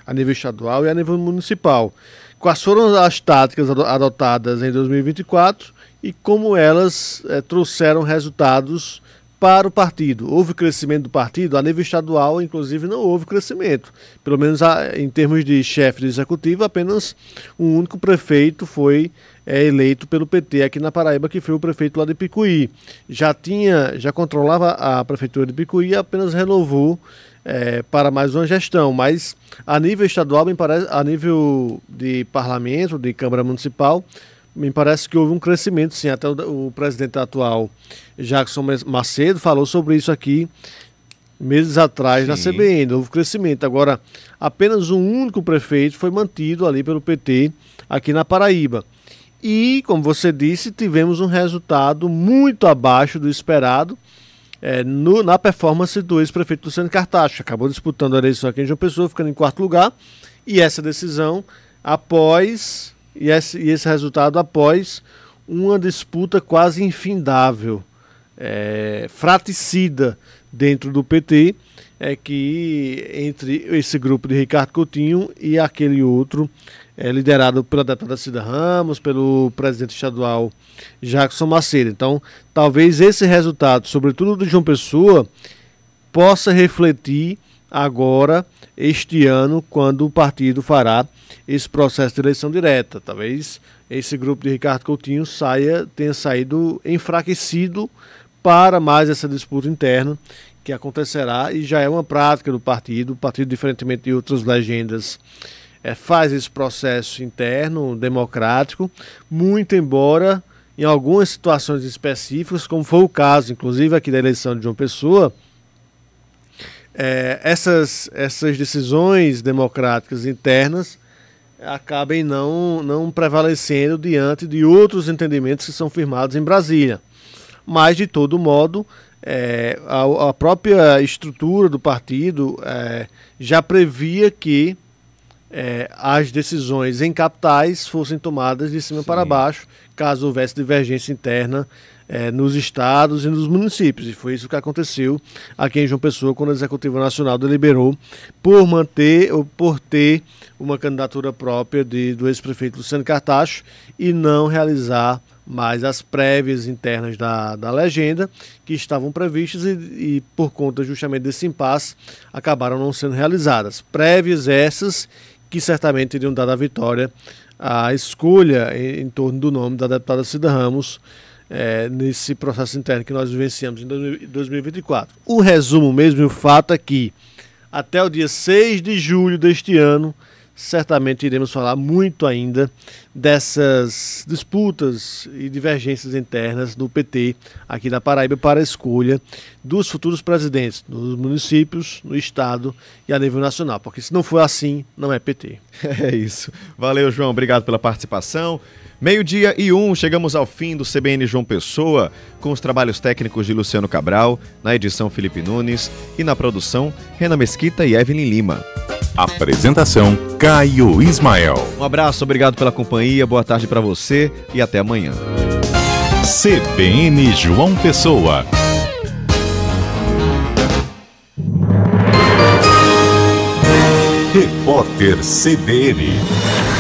a nível estadual e a nível municipal. Quais foram as táticas adotadas em 2024 e como elas trouxeram resultados para o partido? Houve crescimento do partido? A nível estadual, inclusive, não houve crescimento. Pelo menos em termos de chefe de executivo, apenas um único prefeito foi eleito pelo PT aqui na Paraíba, que foi o prefeito lá de Picuí. Já controlava a prefeitura de Picuí e apenas renovou para mais uma gestão. Mas a nível estadual, a nível de parlamento, de Câmara Municipal, me parece que houve um crescimento, sim. Até o presidente atual, Jackson Macedo, falou sobre isso aqui meses atrás na CBN. Houve crescimento. Agora, apenas um único prefeito foi mantido ali pelo PT aqui na Paraíba. E, como você disse, tivemos um resultado muito abaixo do esperado na performance do ex-prefeito Luciano Cartacho. Acabou disputando a eleição aqui em João Pessoa, ficando em quarto lugar. E essa decisão E esse resultado após uma disputa quase infindável, fratricida dentro do PT, que entre esse grupo de Ricardo Coutinho e aquele outro, liderado pela deputada Cida Ramos, pelo presidente estadual Jackson Macedo. Então, talvez esse resultado, sobretudo de João Pessoa, possa refletir agora, este ano, quando o partido fará esse processo de eleição direta. Talvez esse grupo de Ricardo Coutinho tenha saído enfraquecido para mais essa disputa interna que acontecerá, e já é uma prática do partido. O partido, diferentemente de outras legendas, faz esse processo interno, democrático, muito embora em algumas situações específicas, como foi o caso, inclusive aqui da eleição de João Pessoa, essas decisões democráticas internas acabem não prevalecendo diante de outros entendimentos que são firmados em Brasília. mas de todo modo a própria estrutura do partido já previa que as decisões em capitais fossem tomadas de cima para baixo, caso houvesse divergência interna nos estados e nos municípios. E foi isso que aconteceu aqui em João Pessoa, quando o Executivo Nacional deliberou por ter uma candidatura própria do ex-prefeito Luciano Cartacho e não realizar mais as prévias internas da legenda que estavam previstas e por conta justamente desse impasse acabaram não sendo realizadas. Prévias essas que certamente teriam dado a vitória à escolha em torno do nome da deputada Cida Ramos nesse processo interno que nós vivenciamos em 2024. O resumo mesmo e o fato é que até o dia 6 de julho deste ano certamente iremos falar muito ainda dessas disputas e divergências internas do PT aqui na Paraíba para a escolha dos futuros presidentes nos municípios, no estado e a nível nacional, porque se não for assim, não é PT. É isso. Valeu, João. Obrigado pela participação. 12:01, chegamos ao fim do CBN João Pessoa, com os trabalhos técnicos de Luciano Cabral, na edição Felipe Nunes e na produção Renan Mesquita e Evelyn Lima. Apresentação Caio Ismael. Um abraço, obrigado pela companhia, boa tarde para você e até amanhã. CBN João Pessoa. Repórter CBN.